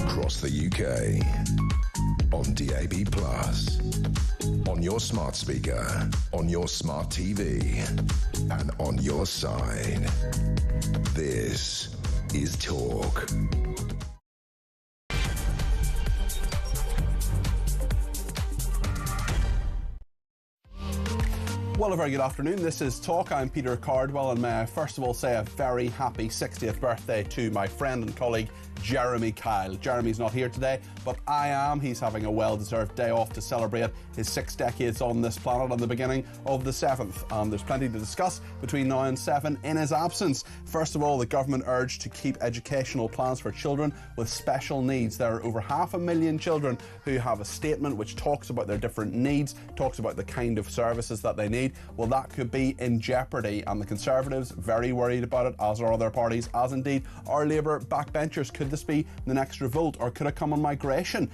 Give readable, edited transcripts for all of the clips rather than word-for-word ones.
across the UK, on DAB+, on your smart speaker, on your smart TV, and on your side. This is Talk. Well, a very good afternoon. This is Talk. I'm Peter Cardwell, and may I first of all say a very happy 60th birthday to my friend and colleague Jeremy Kyle. Jeremy's not here today, but I am. He's having a well-deserved day off to celebrate his 6 decades on this planet and the beginning of the 7th. There's plenty to discuss between now and 7 in his absence. First of all, the government urged to keep educational plans for children with special needs. There are over 500,000 children who have a statement which talks about their different needs, talks about the kind of services that they need. Well, that could be in jeopardy, and the Conservatives very worried about it, as are other parties, as indeed are Labour backbenchers. Could this be the next revolt, or could it come on migration?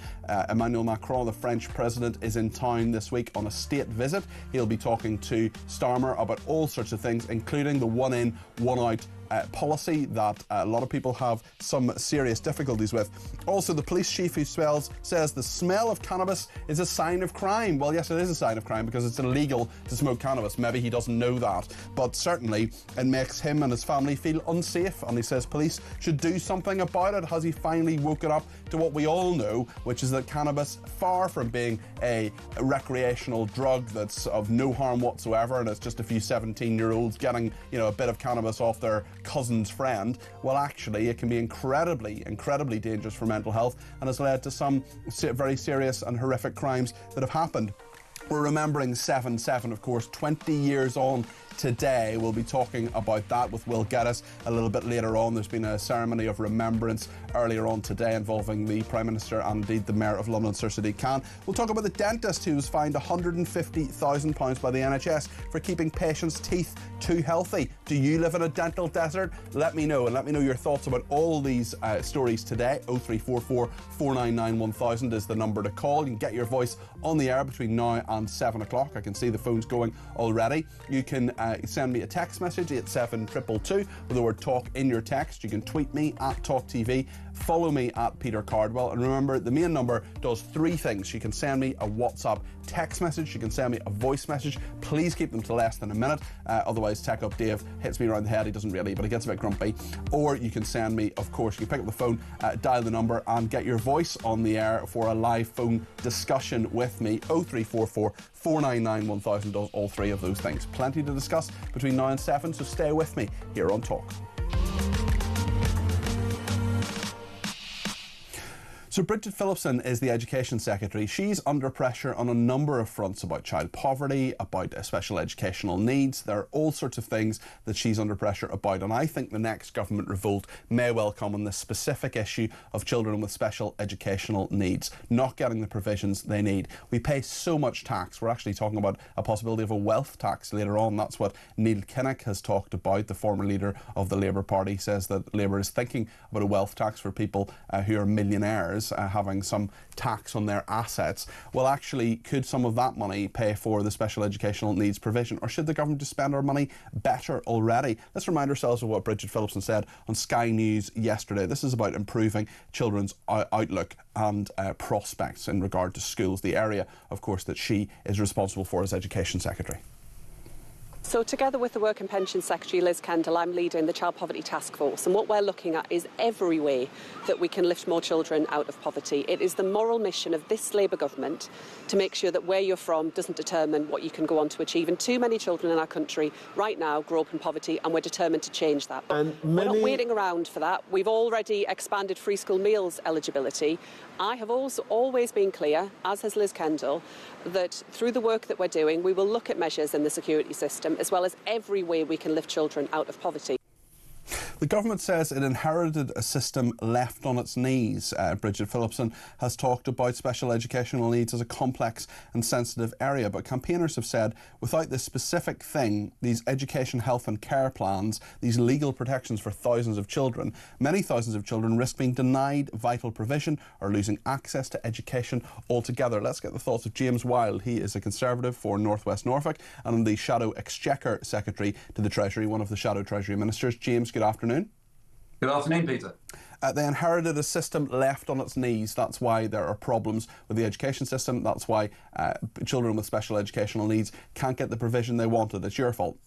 Emmanuel Macron, the French president, is in town this week on a state visit. He'll be talking to Starmer about all sorts of things, including the one in, one out policy that a lot of people have some serious difficulties with. Also, the police chief who says the smell of cannabis is a sign of crime. Well, yes, it is a sign of crime because it's illegal to smoke cannabis. Maybe he doesn't know that, but certainly it makes him and his family feel unsafe, and he says police should do something about it. Has he finally woken up to what we all know, which is that cannabis, far from being a recreational drug that's of no harm whatsoever, and it's just a few 17-year-olds getting, a bit of cannabis off their cousin's friend, well, actually it can be incredibly dangerous for mental health, and has led to some very serious and horrific crimes that have happened. We're remembering 7/7, of course, 20 years on today. We'll be talking about that with Will Geddes a little bit later on. There's been a ceremony of remembrance earlier on today involving the Prime Minister and indeed the Mayor of London, Sir Sadiq Khan. We'll talk about the dentist who was fined £150,000 by the NHS for keeping patients' teeth too healthy. Do you live in a dental desert? Let me know, and let me know your thoughts about all these stories today. 0344 499 1000 is the number to call. You can get your voice on the air between now and 7 o'clock. I can see the phones going already. You can send me a text message at 72222 with the word talk in your text. You can tweet me at talkTV, follow me at Peter Cardwell, and remember, the main number does 3 things. You can send me a WhatsApp text message, you can send me a voice message. Please keep them to less than a minute, otherwise Tech Up Dave hits me around the head. He doesn't really, but he gets a bit grumpy. Or you can send me, of course, you can pick up the phone, dial the number and get your voice on the air for a live phone discussion with me. 0344 499 1000 does all 3 of those things. Plenty to discuss between now and 7, so stay with me here on Talk. So Bridget Phillipson is the Education Secretary. She's under pressure on a number of fronts about child poverty, about special educational needs. There are all sorts of things that she's under pressure about, and I think the next government revolt may well come on the specific issue of children with special educational needs, not getting the provisions they need. We pay so much tax. We're actually talking about a possibility of a wealth tax later on. That's what Neil Kinnock has talked about. The former leader of the Labour Party says that Labour is thinking about a wealth tax for people who are millionaires, having some tax on their assets. Well, actually, could some of that money pay for the special educational needs provision, or should the government just spend our money better already? Let's remind ourselves of what Bridget Phillipson said on Sky News yesterday. This is about improving children's outlook and prospects in regard to schools, the area, of course, that she is responsible for as Education Secretary. So together with the Work and Pensions Secretary Liz Kendall, I'm leading the Child Poverty Task Force, and what we're looking at is every way that we can lift more children out of poverty. It is the moral mission of this Labour government to make sure that where you're from doesn't determine what you can go on to achieve. And too many children in our country right now grow up in poverty, and we're determined to change that. But we're not waiting around for that. We've already expanded free school meals eligibility. I have also always been clear, as has Liz Kendall, that through the work that we're doing, we will look at measures in the security system, as well as every way we can lift children out of poverty. The government says it inherited a system left on its knees. Bridget Phillipson has talked about special educational needs as a complex and sensitive area, but campaigners have said without this specific thing, these education, health and care plans, these legal protections for thousands of children, many thousands of children risk being denied vital provision or losing access to education altogether. Let's get the thoughts of James Wilde. He is a Conservative for North West Norfolk and the Shadow Exchequer Secretary to the Treasury, one of the Shadow Treasury Ministers. James, good afternoon. Good afternoon, Peter. They inherited a system left on its knees. That's why there are problems with the education system. That's why children with special educational needs can't get the provision they wanted. It's your fault.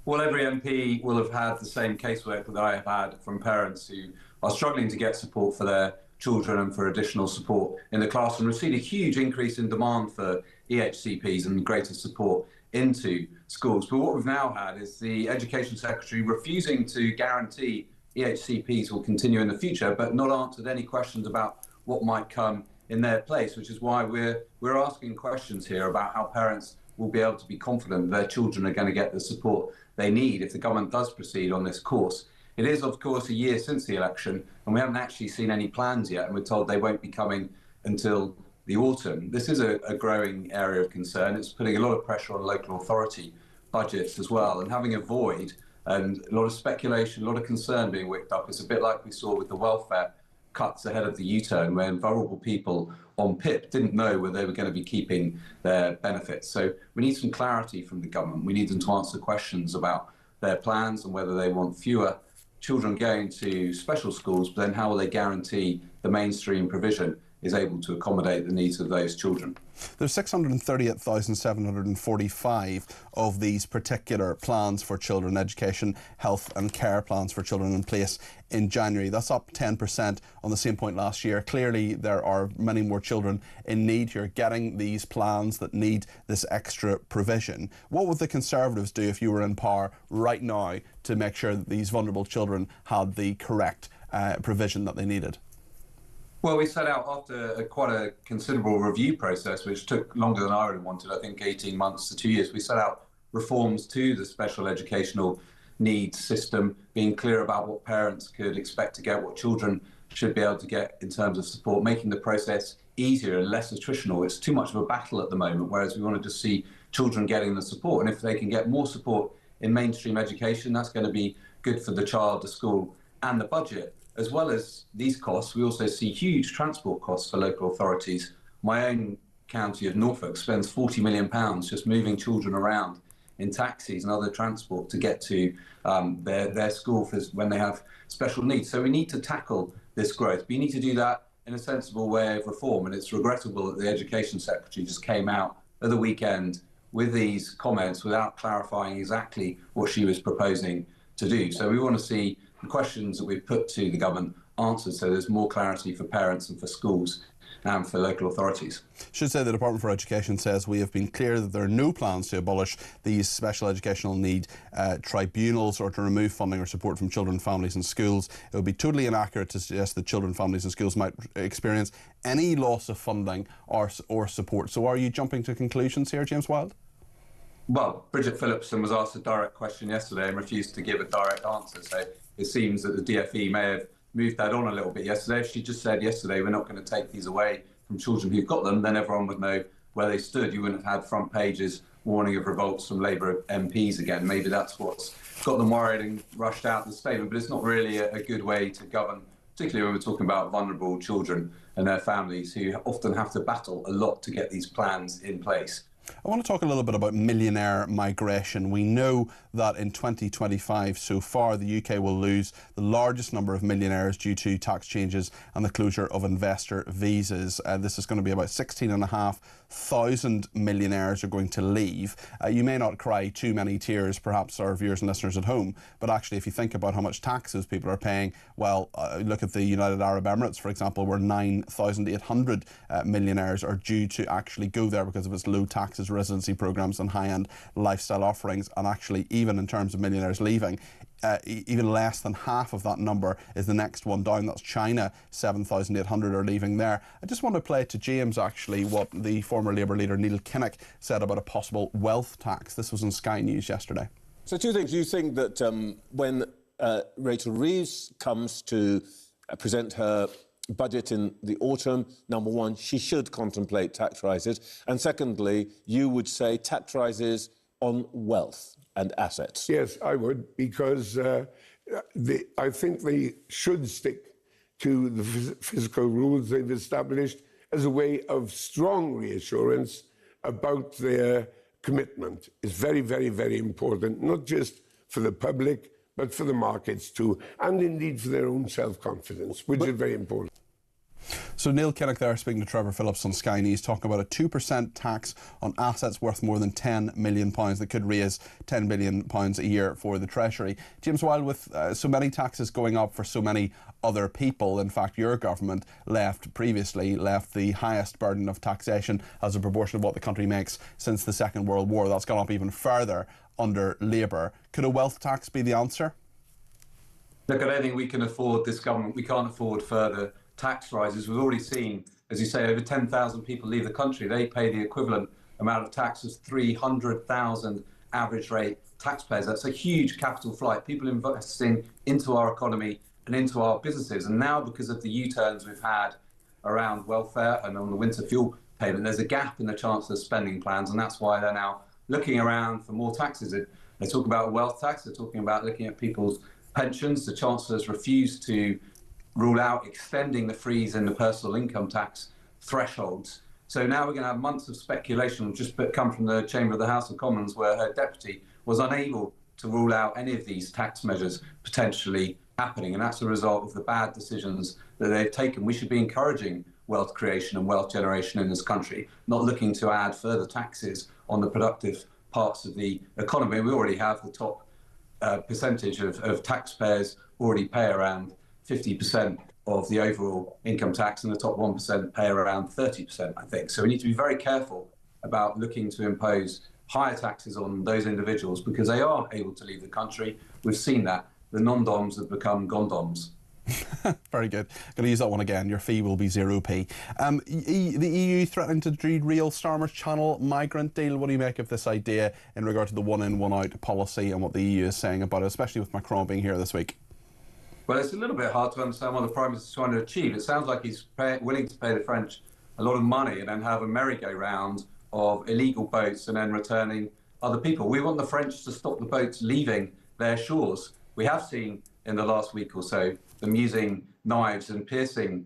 Well, every MP will have had the same casework that I have had from parents who are struggling to get support for their children and for additional support in the classroom. We've seen a huge increase in demand for EHCPs and greater support into schools. But what we've now had is the Education Secretary refusing to guarantee EHCPs will continue in the future, but not answered any questions about what might come in their place, which is why we're asking questions here about how parents will be able to be confident their children are going to get the support they need if the government does proceed on this course. It is, of course, a year since the election, and we haven't actually seen any plans yet, and we're told they won't be coming until the autumn. This is a growing area of concern. It's putting a lot of pressure on local authority budgets as well, and having a void and a lot of speculation, a lot of concern being whipped up. It's a bit like we saw with the welfare cuts ahead of the U-turn, when vulnerable people on PIP didn't know whether they were going to be keeping their benefits. So we need some clarity from the government. We need them to answer questions about their plans and whether they want fewer children going to special schools, but then how will they guarantee the mainstream provision is able to accommodate the needs of those children. There's 638,745 of these particular plans for children, education, health and care plans for children in place in January. That's up 10% on the same point last year. Clearly, there are many more children in need here getting these plans that need this extra provision. What would the Conservatives do if you were in power right now to make sure that these vulnerable children had the correct provision that they needed? Well, we set out after quite a considerable review process, which took longer than I would have wanted, I think 18 months to 2 years. We set out reforms to the special educational needs system, being clear about what parents could expect to get, what children should be able to get in terms of support, making the process easier and less attritional. It's too much of a battle at the moment, whereas we want to just see children getting the support. And if they can get more support in mainstream education, that's going to be good for the child, the school and the budget. As well as these costs, we also see huge transport costs for local authorities. My own county of Norfolk spends £40 million just moving children around in taxis and other transport to get to their school when they have special needs. So we need to tackle this growth. But you need to do that in a sensible way of reform. And it's regrettable that the Education Secretary just came out at the weekend with these comments without clarifying exactly what she was proposing to do. So we want to see the questions that we've put to the government answered, so there's more clarity for parents and for schools and for local authorities. Should say the Department for Education says we have been clear that there are no plans to abolish these special educational need tribunals or to remove funding or support from children, families and schools. It would be totally inaccurate to suggest that children, families and schools might experience any loss of funding or support. So are you jumping to conclusions here, James Wilde? Well, Bridget Phillipson was asked a direct question yesterday and refused to give a direct answer. So it seems that the DfE may have moved that on a little bit yesterday. If she just said yesterday, we're not going to take these away from children who've got them, then everyone would know where they stood. You wouldn't have had front pages warning of revolts from Labour MPs again. Maybe that's what's got them worried and rushed out the statement, but it's not really a good way to govern, particularly when we're talking about vulnerable children and their families who often have to battle a lot to get these plans in place. I want to talk a little bit about millionaire migration. We know that in 2025 so far the UK will lose the largest number of millionaires due to tax changes and the closure of investor visas. This is going to be about 16,500 millionaires are going to leave. You may not cry too many tears, perhaps our viewers and listeners at home, but actually if you think about how much taxes people are paying, well, look at the United Arab Emirates, for example, where 9,800 millionaires are due to actually go there because of its low taxes, residency programs and high-end lifestyle offerings. And actually, even in terms of millionaires leaving, even less than half of that number is the next one down. That's China. 7,800 are leaving there. I just want to play to James actually what the former Labour leader Neil Kinnock said about a possible wealth tax. This was on Sky News yesterday. So two things. You think that when Rachel Reeves comes to present her budget in the autumn, number one, she should contemplate tax rises, and secondly, you would say tax rises on wealth and assets? Yes, I would, because I think they should stick to the fiscal rules they've established as a way of strong reassurance about their commitment. It's very, very, very important, not just for the public, but for the markets too, and indeed for their own self-confidence, which is very important. So Neil Kinnock there speaking to Trevor Phillips on Sky News, talking about a 2% tax on assets worth more than £10 million that could raise £10 billion a year for the Treasury. James Wilde, with so many taxes going up for so many other people, in fact your government previously left the highest burden of taxation as a proportion of what the country makes since the Second World War. That's gone up even further under Labour. Could a wealth tax be the answer? Look, I don't think we can afford this government. We can't afford further tax rises. We've already seen, as you say, over 10,000 people leave the country. They pay the equivalent amount of tax as 300,000 average rate taxpayers. That's a huge capital flight. People investing into our economy and into our businesses. And now, because of the U-turns we've had around welfare and on the winter fuel payment, there's a gap in the Chancellor's spending plans, and that's why they're now looking around for more taxes. They talk about wealth tax. They're talking about looking at people's pensions. The Chancellor's refused to rule out extending the freeze in the personal income tax thresholds. So now we're going to have months of speculation just come from the Chamber of the House of Commons, where her deputy was unable to rule out any of these tax measures potentially happening. And that's a result of the bad decisions that they've taken. We should be encouraging wealth creation and wealth generation in this country, not looking to add further taxes on the productive parts of the economy. We already have the top percentage of taxpayers already pay around 50% of the overall income tax, and the top 1% pay around 30%, I think. So we need to be very careful about looking to impose higher taxes on those individuals because they are able to leave the country. We've seen that. The non-doms have become gondoms. Very good. Going to use that one again. Your fee will be 0p. The EU threatening to derail Starmer's Channel migrant deal. What do you make of this idea in regard to the one-in, one-out policy and what the EU is saying about it, especially with Macron being here this week? Well, it's a little bit hard to understand what the Prime Minister is trying to achieve. It sounds like he's willing to pay the French a lot of money and then have a merry-go-round of illegal boats and then returning other people. We want the French to stop the boats leaving their shores. We have seen in the last week or so them using knives and piercing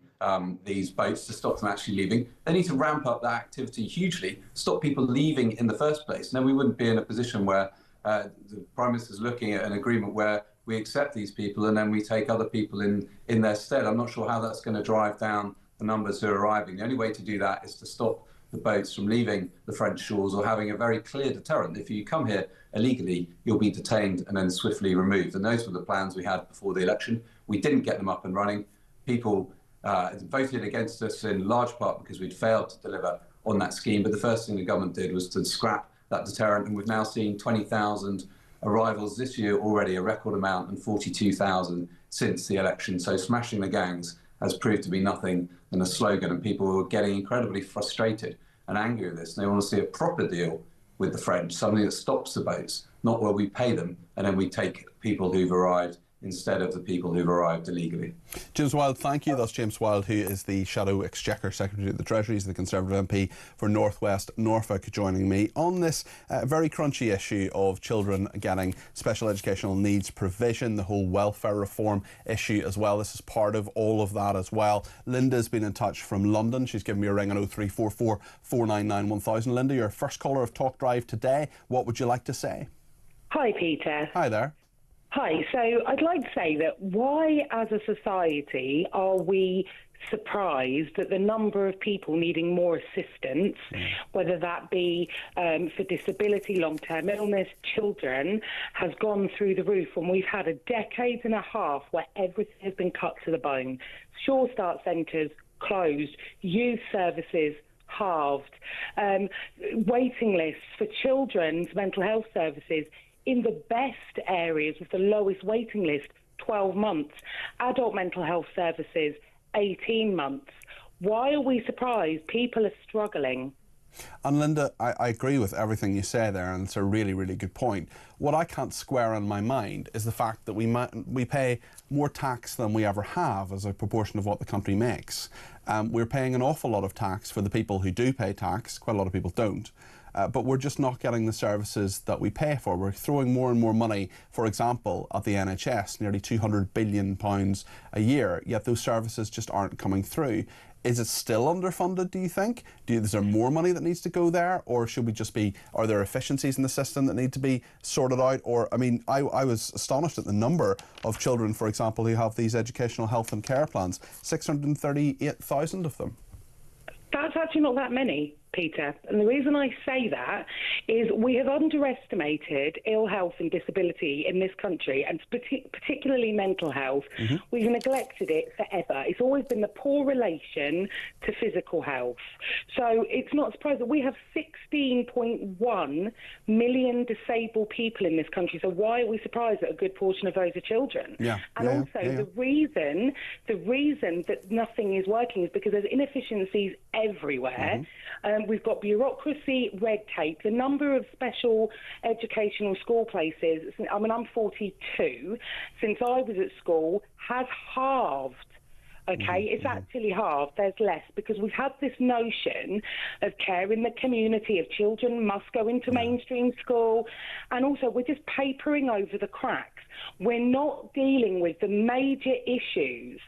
these boats to stop them actually leaving. They need to ramp up that activity hugely, stop people leaving in the first place. Then we wouldn't be in a position where the Prime Minister is looking at an agreement where we accept these people and then we take other people in their stead. I'm not sure how that's going to drive down the numbers who are arriving. The only way to do that is to stop the boats from leaving the French shores or having a very clear deterrent. If you come here illegally, you'll be detained and then swiftly removed. And those were the plans we had before the election. We didn't get them up and running. People voted against us in large part because we'd failed to deliver on that scheme. But the first thing the government did was to scrap that deterrent. And we've now seen 20,000 arrivals this year already, a record amount, and 42,000 since the election. So smashing the gangs has proved to be nothing than a slogan, and people are getting incredibly frustrated and angry with this. And they want to see a proper deal with the French, something that stops the boats, not where we pay them and then we take people who've arrived instead of the people who've arrived illegally. James Wilde, thank you. That's James Wilde, who is the Shadow Exchequer Secretary of the Treasury. He's the Conservative MP for North West Norfolk, joining me on this very crunchy issue of children getting special educational needs provision, the whole welfare reform issue as well. This is part of all of that as well. Linda's been in touch from London. She's given me a ring on 0344 499 1000. Linda, you're first caller of Talk Drive today. What would you like to say? Hi, Peter. Hi there. Hi. So I'd like to say that why, as a society, are we surprised that the number of people needing more assistance, whether that be for disability, long-term illness, children, has gone through the roof when we've had a decade and a half where everything has been cut to the bone? Sure Start centres closed, youth services halved, waiting lists for children's mental health services in the best areas with the lowest waiting list, 12 months. Adult mental health services, 18 months. Why are we surprised people are struggling? And Linda, I agree with everything you say there, and it's a really, really good point. What I can't square in my mind is the fact that we pay more tax than we ever have as a proportion of what the country makes. We're paying an awful lot of tax for the people who do pay tax. Quite a lot of people don't. but we're just not getting the services that we pay for. We're throwing more and more money, for example, at the NHS, nearly £200 billion a year, yet those services just aren't coming through. Is it still underfunded, do you think? Is there more money that needs to go there? Or should we just be, are there efficiencies in the system that need to be sorted out? Or, I mean, I was astonished at the number of children, for example, who have these educational health and care plans, 638,000 of them. That's actually not that many, Peter. And the reason I say that is we have underestimated ill health and disability in this country, and particularly mental health. We've neglected it forever. It's always been the poor relation to physical health. So it's not surprising that we have 16.1 million disabled people in this country. So why are we surprised that a good portion of those are children? The reason that nothing is working is because there's inefficiencies everywhere. We've got bureaucracy, red tape, the number of special educational school places. I mean, I'm 42. Since I was at school, has halved. Okay, it's actually halved. There's less because we've had this notion of care in the community, of children must go into mainstream school, and also we're just papering over the cracks. We're not dealing with the major issues.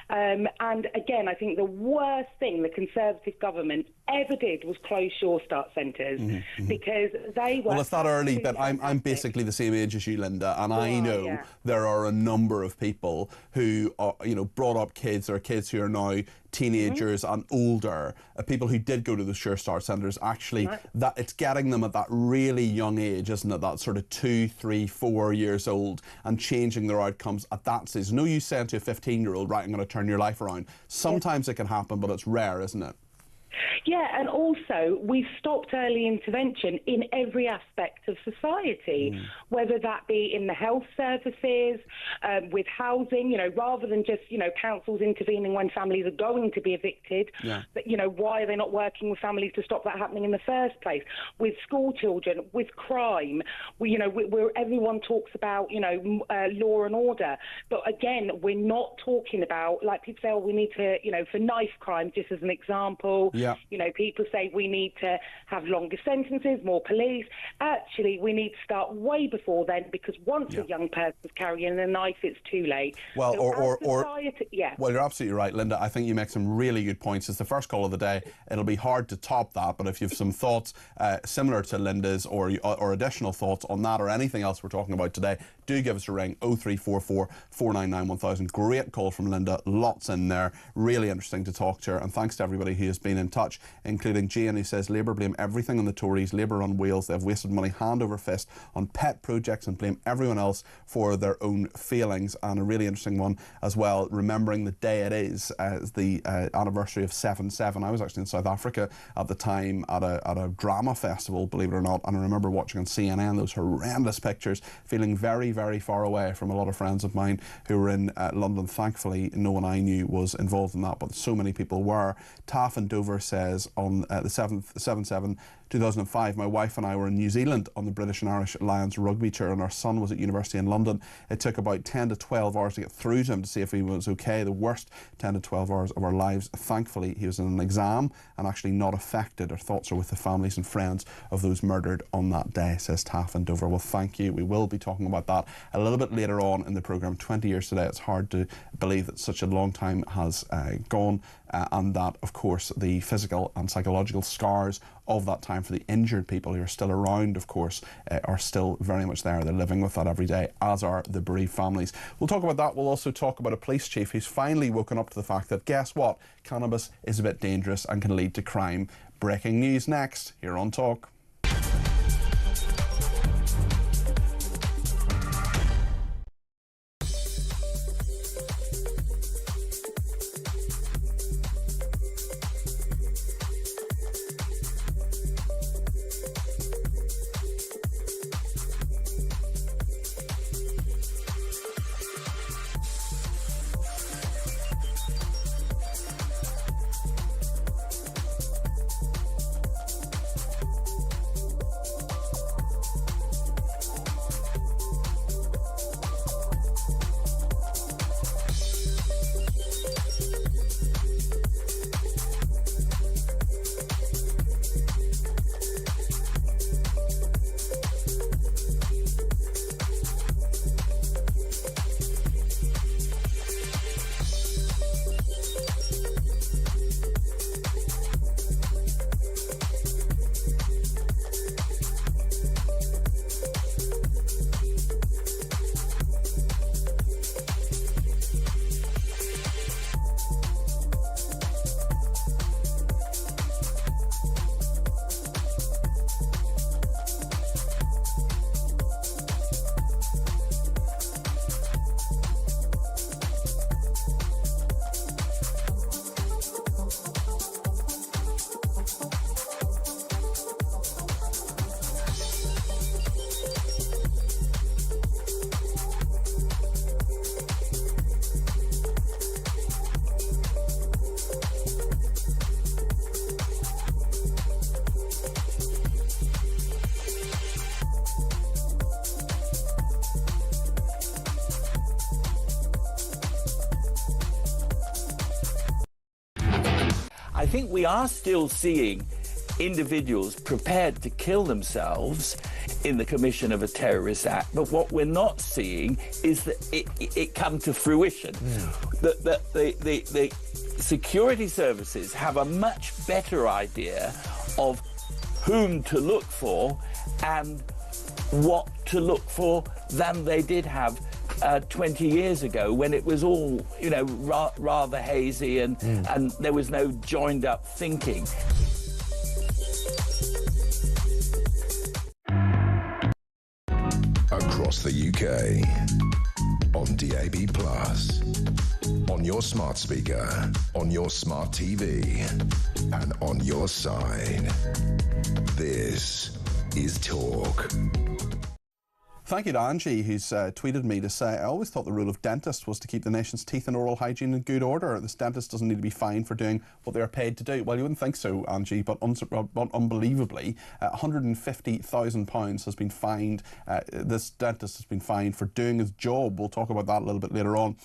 And again, I think the worst thing the Conservative government ever did was close Sure Start centres because they were... Well, it's not early, but I'm basically the same age as you, Linda, and I know there are a number of people who are, brought up kids or kids who are now teenagers and older, people who did go to the Sure Start centres, actually, that it's getting them at that really young age, isn't it? That sort of 2, 3, 4 years old, and changing their outcomes at that stage. No use saying to a 15-year-old, right, I'm going to turn your life around. Sometimes it can happen, but it's rare, isn't it? Yeah, and also we've stopped early intervention in every aspect of society, whether that be in the health services, with housing, rather than just, councils intervening when families are going to be evicted. But, why are they not working with families to stop that happening in the first place? With school children, with crime, where everyone talks about, law and order. But again, we're not talking about, like people say, we need to, for knife crime, just as an example. People say we need to have longer sentences, more police. Actually, we need to start way before then, because once a young person is carrying a knife, it's too late. Well, so well, you're absolutely right, Linda. I think you make some really good points. It's the first call of the day. It'll be hard to top that, but if you have some thoughts similar to Linda's or additional thoughts on that or anything else we're talking about today, do give us a ring, 0344 499 1000. Great call from Linda, lots in there, really interesting to talk to her, and thanks to everybody who has been in touch, including Jane, who says Labour blame everything on the Tories, Labour on wheels, they've wasted money hand over fist on pet projects and blame everyone else for their own failings. And a really interesting one as well, remembering the day it is, the anniversary of 7/7. I was actually in South Africa at the time at a drama festival, believe it or not, and I remember watching on CNN those horrendous pictures, feeling very, very far away from a lot of friends of mine who were in London. Thankfully, no one I knew was involved in that, but so many people were. Taff in Dover says on the 7/7 2005, my wife and I were in New Zealand on the British and Irish Lions rugby tour, and our son was at university in London. It took about 10 to 12 hours to get through to him to see if he was okay. The worst 10 to 12 hours of our lives. Thankfully, he was in an exam and actually not affected. Our thoughts are with the families and friends of those murdered on that day, says Taff in Dover. Well, thank you. We will be talking about that a little bit later on in the programme. 20 years today. It's hard to believe that such a long time has gone, and that, of course, the physical and psychological scars of that time for the injured people who are still around, of course, are still very much there. They're living with that every day, as are the bereaved families. We'll talk about that. We'll also talk about a police chief who's finally woken up to the fact that, guess what, cannabis is a bit dangerous and can lead to crime. Breaking news next, here on Talk. I think we are still seeing individuals prepared to kill themselves in the commission of a terrorist act, but what we're not seeing is that it come to fruition. The security services have a much better idea of whom to look for and what to look for than they did have 20 years ago, when it was all, you know, rather hazy and there was no joined up thinking. Across the UK, on DAB+, on your smart speaker, on your smart TV, and on your side. This is Talk. Thank you to Angie, who's tweeted me to say, I always thought the rule of dentists was to keep the nation's teeth and oral hygiene in good order. This dentist doesn't need to be fined for doing what they are paid to do. Well, you wouldn't think so, Angie, but unbelievably, £150,000 has been fined. This dentist has been fined for doing his job. We'll talk about that a little bit later on.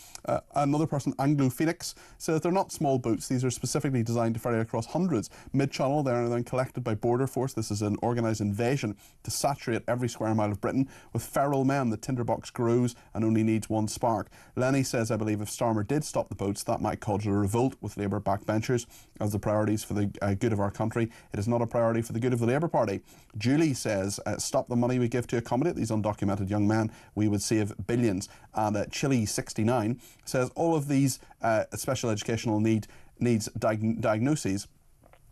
Another person, Anglo Phoenix, says they're not small boots. These are specifically designed to ferry across hundreds. Mid-channel, they're then collected by Border Force. This is an organised invasion to saturate every square mile of Britain with feral men. The tinderbox grows and only needs one spark. Lenny says, I believe if Starmer did stop the boats, that might cause a revolt with Labour backbenchers. As the priorities for the good of our country, it is not a priority for the good of the Labour Party. Julie says, stop the money we give to accommodate these undocumented young men. We would save billions. And Chili69 says, all of these special educational needs diagnoses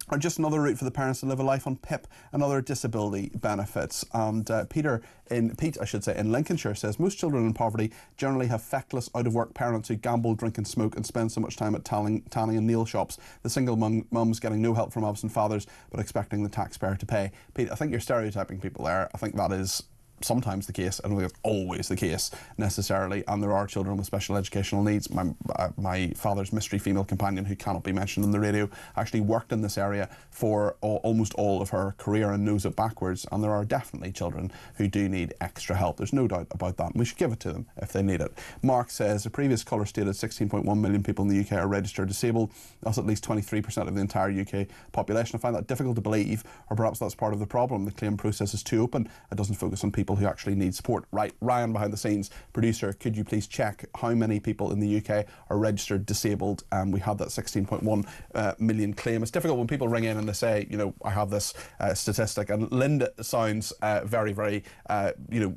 are just another route for the parents to live a life on PIP and other disability benefits. And Pete, in Lincolnshire says most children in poverty generally have feckless, out-of-work parents who gamble, drink and smoke and spend so much time at tanning and nail shops. The single mums getting no help from absent fathers but expecting the taxpayer to pay. Pete, I think you're stereotyping people there. I think that is sometimes the case. I don't think it's always the case necessarily, and there are children with special educational needs. My father's mystery female companion, who cannot be mentioned on the radio, actually worked in this area for almost all of her career and knows it backwards, and there are definitely children who do need extra help. There's no doubt about that, and we should give it to them if they need it. Mark says a previous caller stated 16.1 million people in the UK are registered disabled. That's at least 23% of the entire UK population. I find that difficult to believe, or perhaps that's part of the problem. The claim process is too open. It doesn't focus on people who actually need support. Right, Ryan behind the scenes, producer, could you please check how many people in the UK are registered disabled? We had that 16.1 million claim. It's difficult when people ring in and they say, you know, I have this statistic, and Linda sounds very, very,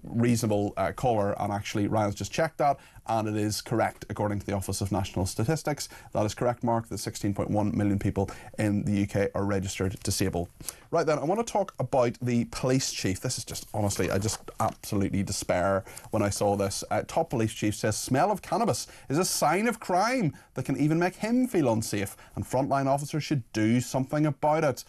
reasonable caller, and actually Ryan's just checked that, and it is correct according to the Office of National Statistics. That is correct, Mark, that 16.1 million people in the UK are registered disabled. Right then, I want to talk about the police chief. This is just, honestly, I just absolutely despair when I saw this. Top police chief says smell of cannabis is a sign of crime that can even make him feel unsafe, and frontline officers should do something about it.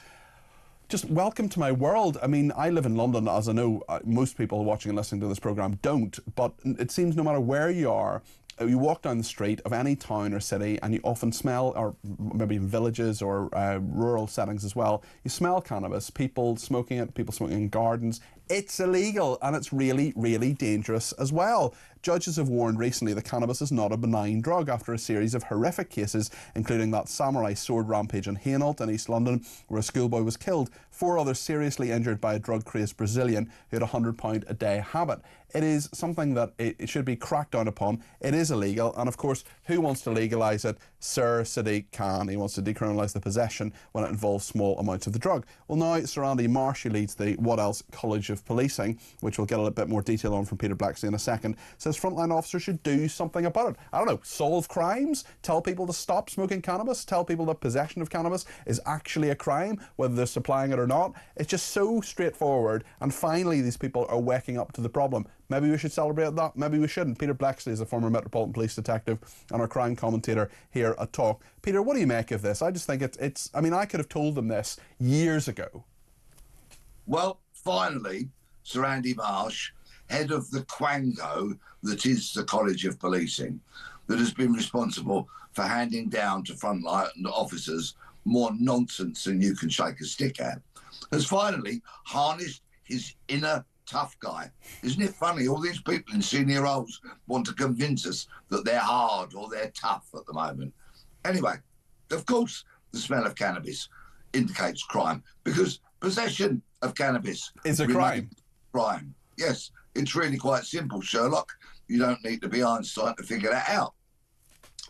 Just welcome to my world. I mean, I live in London, as I know most people watching and listening to this programme don't, but it seems no matter where you are, you walk down the street of any town or city and you often smell, or maybe in villages or rural settings as well, you smell cannabis, people smoking it, people smoking in gardens. It's illegal, and it's really, really dangerous as well. Judges have warned recently that cannabis is not a benign drug after a series of horrific cases, including that samurai sword rampage in Hainault in East London, where a schoolboy was killed, 4 others seriously injured by a drug-crazed Brazilian who had a £100 a day habit. It is something that it should be cracked down upon. It is illegal, and of course, who wants to legalise it? Sir Sadiq Khan. He wants to decriminalise the possession when it involves small amounts of the drug. Well, now Sir Andy Marsh, who leads the What Else College of Policing, which we'll get a little bit more detail on from Peter Blacksley in a second, says frontline officers should do something about it. I don't know, solve crimes, tell people to stop smoking cannabis, tell people that possession of cannabis is actually a crime, whether they're supplying it or not. It's just so straightforward, and finally these people are waking up to the problem. Maybe we should celebrate that, maybe we shouldn't. Peter Blacksley is a former Metropolitan Police detective and our crime commentator here at Talk. Peter, what do you make of this? I just think it's I mean, I could have told them this years ago. Well, finally, Sir Andy Marsh, head of the Quango that is the College of Policing, that has been responsible for handing down to frontline officers more nonsense than you can shake a stick at, has finally harnessed his inner tough guy. Isn't it funny? All these people in senior roles want to convince us that they're hard or they're tough at the moment. Anyway, of course, the smell of cannabis indicates crime, because possession of cannabis is a crime. Crime. Yes, it's really quite simple, Sherlock. You don't need to be Einstein to figure that out.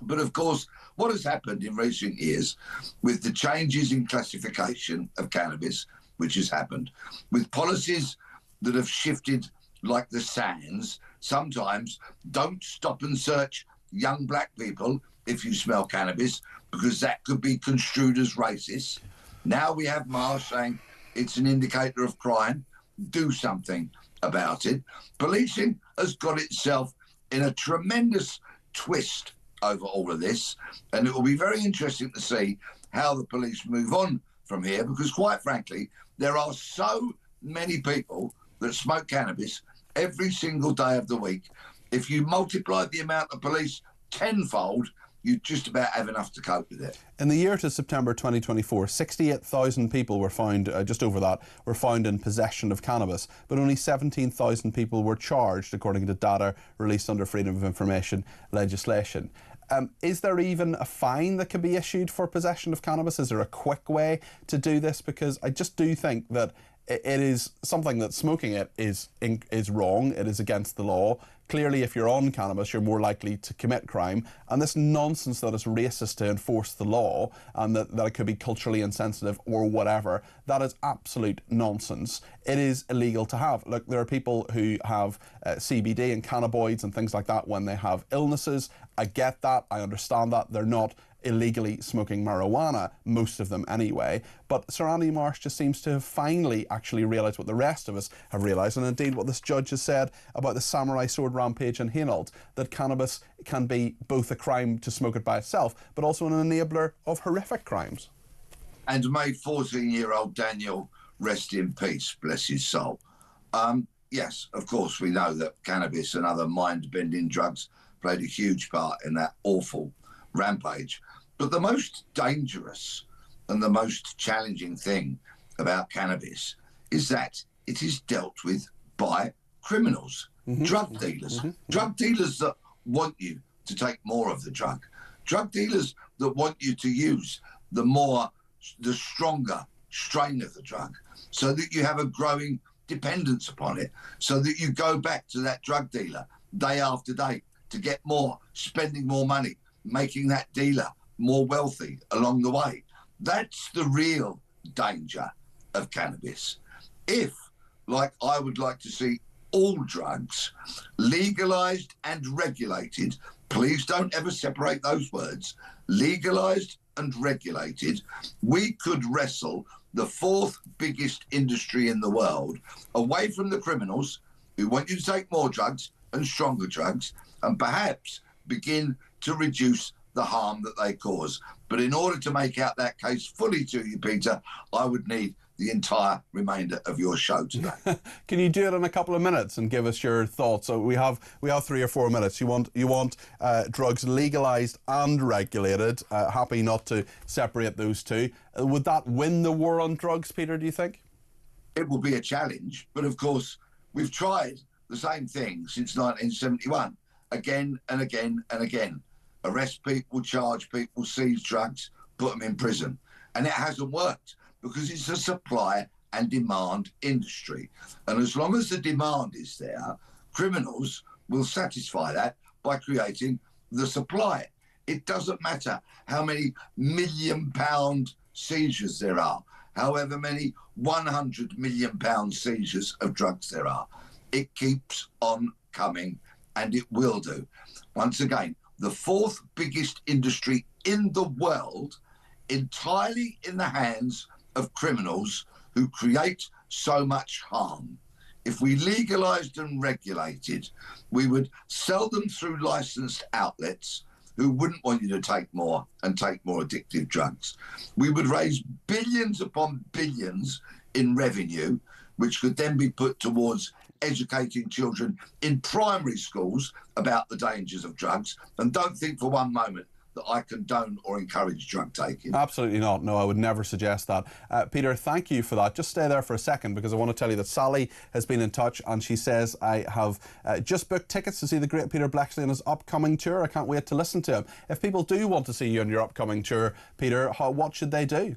But of course, what has happened in recent years with the changes in classification of cannabis, which has happened, with policies that have shifted like the sands, sometimes don't stop and search young black people if you smell cannabis, because that could be construed as racist. Now we have Marsh saying it's an indicator of crime. Do something about it. Policing has got itself in a tremendous twist over all of this, and it will be very interesting to see how the police move on from here, because quite frankly, there are so many people that smoke cannabis every single day of the week. If you multiply the amount of police tenfold, you just about have enough to cope with it. In the year to September 2024, 68,000 people were found, just over that, were found in possession of cannabis, but only 17,000 people were charged, according to data released under Freedom of Information legislation. Is there even a fine that can be issued for possession of cannabis? Is there a quick way to do this? Because I just do think that it is something that smoking it is wrong. It is against the law. Clearly, if you're on cannabis, you're more likely to commit crime. And this nonsense that it's racist to enforce the law and that it could be culturally insensitive or whatever, that is absolute nonsense. It is illegal to have. Look, there are people who have CBD and cannabinoids and things like that when they have illnesses. I get that. I understand that. They're not illegally smoking marijuana, most of them anyway. But Sir Andy Marsh just seems to have finally actually realised what the rest of us have realised, and indeed what this judge has said about the samurai sword rampage in Hainault, that cannabis can be both a crime to smoke it by itself, but also an enabler of horrific crimes. And may 14-year-old Daniel rest in peace, bless his soul. Yes, of course, we know that cannabis and other mind-bending drugs played a huge part in that awful rampage. But the most dangerous and the most challenging thing about cannabis is that it is dealt with by criminals, drug dealers, drug dealers that want you to take more of the drug, drug dealers that want you to use the stronger strain of the drug, so that you have a growing dependence upon it, so that you go back to that drug dealer day after day to get more, spending more money, making that dealer more wealthy along the way. That's the real danger of cannabis. If, like I would like to see all drugs legalised and regulated, please don't ever separate those words, legalised and regulated, we could wrestle the fourth biggest industry in the world away from the criminals who want you to take more drugs and stronger drugs, and perhaps begin to reduce the harm that they cause. But in order to make out that case fully to you, Peter, I would need the entire remainder of your show today. Can you do it in a couple of minutes and give us your thoughts? So we have 3 or 4 minutes. You want drugs legalised and regulated. Happy not to separate those two. Would that win the war on drugs, Peter, do you think? It will be a challenge, but of course we've tried the same thing since 1971, again and again and again. Arrest people, charge people, seize drugs, put them in prison. And it hasn't worked because it's a supply and demand industry. And as long as the demand is there, criminals will satisfy that by creating the supply. It doesn't matter how many £1 million seizures there are, however many £100 million seizures of drugs there are. It keeps on coming, and it will do. Once again, the fourth biggest industry in the world, entirely in the hands of criminals who create so much harm. If we legalised and regulated, we would sell them through licensed outlets who wouldn't want you to take more and take more addictive drugs. We would raise billions upon billions in revenue, which could then be put towards educating children in primary schools about the dangers of drugs. And don't think for one moment that I condone or encourage drug taking. Absolutely not. No, I would never suggest that. Peter, thank you for that. Just stay there for a second, because I want to tell you that Sally has been in touch, and she says, I have just booked tickets to see the great Peter Bleksley on his upcoming tour. I can't wait to listen to him. If people do want to see you on your upcoming tour, Peter, what should they do?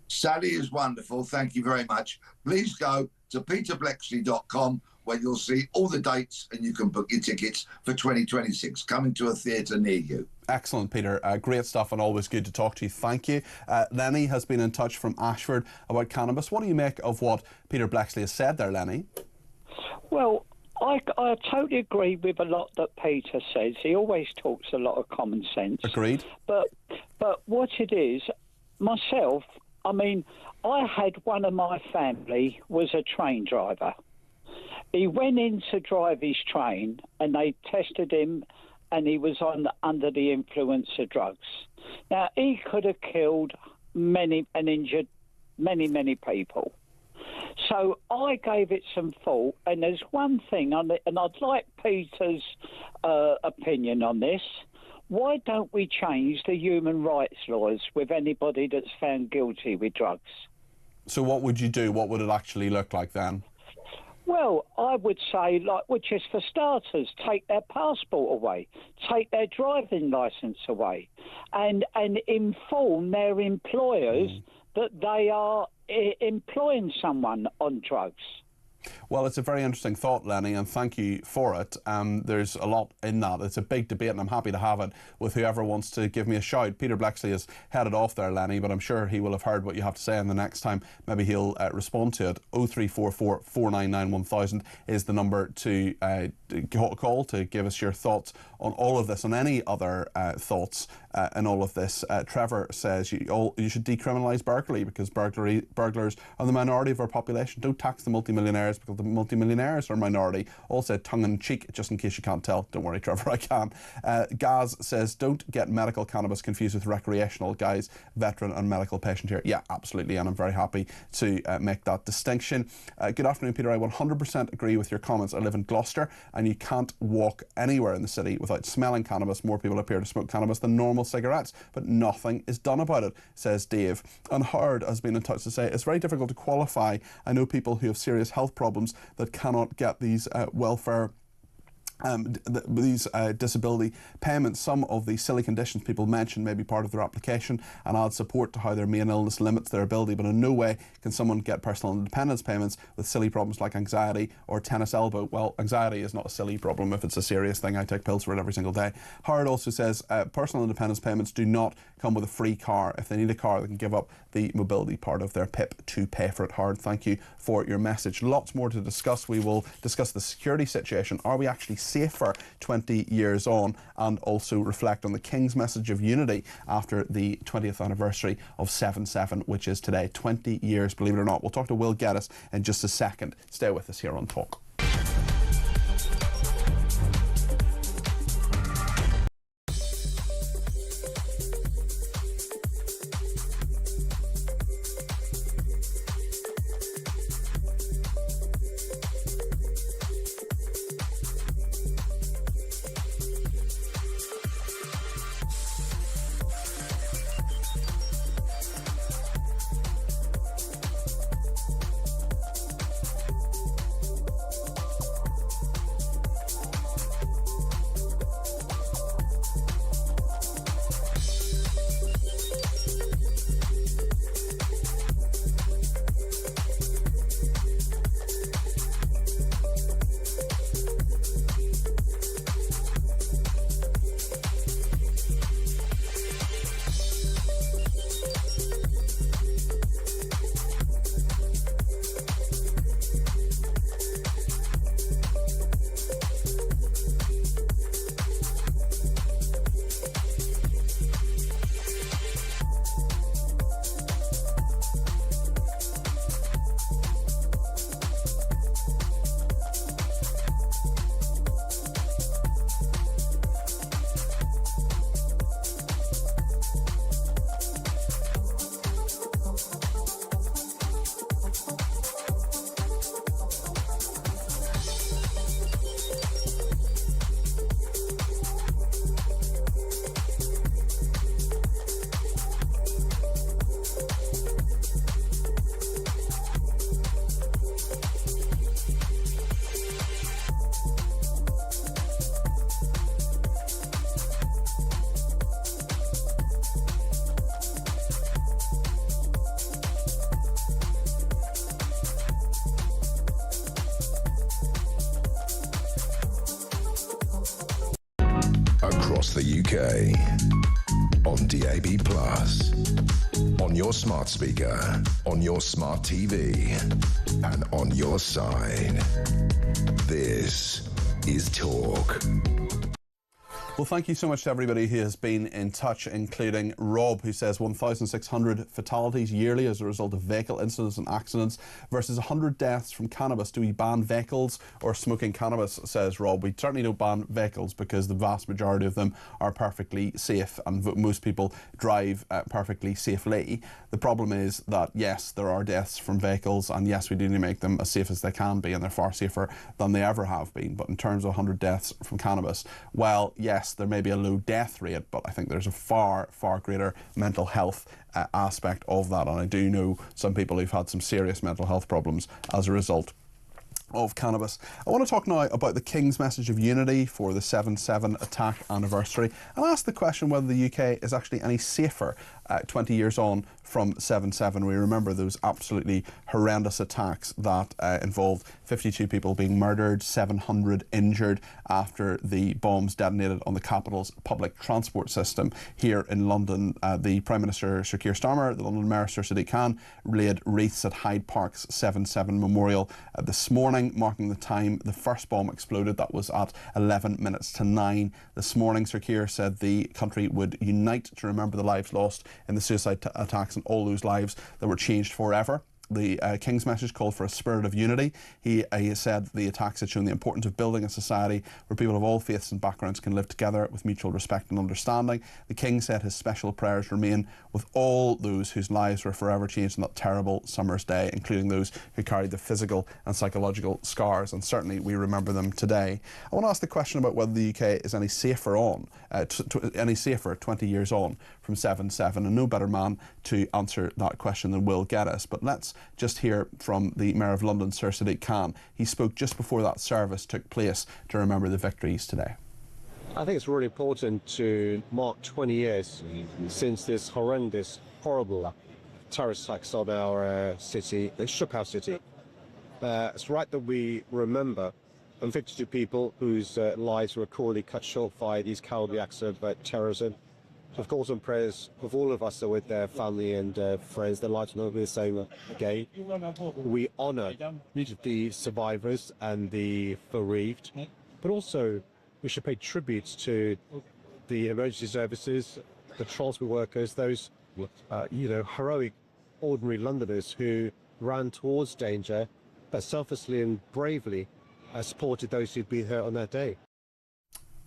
Sally is wonderful. Thank you very much. Please go to peterbleksley.com, where you'll see all the dates and you can book your tickets for 2026, coming to a theatre near you. Excellent, Peter. Great stuff, and always good to talk to you. Thank you. Lenny has been in touch from Ashford about cannabis. What do you make of what Peter Bleksley has said there, Lenny? Well, I totally agree with a lot that Peter says. He always talks a lot of common sense. Agreed. But what it is, myself, I mean, I had one of my family was a train driver. He went in to drive his train, and they tested him, and he was under the influence of drugs. Now, he could have killed many and injured many people. So I gave it some thought, and there's one thing on it, and I'd like Peter's opinion on this. Why don't we change the human rights laws with anybody that's found guilty with drugs? So what would you do? What would it actually look like then? Well, I would say, which is for starters, take their passport away, take their driving licence away, and inform their employers that they are employing someone on drugs. Well, it's a very interesting thought, Lenny, and thank you for it. There's a lot in that. It's a big debate, and I'm happy to have it with whoever wants to give me a shout. Peter Bleksley is headed off there, Lenny, but I'm sure he will have heard what you have to say, and the next time maybe he'll respond to it. 0344 499 1000 is the number to call to give us your thoughts on all of this, on any other thoughts in all of this. Trevor says you should decriminalise burglary, because burglars are the minority of our population. Don't tax the multimillionaires, because the multimillionaires are a minority. All said tongue-in-cheek, just in case you can't tell. Don't worry, Trevor, I can. Gaz says, don't get medical cannabis confused with recreational. Guys, veteran and medical patient here. Yeah, absolutely, and I'm very happy to make that distinction. Good afternoon, Peter. I 100% agree with your comments. I live in Gloucester, and you can't walk anywhere in the city without smelling cannabis. More people appear to smoke cannabis than normal cigarettes, but nothing is done about it, says Dave. And Howard has been in touch to say, it's very difficult to qualify. I know people who have serious health problems that cannot get these welfare these disability payments. Some of the silly conditions people mention may be part of their application, and add support to how their main illness limits their ability, but in no way can someone get personal independence payments with silly problems like anxiety or tennis elbow. Well, anxiety is not a silly problem if it's a serious thing. I take pills for it every single day. Howard also says personal independence payments do not come with a free car. If they need a car, they can give up the mobility part of their PIP to pay for it. Howard, thank you for your message. Lots more to discuss. We will discuss the security situation. Are we actually safer 20 years on? And also reflect on the King's message of unity after the 20th anniversary of 7/7, which is today. 20 years, believe it or not. We'll talk to Will Geddes in just a second. Stay with us here on Talk. the UK. On DAB+, on your smart speaker, on your smart TV, and on your side. This is Talk. Well, thank you so much to everybody who has been in touch, including Rob, who says 1,600 fatalities yearly as a result of vehicle incidents and accidents versus 100 deaths from cannabis. Do we ban vehicles or smoking cannabis, says Rob. We certainly don't ban vehicles because the vast majority of them are perfectly safe and most people drive perfectly safely. The problem is that, yes, there are deaths from vehicles and yes, we do need to make them as safe as they can be, and they're far safer than they ever have been. But in terms of 100 deaths from cannabis, well, yes, there may be a low death rate, but I think there's a far, far greater mental health aspect of that. And I do know some people who've had some serious mental health problems as a result of cannabis. I want to talk now about the King's message of unity for the 7/7 attack anniversary and ask the question whether the UK is actually any safer 20 years on from 7/7. We remember those absolutely horrendous attacks that involved 52 people being murdered, 700 injured after the bombs detonated on the capital's public transport system here in London. The Prime Minister, Sir Keir Starmer, the London Mayor, Sir Sadiq Khan, laid wreaths at Hyde Park's 7/7 memorial this morning, marking the time the first bomb exploded. That was at 11 minutes to 9 this morning. Sir Keir said the country would unite to remember the lives lost in the suicide attacks and all those lives that were changed forever. The King's message called for a spirit of unity. He said the attacks had shown the importance of building a society where people of all faiths and backgrounds can live together with mutual respect and understanding. The King said his special prayers remain with all those whose lives were forever changed on that terrible summer's day, including those who carried the physical and psychological scars, and certainly we remember them today. I want to ask the question about whether the UK is any safer any safer 20 years on from 7/7, and no better man to answer that question than Will Geddes. But let's just hear from the Mayor of London, Sir Sadiq Khan. He spoke just before that service took place to remember the victories today. I think it's really important to mark 20 years since this horrendous, horrible terrorist attacks on our city. They shook our city. It's right that we remember 52 people whose lives were cruelly cut short by these cowardly acts of terrorism. Of course, and prayers with all of us are with their family and friends. Their lives will not be the same again. We honour the survivors and the bereaved, but also we should pay tribute to the emergency services, the transport workers, those heroic, ordinary Londoners who ran towards danger, but selflessly and bravely supported those who'd been hurt on that day.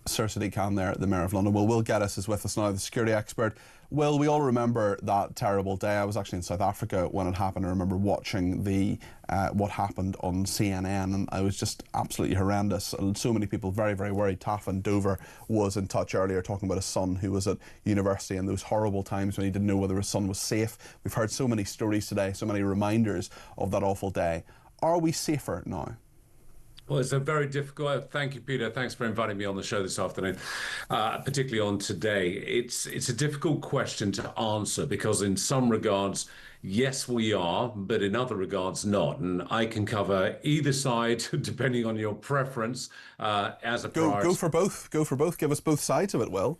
Sir Sadiq Khan there, the Mayor of London. Well, Will Geddes is with us now, the security expert. Will, we all remember that terrible day. I was actually in South Africa when it happened. I remember watching what happened on CNN, and it was just absolutely horrendous. And so many people very, very worried. Taff and Dover was in touch earlier talking about his son who was at university and those horrible times when he didn't know whether his son was safe. We've heard so many stories today, so many reminders of that awful day. Are we safer now? Well, it's a very difficult. Thank you, Peter. Thanks for inviting me on the show this afternoon, particularly on today. It's a difficult question to answer because in some regards, yes, we are, but in other regards, not. And I can cover either side depending on your preference as a priority. Go for both. Go for both. Give us both sides of it, Will.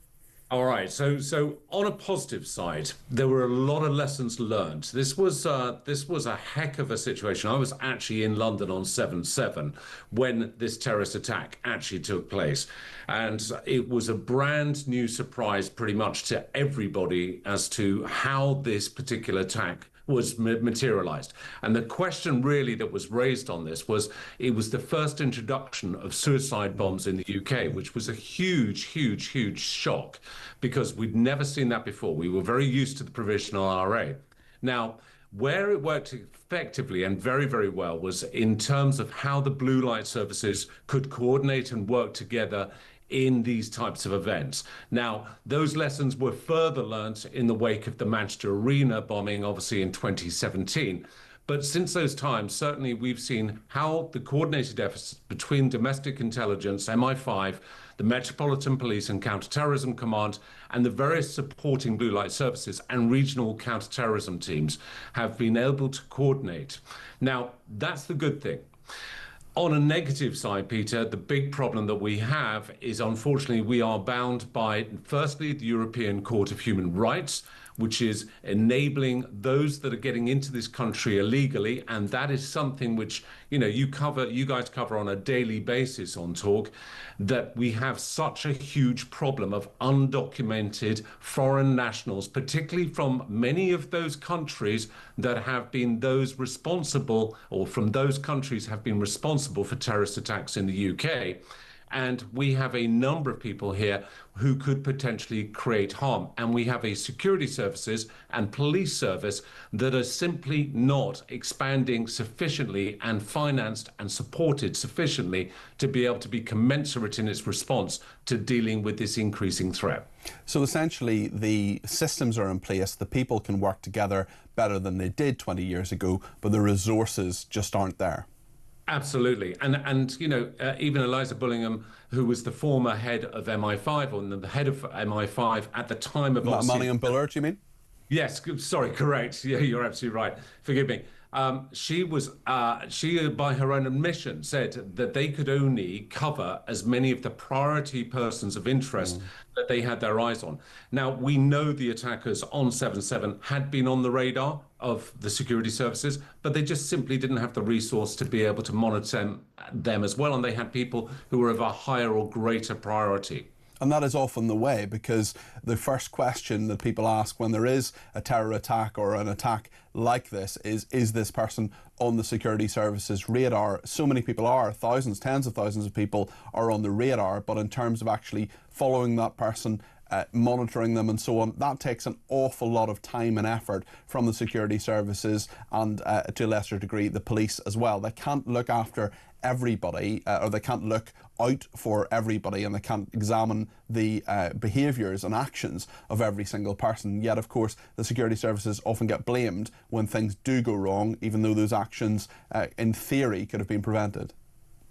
All right. So on a positive side, there were a lot of lessons learned. This was a heck of a situation. I was actually in London on 7/7 when this terrorist attack actually took place. And it was a brand new surprise pretty much to everybody as to how this particular attack was materialized. And the question really that was raised on this was, it was the first introduction of suicide bombs in the UK, which was a huge, huge, huge shock because we'd never seen that before. We were very used to the provisional RA. Now, where it worked effectively and very, very well was in terms of how the blue light services could coordinate and work together in these types of events. Now, those lessons were further learnt in the wake of the Manchester Arena bombing, obviously in 2017. But since those times, certainly we've seen how the coordinated efforts between domestic intelligence, MI5, the Metropolitan Police and Counter-Terrorism Command, and the various supporting blue light services and regional counter-terrorism teams have been able to coordinate. Now, that's the good thing. On a negative side, Peter, the big problem that we have is, unfortunately, we are bound by, firstly, the European Court of Human Rights, which is enabling those that are getting into this country illegally, and that is something which, you guys cover on a daily basis on Talk, that we have such a huge problem of undocumented foreign nationals, particularly from many of those countries that have been those responsible, or from those countries have been responsible for terrorist attacks in the UK. And we have a number of people here who could potentially create harm. And we have a security services and police service that are simply not expanding sufficiently and financed and supported sufficiently to be able to be commensurate in its response to dealing with this increasing threat. So essentially the systems are in place, the people can work together better than they did 20 years ago, but the resources just aren't there. Absolutely. And even Eliza Bullingham, who was the former head of MI5, or the head of MI5 at the time of... Manningham Bullard, you mean? Yes, sorry, correct. Yeah, you're absolutely right. Forgive me. She, by her own admission, said that they could only cover as many of the priority persons of interest that they had their eyes on. Now, we know the attackers on 7/7 had been on the radar of the security services, but they just simply didn't have the resource to be able to monitor them as well, and they had people who were of a higher or greater priority. And that is often the way, because the first question that people ask when there is a terror attack or an attack like this is this person on the security services radar? So many people are, thousands, tens of thousands of people are on the radar, but in terms of actually following that person, monitoring them and so on, that takes an awful lot of time and effort from the security services and to a lesser degree the police as well. They can't look after everybody, or they can't look out for everybody, and they can't examine the behaviours and actions of every single person. Yet, of course, the security services often get blamed when things do go wrong, even though those actions, in theory, could have been prevented.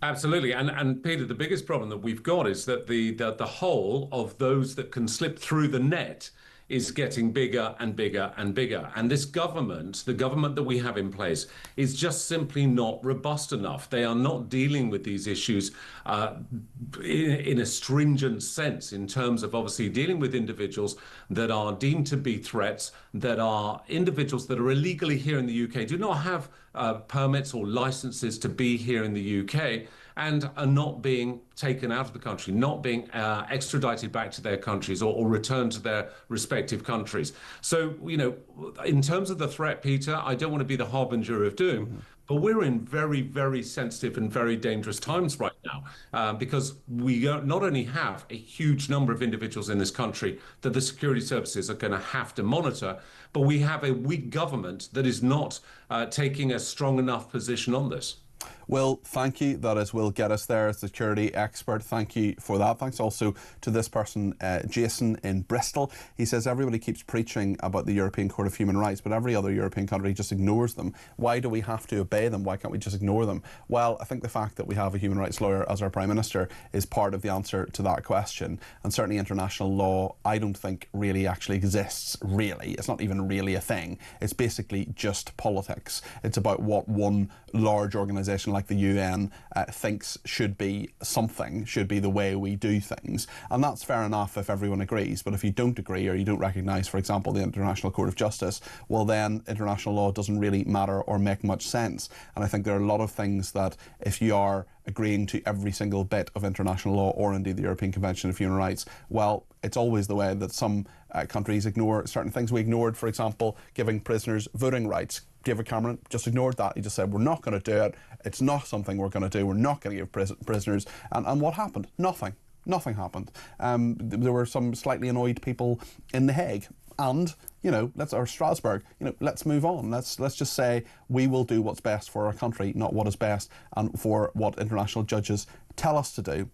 Absolutely. And Peter, the biggest problem that we've got is that the whole of those that can slip through the net is getting bigger and bigger and bigger. And this government, the government that we have in place, is just simply not robust enough. They are not dealing with these issues in a stringent sense, in terms of obviously dealing with individuals that are deemed to be threats, that are individuals that are illegally here in the UK, do not have permits or licenses to be here in the UK, and are not being taken out of the country, not being extradited back to their countries or returned to their respective countries. So, in terms of the threat, Peter, I don't want to be the harbinger of doom, but we're in very, very sensitive and very dangerous times right now, because we not only have a huge number of individuals in this country that the security services are going to have to monitor, but we have a weak government that is not taking a strong enough position on this. Will, thank you. That is Will Get Us there as the security expert. Thank you for that. Thanks also to this person, Jason in Bristol. He says everybody keeps preaching about the European Court of Human Rights, but every other European country just ignores them. Why do we have to obey them? Why can't we just ignore them? Well, I think the fact that we have a human rights lawyer as our Prime Minister is part of the answer to that question. And certainly international law, I don't think really actually exists, really. It's not even really a thing. It's basically just politics. It's about what one large organisation like the UN thinks should be something, should be the way we do things. And that's fair enough if everyone agrees. But if you don't agree, or you don't recognise, for example, the International Court of Justice, well then international law doesn't really matter or make much sense. And I think there are a lot of things that if you are agreeing to every single bit of international law, or indeed the European Convention of Human Rights, well, it's always the way that some countries ignore certain things. We ignored, for example, giving prisoners voting rights. David Cameron just ignored that. He just said, we're not going to do it. It's not something we're going to do. We're not going to give prisoners. And what happened? Nothing. Nothing happened. There were some slightly annoyed people in The Hague. And, or Strasbourg, let's move on. Let's just say we will do what's best for our country, not what is best and for what international judges tell us to do.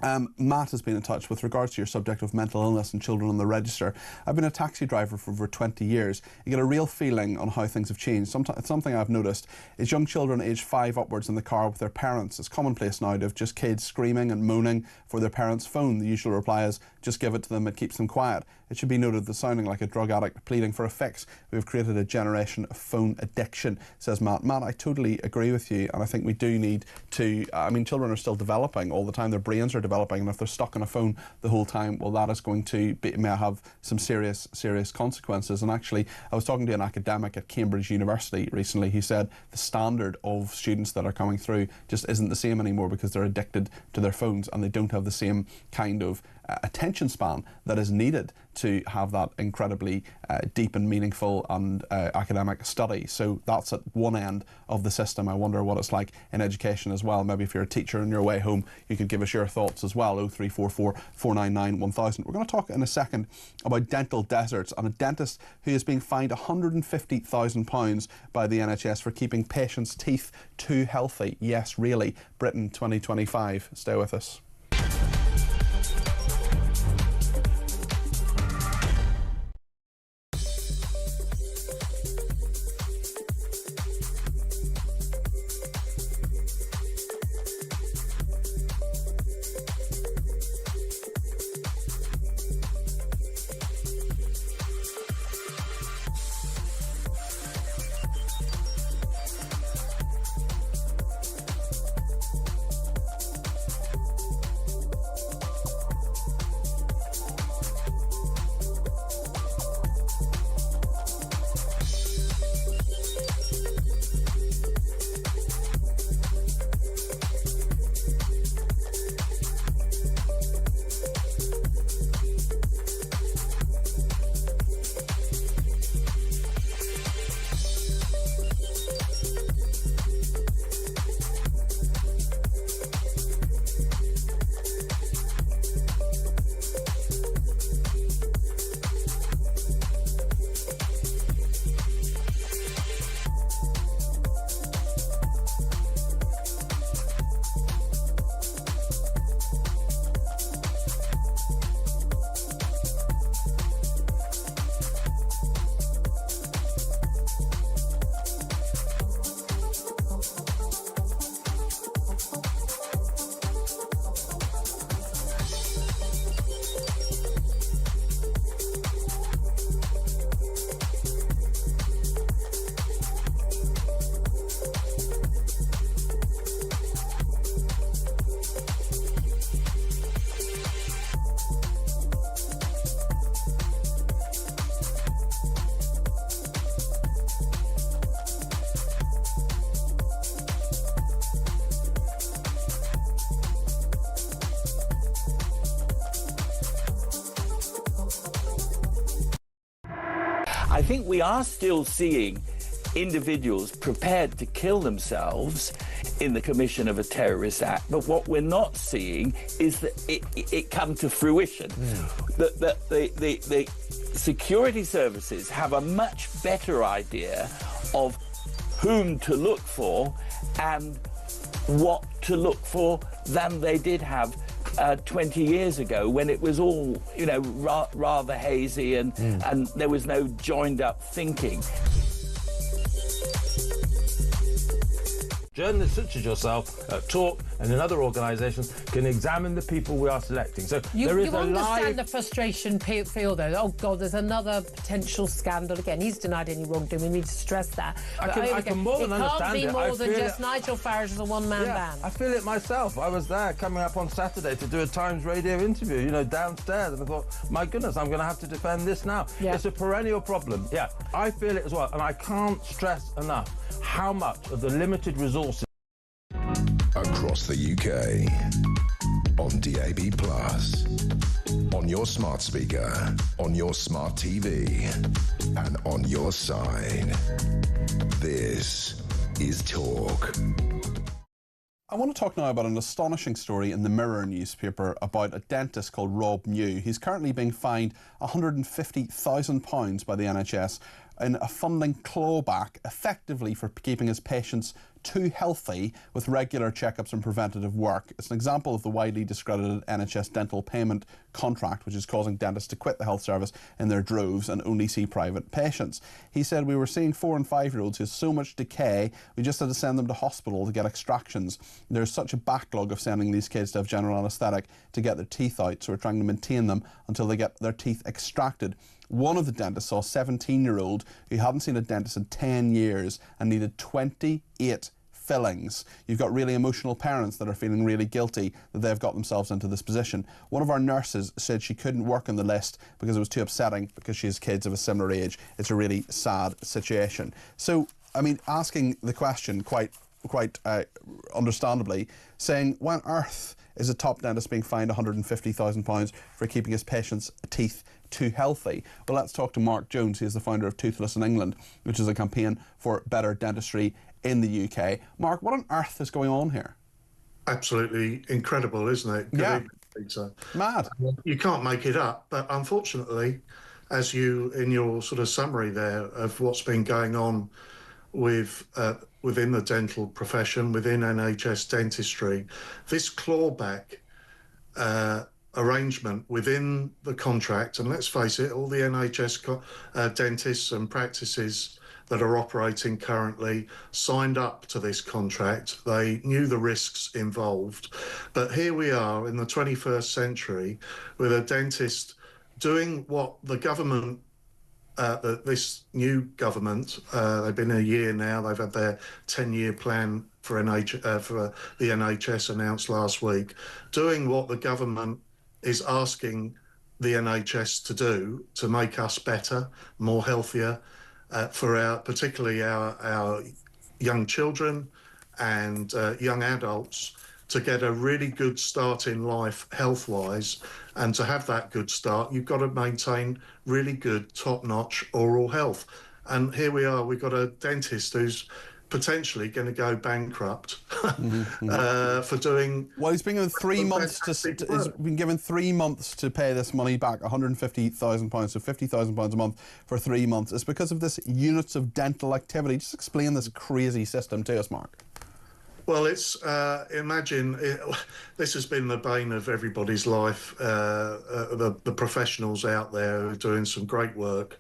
Matt has been in touch with regards to your subject of mental illness and children on the register. I've been a taxi driver for over 20 years. You get a real feeling on how things have changed. Something I've noticed is young children aged 5 upwards in the car with their parents. It's commonplace now to have just kids screaming and moaning for their parents' phone. The usual reply is, just give it to them, it keeps them quiet. It should be noted that sounding like a drug addict pleading for a fix. We've created a generation of phone addiction, says Matt. Matt, I totally agree with you, and I think we do need to, children are still developing all the time. Their brains are developing, and if they're stuck on a phone the whole time, well, that is going to may have some serious consequences. And actually, I was talking to an academic at Cambridge University recently. He said the standard of students that are coming through just isn't the same anymore because they're addicted to their phones and they don't have the same kind of attention span that is needed to have that incredibly deep and meaningful and academic study. So that's at one end of the system. I wonder what it's like in education as well. Maybe if you're a teacher on your way home, you could give us your thoughts as well. 0344 499 1000. We're going to talk in a second about dental deserts and a dentist who is being fined £150,000 by the NHS for keeping patients' teeth too healthy. Yes, really. Britain 2025. Stay with us. I think we are still seeing individuals prepared to kill themselves in the commission of a terrorist act, but what we're not seeing is that it come to fruition. The security services have a much better idea of whom to look for and what to look for than they did have 20 years ago, when it was all, rather hazy and there was no joined-up thinking. Journalists such as yourself at Talk and in other organisations can examine the people we are selecting. So there is you a understand the frustration feel, though. Oh, God, there's another potential scandal again. He's denied any wrongdoing. We need to stress that. I can more than understand it. It can't be more than just Nigel Farage as a one-man band. I feel it myself. I was there coming up on Saturday to do a Times Radio interview, downstairs, and I thought, my goodness, I'm going to have to defend this now. Yeah. It's a perennial problem. Yeah, I feel it as well, and I can't stress enough how much of the limited resources across the UK, on DAB+, on your smart speaker, on your smart TV, and on your side. This is Talk. I want to talk now about an astonishing story in the Mirror newspaper about a dentist called Rob New. He's currently being fined £150,000 by the NHS in a funding clawback, effectively for keeping his patients too healthy with regular checkups and preventative work. It's an example of the widely discredited NHS dental payment contract, which is causing dentists to quit the health service in their droves and only see private patients. He said, we were seeing 4 and 5-year-olds who have so much decay, we just had to send them to hospital to get extractions. There's such a backlog of sending these kids to have general anaesthetic to get their teeth out, so we're trying to maintain them until they get their teeth extracted. One of the dentists saw a 17-year-old who hadn't seen a dentist in 10 years and needed 28 fillings. You've got really emotional parents that are feeling really guilty that they've got themselves into this position. One of our nurses said she couldn't work on the list because it was too upsetting because she has kids of a similar age. It's a really sad situation. So, I mean, asking the question quite understandably, saying, why on earth is a top dentist being fined £150,000 for keeping his patients' teeth too healthy? Well, let's talk to Mark Jones. He is the founder of Toothless in England, which is a campaign for better dentistry in the UK. Mark, what on earth is going on here? Absolutely incredible, isn't it? Good evening, Peter. Mad. You can't make it up, but unfortunately, as you, in your sort of summary there of what's been going on with within the dental profession, within NHS dentistry, this clawback arrangement within the contract, and let's face it, all the NHS dentists and practices that are operating currently signed up to this contract. They knew the risks involved. But here we are in the 21st century with a dentist doing what the government, this new government, they've been a year now, they've had their 10-year plan for the NHS announced last week, doing what the government is asking the NHS to do to make us better, more healthier, for particularly our young children and young adults to get a really good start in life health-wise. And to have that good start, you've got to maintain really good top-notch oral health. And here we are, we've got a dentist who's potentially going to go bankrupt for doing. Well, he's been given 3 months he's been given 3 months to pay this money back, £150,000, so £50,000 a month for 3 months. It's because of this units of dental activity. Just explain this crazy system to us, Mark. Well, it's this has been the bane of everybody's life. The professionals out there who are doing some great work,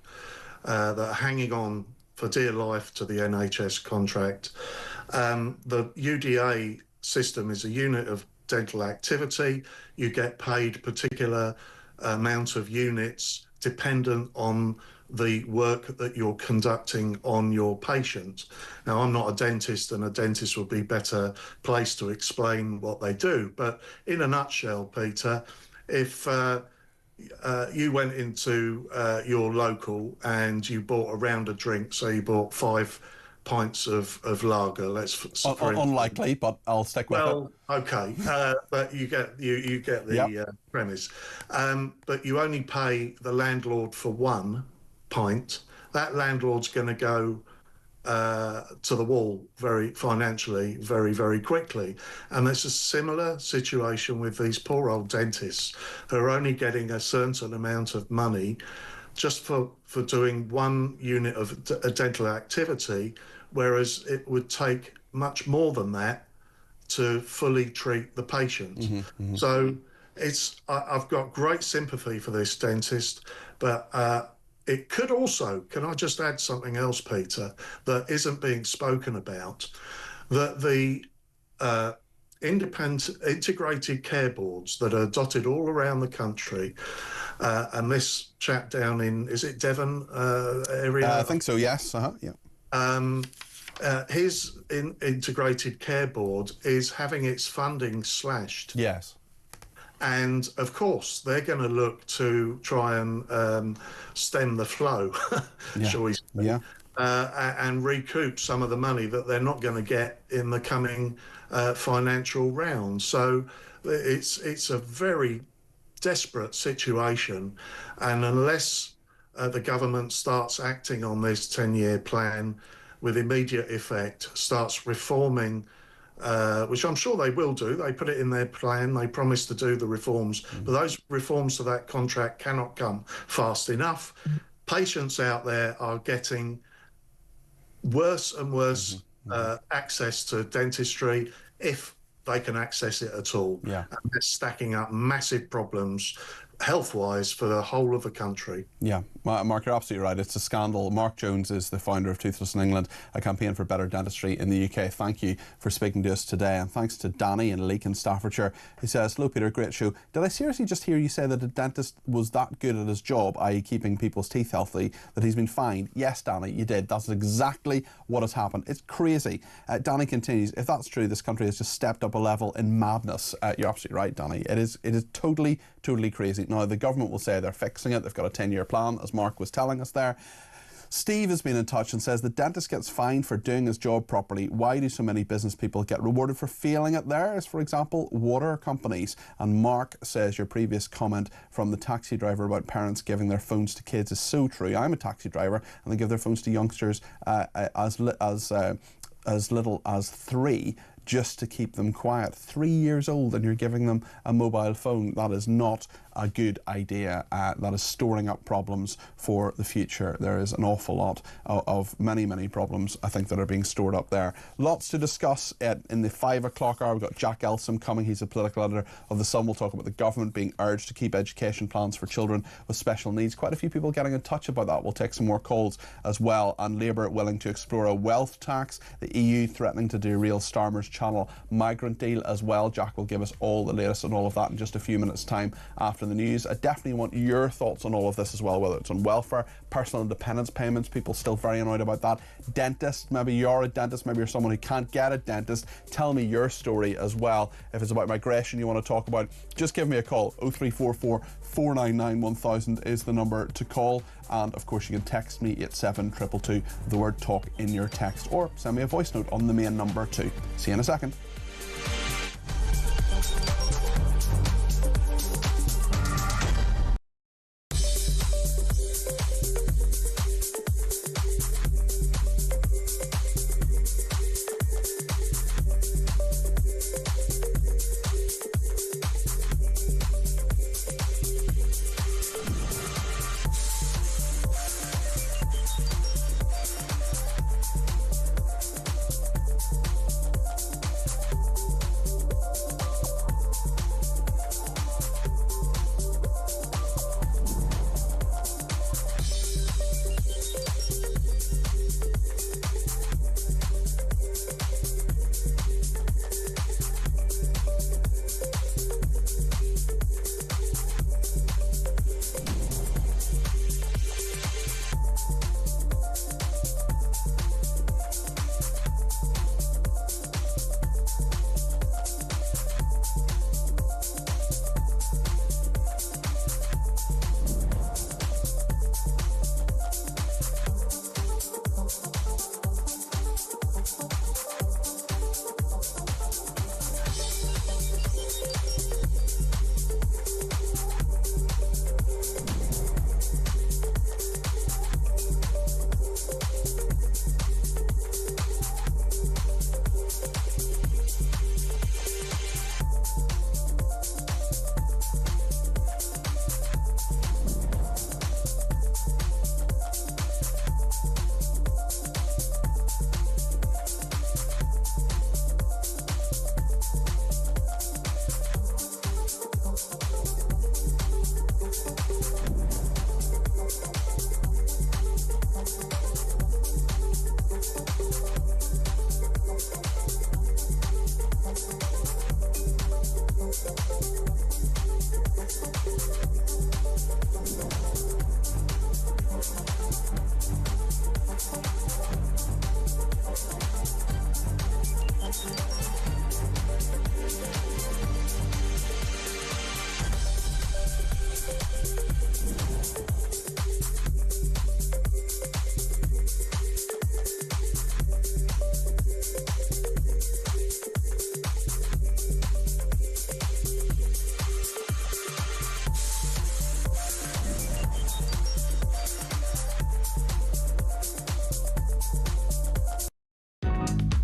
that are hanging on for dear life to the NHS contract. The UDA system is a unit of dental activity. You get paid a particular amount of units dependent on the work that you're conducting on your patient. Now, I'm not a dentist, and a dentist would be better placed to explain what they do. But in a nutshell, Peter, if you went into your local and you bought a round of drinks, so you bought 5 pints of lager. Unlikely, but I'll stick with it. Well, okay, but you get the premise. But you only pay the landlord for 1 pint. That landlord's going to go to the wall financially very quickly. And there's a similar situation with these poor old dentists who are only getting a certain amount of money just for doing 1 unit of a dental activity, whereas it would take much more than that to fully treat the patient. So I've got great sympathy for this dentist, but it could also, can I just add something else, Peter, that isn't being spoken about? That the independent integrated care boards that are dotted all around the country, and this chap down in, is it Devon area? I think so, yes. His integrated care board is having its funding slashed. Yes. And of course, they're going to look to try and stem the flow, shall we say, and recoup some of the money that they're not going to get in the coming financial round. So it's a very desperate situation. And unless the government starts acting on this 10-year plan with immediate effect, starts reforming, which I'm sure they will do. They put it in their plan. They promised to do the reforms, but those reforms to that contract cannot come fast enough. Patients out there are getting worse and worse access to dentistry, if they can access it at all. Yeah. And that's stacking up massive problems health-wise for the whole of the country. Yeah, Mark, you're absolutely right. It's a scandal. Mark Jones is the founder of Toothless in England, a campaign for better dentistry in the UK. Thank you for speaking to us today. And thanks to Danny in Leek in Staffordshire, who says, hello Peter, great show. Did I seriously just hear you say that a dentist was that good at his job, i.e. keeping people's teeth healthy, that he's been fined? Yes, Danny, you did. That's exactly what has happened. It's crazy. Danny continues, if that's true, this country has just stepped up a level in madness. You're absolutely right, Danny. It is totally crazy. Now, the government will say they're fixing it. They've got a 10-year plan, as Mark was telling us there. Steve has been in touch and says the dentist gets fined for doing his job properly. Why do so many business people get rewarded for failing at theirs? For example, water companies. And Mark says your previous comment from the taxi driver about parents giving their phones to kids is so true. I'm a taxi driver and they give their phones to youngsters as little as 3 just to keep them quiet. 3 years old and you're giving them a mobile phone. That is not a good idea. That is storing up problems for the future. There is an awful lot of many problems, I think, that are being stored up there. Lots to discuss in the 5 o'clock hour. We've got Jack Elsom coming. He's a political editor of The Sun. We'll talk about the government being urged to keep education plans for children with special needs. Quite a few people getting in touch about that. We'll take some more calls as well. And Labour willing to explore a wealth tax. The EU threatening to derail Starmer's Channel migrant deal as well. Jack will give us all the latest on all of that in just a few minutes' time after the news. I definitely want your thoughts on all of this as well, whether it's on welfare, personal independence payments, people still very annoyed about that. Dentist, maybe you're a dentist, maybe you're someone who can't get a dentist. Tell me your story as well. If it's about migration you want to talk about, just give me a call. 0344 499 1000 is the number to call. And of course you can text me at 72222, the word talk in your text, or send me a voice note on the main number too. See you in a second.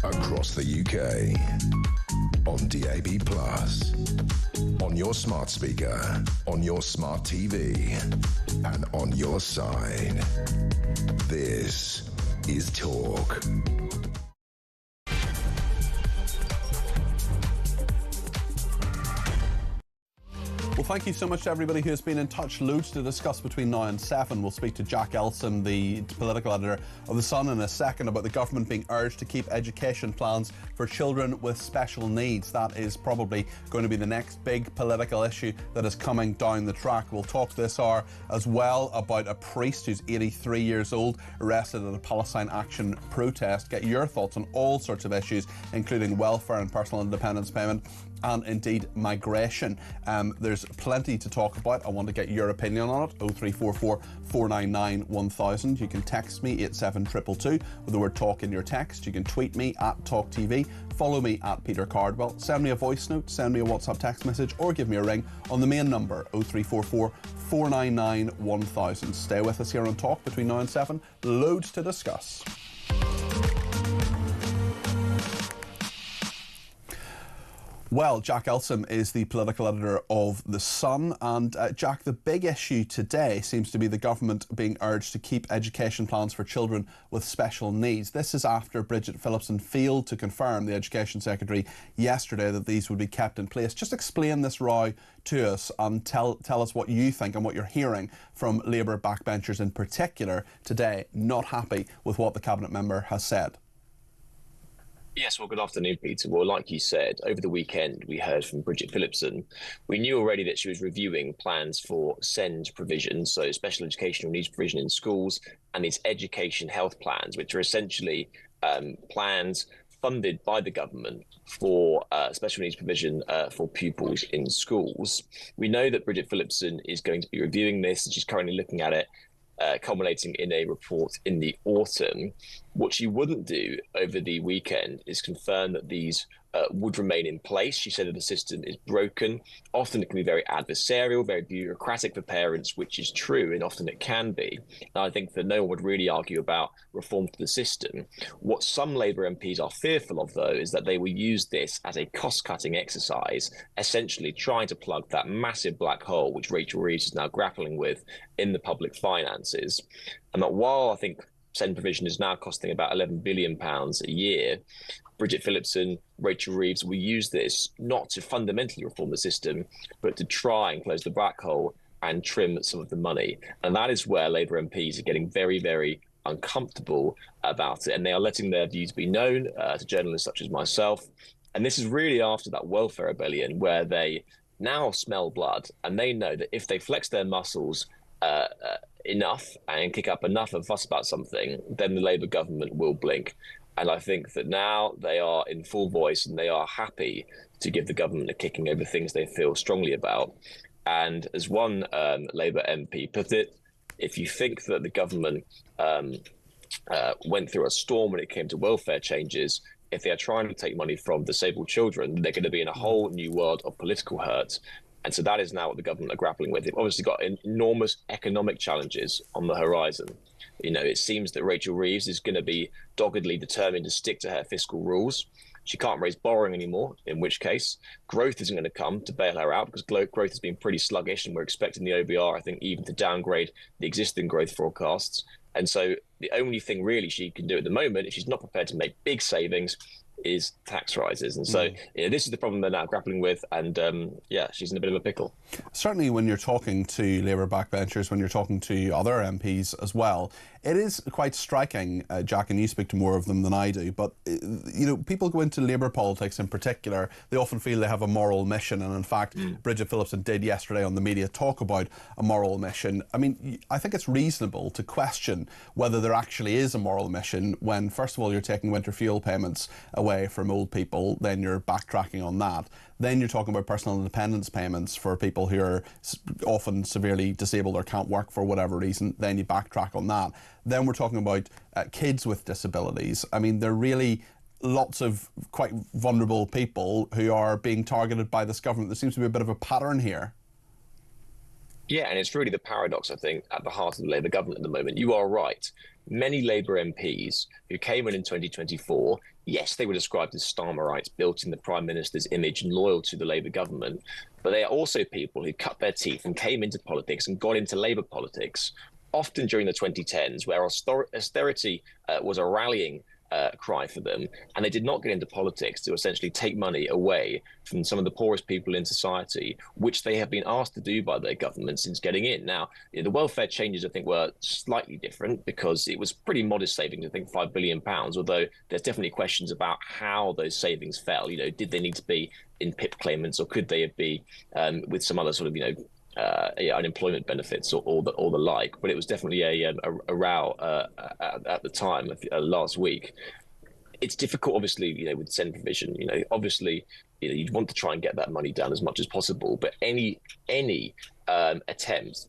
Across the UK, on DAB+, on your smart speaker, on your smart TV, and on your side. This is Talk. thank you so much to everybody who has been in touch. Loads to discuss between now and 7. We'll speak to Jack Elsom, the political editor of The Sun, in a second about the government being urged to keep education plans for children with special needs. That is probably going to be the next big political issue that is coming down the track. We'll talk this hour as well about a priest who's 83 years old, arrested at a Palestine Action protest. Get your thoughts on all sorts of issues, including welfare and personal independence payment, and indeed migration. There's plenty to talk about. I want to get your opinion on it. 0344 499 1000. You can text me 87222 with the word talk in your text. You can tweet me at talkTV. Follow me at Peter Cardwell. Send me a voice note, send me a WhatsApp text message, or give me a ring on the main number 0344 499 1000. Stay with us here on Talk between now and 7. Loads to discuss. Well, Jack Elsom is the political editor of The Sun. And Jack, the big issue today seems to be the government being urged to keep education plans for children with special needs. This is after Bridget Phillipson failed to confirm, the Education Secretary, yesterday that these would be kept in place. Just explain this row to us and tell us what you think and what you're hearing from Labour backbenchers in particular today, not happy with what the Cabinet member has said. Yes, well, good afternoon, Peter. Well, like you said, over the weekend, we heard from Bridget Phillipson. We knew already that she was reviewing plans for SEND provision, so special educational needs provision in schools, and these education health plans, which are essentially plans funded by the government for special needs provision for pupils in schools. We know that Bridget Phillipson is going to be reviewing this, and she's currently looking at it, culminating in a report in the autumn. What she wouldn't do over the weekend is confirm that these would remain in place. She said that the system is broken. Often it can be very adversarial, very bureaucratic for parents, which is true, and often it can be. And I think that no one would really argue about reform to the system. What some Labour MPs are fearful of, though, is that they will use this as a cost-cutting exercise, essentially trying to plug that massive black hole which Rachel Reeves is now grappling with in the public finances. And that while I think SEND provision is now costing about £11 billion a year, Bridget Phillipson, Rachel Reeves will use this not to fundamentally reform the system, but to try and close the black hole and trim some of the money. And that is where Labour MPs are getting very, very uncomfortable about it. And they are letting their views be known to journalists such as myself. And this is really after that welfare rebellion, where they now smell blood, and they know that if they flex their muscles enough and kick up enough of a fuss about something, then the Labour government will blink. And I think that now they are in full voice and they are happy to give the government a kicking over things they feel strongly about. And as one Labour MP put it, if you think that the government went through a storm when it came to welfare changes, if they are trying to take money from disabled children, they're going to be in a whole new world of political hurt. And so that is now what the government are grappling with. They've obviously got enormous economic challenges on the horizon. You know, it seems that Rachel Reeves is going to be doggedly determined to stick to her fiscal rules. She can't raise borrowing anymore, in which case growth isn't going to come to bail her out, because growth has been pretty sluggish, and we're expecting the OBR, I think, even to downgrade the existing growth forecasts. And so the only thing really she can do at the moment, if she's not prepared to make big savings, is tax rises. And so this is the problem they're now grappling with, and she's in a bit of a pickle. Certainly when you're talking to Labour backbenchers, when you're talking to other MPs as well, it is quite striking, Jack, and you speak to more of them than I do, but people go into Labour politics in particular, they often feel they have a moral mission, and in fact Bridget Phillipson did yesterday on the media talk about a moral mission. I mean, I think it's reasonable to question whether there actually is a moral mission when, first of all, you're taking winter fuel payments away from old people, then you're backtracking on that. Then you're talking about personal independence payments for people who are often severely disabled or can't work for whatever reason, then you backtrack on that. Then we're talking about kids with disabilities. I mean, there are really lots of quite vulnerable people who are being targeted by this government. There seems to be a bit of a pattern here. Yeah, and it's really the paradox, I think, at the heart of the Labour government at the moment. You are right. Many Labour MPs who came in 2024, yes, they were described as Starmerites, built in the Prime Minister's image and loyal to the Labour government, but they are also people who cut their teeth and came into politics and got into Labour politics, often during the 2010s, where austerity was a rallying cry for them, and they did not get into politics to essentially take money away from some of the poorest people in society, which they have been asked to do by their government since getting in. Now, the welfare changes, I think, were slightly different because it was pretty modest savings, I think £5 billion, although there's definitely questions about how those savings fell. Did they need to be in PIP claimants, or could they be with some other sort of, unemployment benefits or the like? But it was definitely a row at the time last week. It's difficult, obviously, with send provision. Obviously, you'd want to try and get that money down as much as possible. But any attempt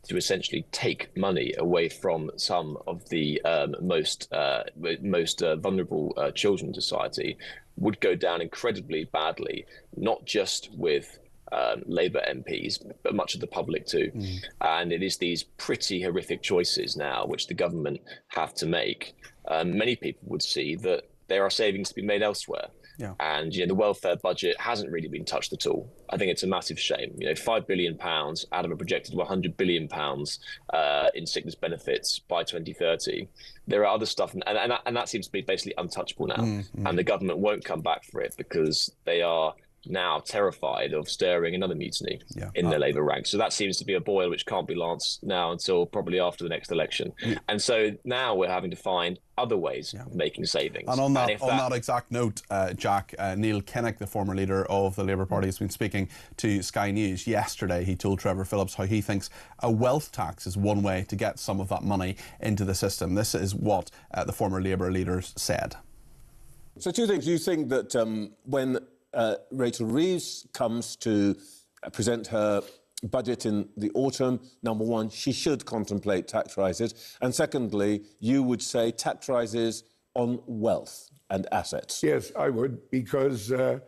to essentially take money away from some of the most vulnerable children in society would go down incredibly badly, not just with Labour MPs, but much of the public too. And it is these pretty horrific choices now which the government have to make. Many people would see that there are savings to be made elsewhere. Yeah. And the welfare budget hasn't really been touched at all. I think it's a massive shame. £5 billion out of a projected £100 billion in sickness benefits by 2030. There are other stuff, and that seems to be basically untouchable now. And the government won't come back for it because they are now terrified of stirring another mutiny in their Labour ranks. So that seems to be a boil which can't be lanced now until probably after the next election. And so now we're having to find other ways of making savings. And on that exact note, Jack, Neil Kinnock, the former leader of the Labour Party, has been speaking to Sky News yesterday. He told Trevor Phillips how he thinks a wealth tax is one way to get some of that money into the system. This is what the former Labour leaders said. So two things. You think that when Rachel Reeves comes to present her budget in the autumn, number one, she should contemplate tax rises. And secondly, you would say tax rises on wealth and assets. Yes, I would, because I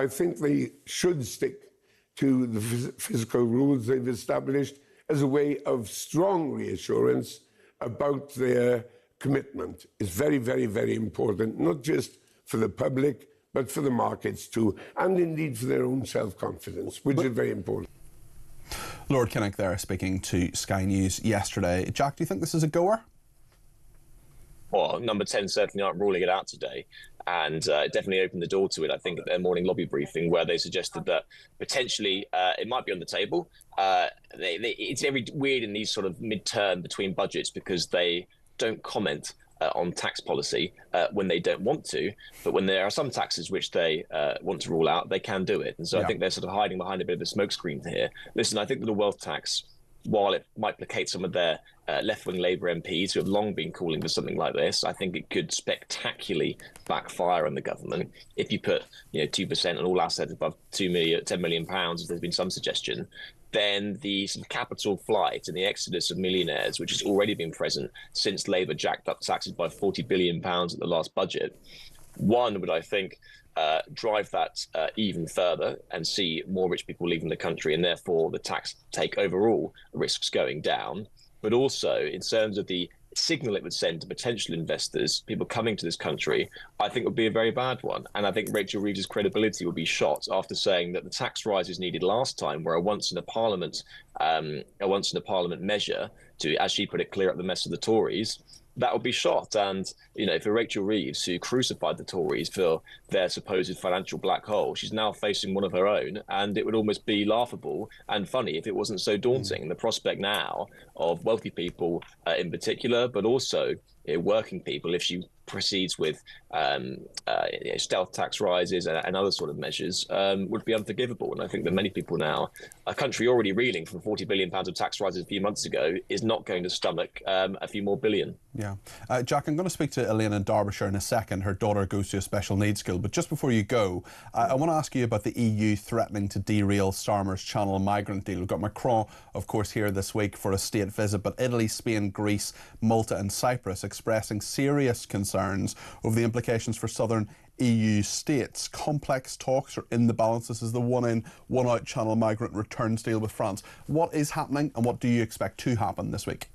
think they should stick to the fiscal rules they've established as a way of strong reassurance about their commitment. It's very, very, very important, not just for the public, but for the markets too, and indeed for their own self-confidence, which is very important. Lord Kinnock there speaking to Sky News yesterday. Jack, do you think this is a goer? Well, Number 10 certainly aren't ruling it out today, and it definitely opened the door to it, I think, at their morning lobby briefing, where they suggested that potentially it might be on the table. It's very weird in these sort of mid-term between budgets because they don't comment on tax policy when they don't want to, but when there are some taxes which they want to rule out, they can do it. And so I think they're sort of hiding behind a bit of a smokescreen here. Listen, I think that the wealth tax, while it might placate some of their left-wing Labour MPs who have long been calling for something like this, I think it could spectacularly backfire on the government if you put 2% on all assets above £10 million, as there's been some suggestion. Then the sort of capital flight and the exodus of millionaires, which has already been present since Labour jacked up taxes by £40 billion at the last budget, one would, I think, drive that even further and see more rich people leaving the country, and therefore the tax take overall risks going down. But also, in terms of the signal it would send to potential investors, people coming to this country, I think would be a very bad one. And I think Rachel Reeves' credibility would be shot after saying that the tax rises needed last time were a once in a parliament measure to, as she put it, clear up the mess of the Tories. That would be shot. And, for Rachel Reeves, who crucified the Tories for their supposed financial black hole, she's now facing one of her own, and it would almost be laughable and funny if it wasn't so daunting. The prospect now of wealthy people in particular, but also working people, if she proceeds with stealth tax rises and other sort of measures, would be unforgivable. And I think that many people now, a country already reeling from £40 billion of tax rises a few months ago, is not going to stomach a few more billion. Yeah. Jack, I'm going to speak to Elaine in Derbyshire in a second. Her daughter goes to a special needs school. But just before you go, I want to ask you about the EU threatening to derail Starmer's Channel migrant deal. We've got Macron, of course, here this week for a state visit, but Italy, Spain, Greece, Malta and Cyprus expressing serious concerns over the implications for southern EU states. Complex talks are in the balance. This is the one-in, one-out Channel migrant returns deal with France. What is happening and what do you expect to happen this week?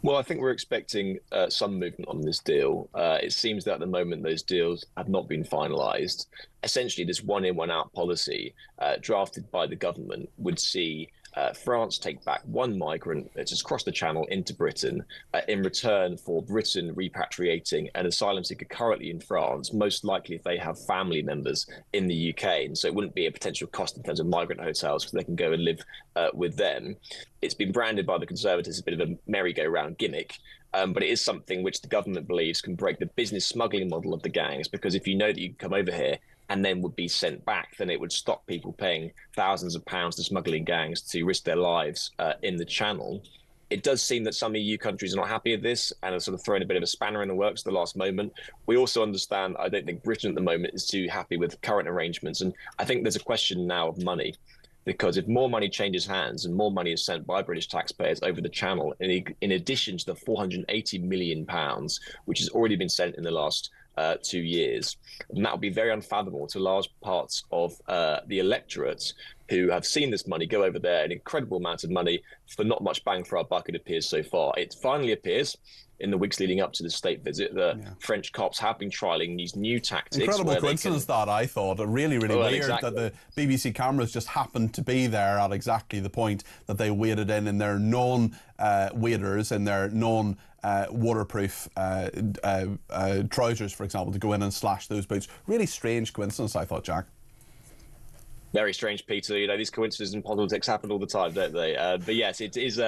Well, I think we're expecting some movement on this deal. It seems that at the moment those deals have not been finalised. Essentially, this one-in, one-out policy drafted by the government would see France take back one migrant that's just crossed the channel into Britain in return for Britain repatriating an asylum seeker currently in France, most likely if they have family members in the UK. And so it wouldn't be a potential cost in terms of migrant hotels because they can go and live with them. It's been branded by the Conservatives as a bit of a merry-go-round gimmick. But it is something which the government believes can break the business smuggling model of the gangs, because if you know that you can come over here and then would be sent back, then it would stop people paying thousands of pounds to smuggling gangs to risk their lives in the channel. It does seem that some EU countries are not happy with this and are sort of throwing a bit of a spanner in the works at the last moment. We also understand, I don't think Britain at the moment is too happy with current arrangements. And I think there's a question now of money, because if more money changes hands and more money is sent by British taxpayers over the channel, in addition to the £480 million, which has already been sent in the last 2 years, and that would be very unfathomable to large parts of the electorate who have seen this money go over there, an incredible amount of money for not much bang for our buck, it appears so far. It finally appears in the weeks leading up to the state visit that French cops have been trialling these new tactics. Incredible coincidence that, I thought. Really, really weird exactly. that the BBC cameras just happened to be there at exactly the point that they waded in their non-waders, in their non-waterproof trousers, for example, to go in and slash those boots. Really strange coincidence, I thought, Jack. Very strange, Peter. You know, these coincidences in politics happen all the time, don't they? But yes, it is.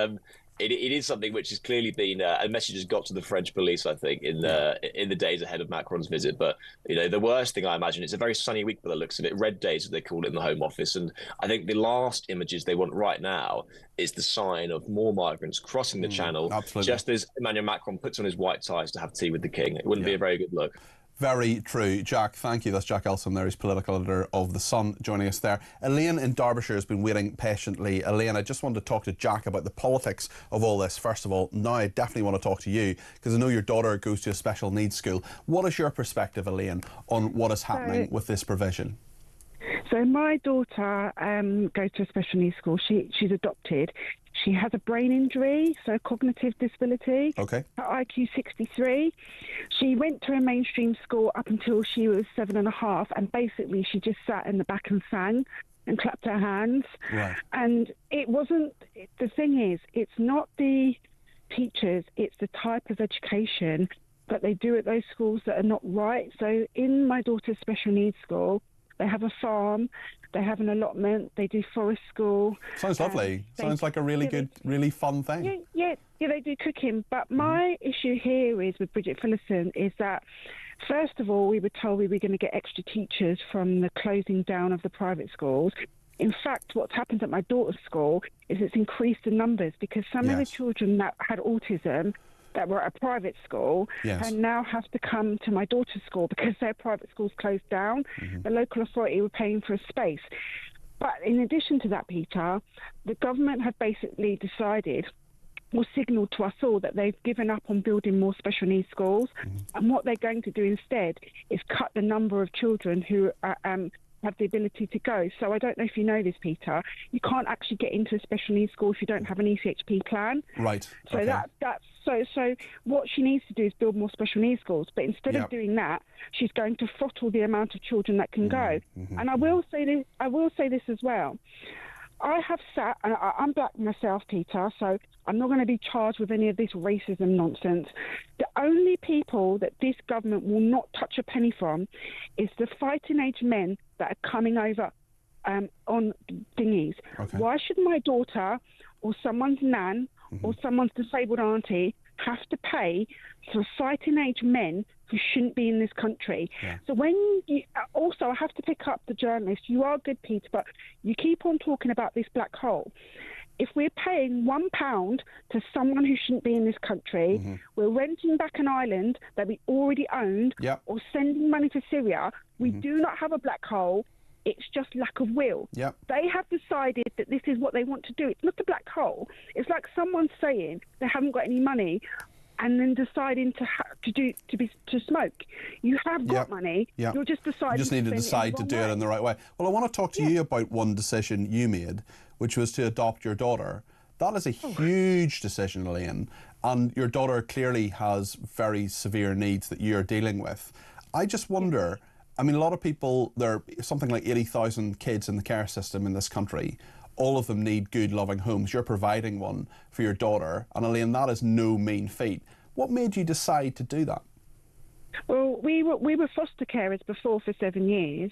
It is something which has clearly been a message has got to the French police, I think, in the days ahead of Macron's visit. But you know, the worst thing, I imagine, it's a very sunny week by the looks of it. Red days, as they call it in the Home Office. And I think the last images they want right now is the sign of more migrants crossing the channel, just as Emmanuel Macron puts on his white ties to have tea with the king. It wouldn't be a very good look. Very true. Jack, thank you. That's Jack Elson there. He's political editor of The Sun, joining us there. Elaine in Derbyshire has been waiting patiently. Elaine, I just wanted to talk to Jack about the politics of all this. First of all, now I definitely want to talk to you, because I know your daughter goes to a special needs school. What is your perspective, Elaine, on what is happening with this provision? So my daughter goes to a special needs school. She's adopted. She has a brain injury, so cognitive disability. Okay. Her IQ 63. She went to a mainstream school up until she was 7.5, and basically she just sat in the back and sang and clapped her hands. Right. And it wasn't, the thing is, it's not the teachers, it's the type of education that they do at those schools that are not right. So in my daughter's special needs school, they have a farm, they have an allotment, they do forest school. Sounds lovely. Sounds like a really good, really fun thing. Yeah, they do cooking. But my issue here is with Bridget Phillipson is that, first of all, we were told we were going to get extra teachers from the closing down of the private schools. In fact, what's happened at my daughter's school is it's increased the numbers, because some of the children that had autism that were at a private school and now have to come to my daughter's school because their private school's closed down. The local authority were paying for a space. But in addition to that, Peter, the government have basically decided or signalled to us all that they've given up on building more special needs schools. And what they're going to do instead is cut the number of children who have the ability to go. So I don't know if you know this, Peter, you can't actually get into a special needs school if you don't have an ECHP plan. Right. So so what she needs to do is build more special needs schools. But instead of doing that, she's going to throttle the amount of children that can go. And I will say this as well. I have sat, and I'm black myself, Peter, so I'm not going to be charged with any of this racism nonsense. The only people that this government will not touch a penny from is the fighting age men that are coming over on thingies. Okay. Why should my daughter or someone's nan or someone's disabled auntie have to pay for fighting age men who shouldn't be in this country? So when you, also I have to pick up the journalist. You are good, Peter, but you keep on talking about this black hole. If we're paying £1 to someone who shouldn't be in this country, we're renting back an island that we already owned, or sending money to Syria, we do not have a black hole. It's just lack of will. They have decided that this is what they want to do. It's not a black hole. It's like someone saying they haven't got any money and then deciding to smoke. You have got money. You're just deciding. You just need to decide to do it in the right way. Well, I want to talk to you about one decision you made, which was to adopt your daughter. That is a huge decision, Elaine, and your daughter clearly has very severe needs that you're dealing with. I just wonder, I mean, a lot of people, there are something like 80,000 kids in the care system in this country. all of them need good, loving homes. You're providing one for your daughter. And Elaine, that is no mean feat. What made you decide to do that? Well, we were foster carers before for 7 years,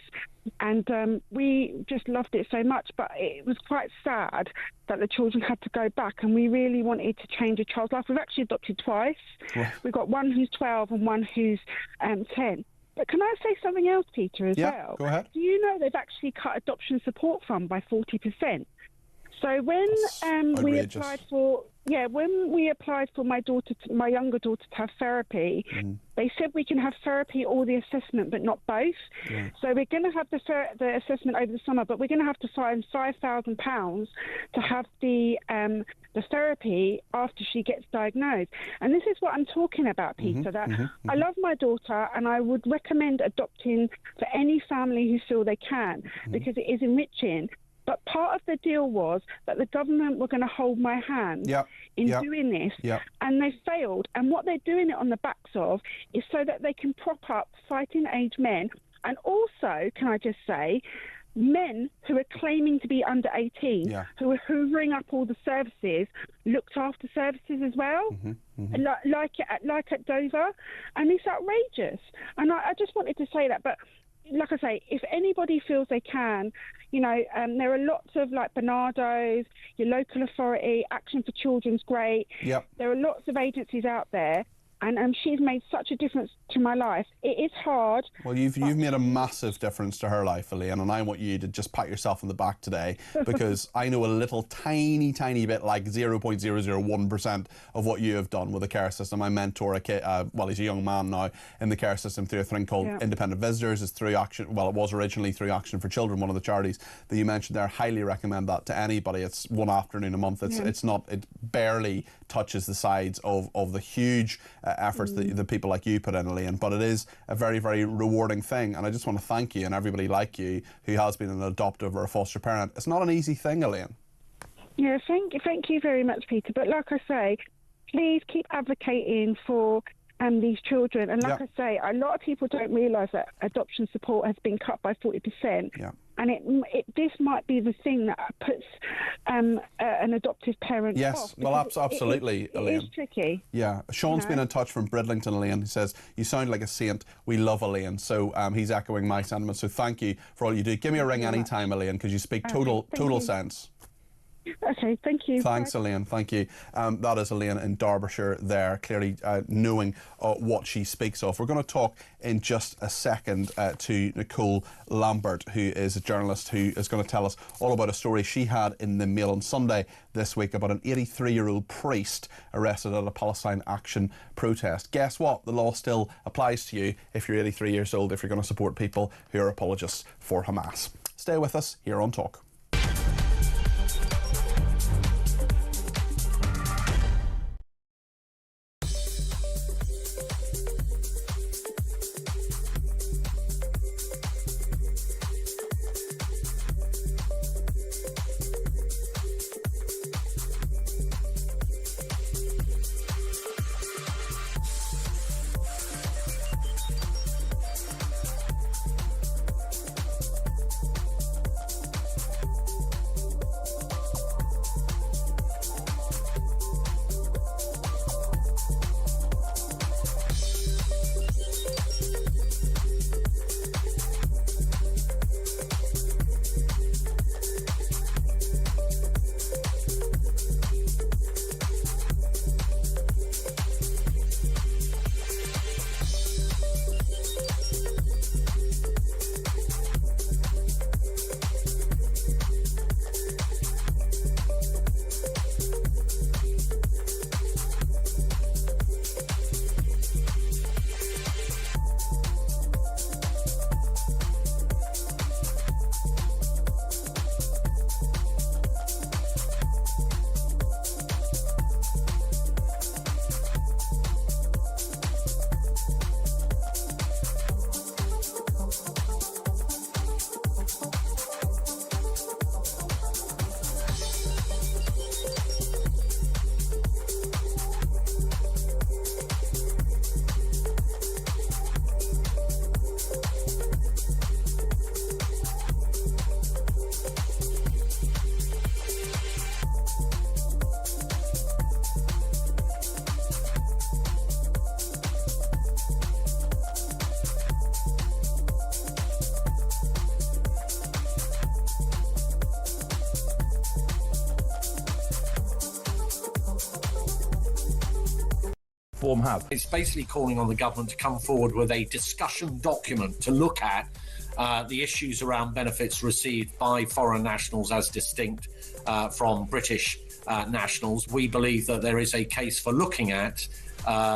and we just loved it so much. But it was quite sad that the children had to go back, and we really wanted to change a child's life. We've actually adopted twice. Right. We've got one who's 12 and one who's 10. But can I say something else, Peter, as well? Yeah, go ahead. Do you know they've actually cut adoption support fund by 40%? So when we applied for my younger daughter to have therapy, they said we can have therapy or the assessment, but not both. Yeah. So we're going to have the assessment over the summer, but we're going to have to find £5,000 to have the therapy after she gets diagnosed. And this is what I'm talking about, Peter. I love my daughter, and I would recommend adopting for any family who feel they can, because it is enriching. But part of the deal was that the government were going to hold my hand in doing this, and they failed. And what they're doing it on the backs of is so that they can prop up fighting-age men, and also, can I just say, men who are claiming to be under 18, who are hoovering up all the services, looked after services as well, like at Dover, and it's outrageous. And I just wanted to say that, but like I say, if anybody feels they can, there are lots of like Bernardo's, your local authority, Action for Children's great. Yep. There are lots of agencies out there, and she's made such a difference to my life. It is hard. Well, you've made a massive difference to her life, Elaine, and I want you to just pat yourself on the back today, because I know a little tiny bit, like 0.001% of what you have done with the care system. I mentor a kid, he's a young man now in the care system through a thing called Independent Visitors. It's through Action. Well, it was originally through Action for Children, one of the charities that you mentioned there. Highly recommend that to anybody. It's one afternoon a month. It barely touches the sides of the huge efforts that people like you put in, Elaine, but it is a very, very rewarding thing. And I just want to thank you and everybody like you who has been an adoptive or a foster parent. It's not an easy thing, Elaine. Yeah, thank you very much, Peter. But like I say, please keep advocating for these children. And like I say, a lot of people don't realise that adoption support has been cut by 40%. Yeah. And this might be the thing that puts an adoptive parent off. Yes, well, absolutely, Elaine. It is tricky. Yeah. Sean's been in touch from Bridlington, Elaine. He says, you sound like a saint. We love Elaine. So he's echoing my sentiments. So thank you for all you do. Give me a ring anytime, Elaine, because you speak total sense. Okay, thank you. Thanks, Elaine. Thank you. That is Elaine in Derbyshire there, clearly knowing what she speaks of. We're going to talk in just a second to Nicole Lambert, who is a journalist who is going to tell us all about a story she had in the Mail on Sunday this week about an 83-year-old priest arrested at a Palestine Action protest. Guess what? The law still applies to you if you're 83 years old, if you're going to support people who are apologists for Hamas. Stay with us here on Talk. reform have? It's basically calling on the government to come forward with a discussion document to look at the issues around benefits received by foreign nationals as distinct from British nationals. We believe that there is a case for looking at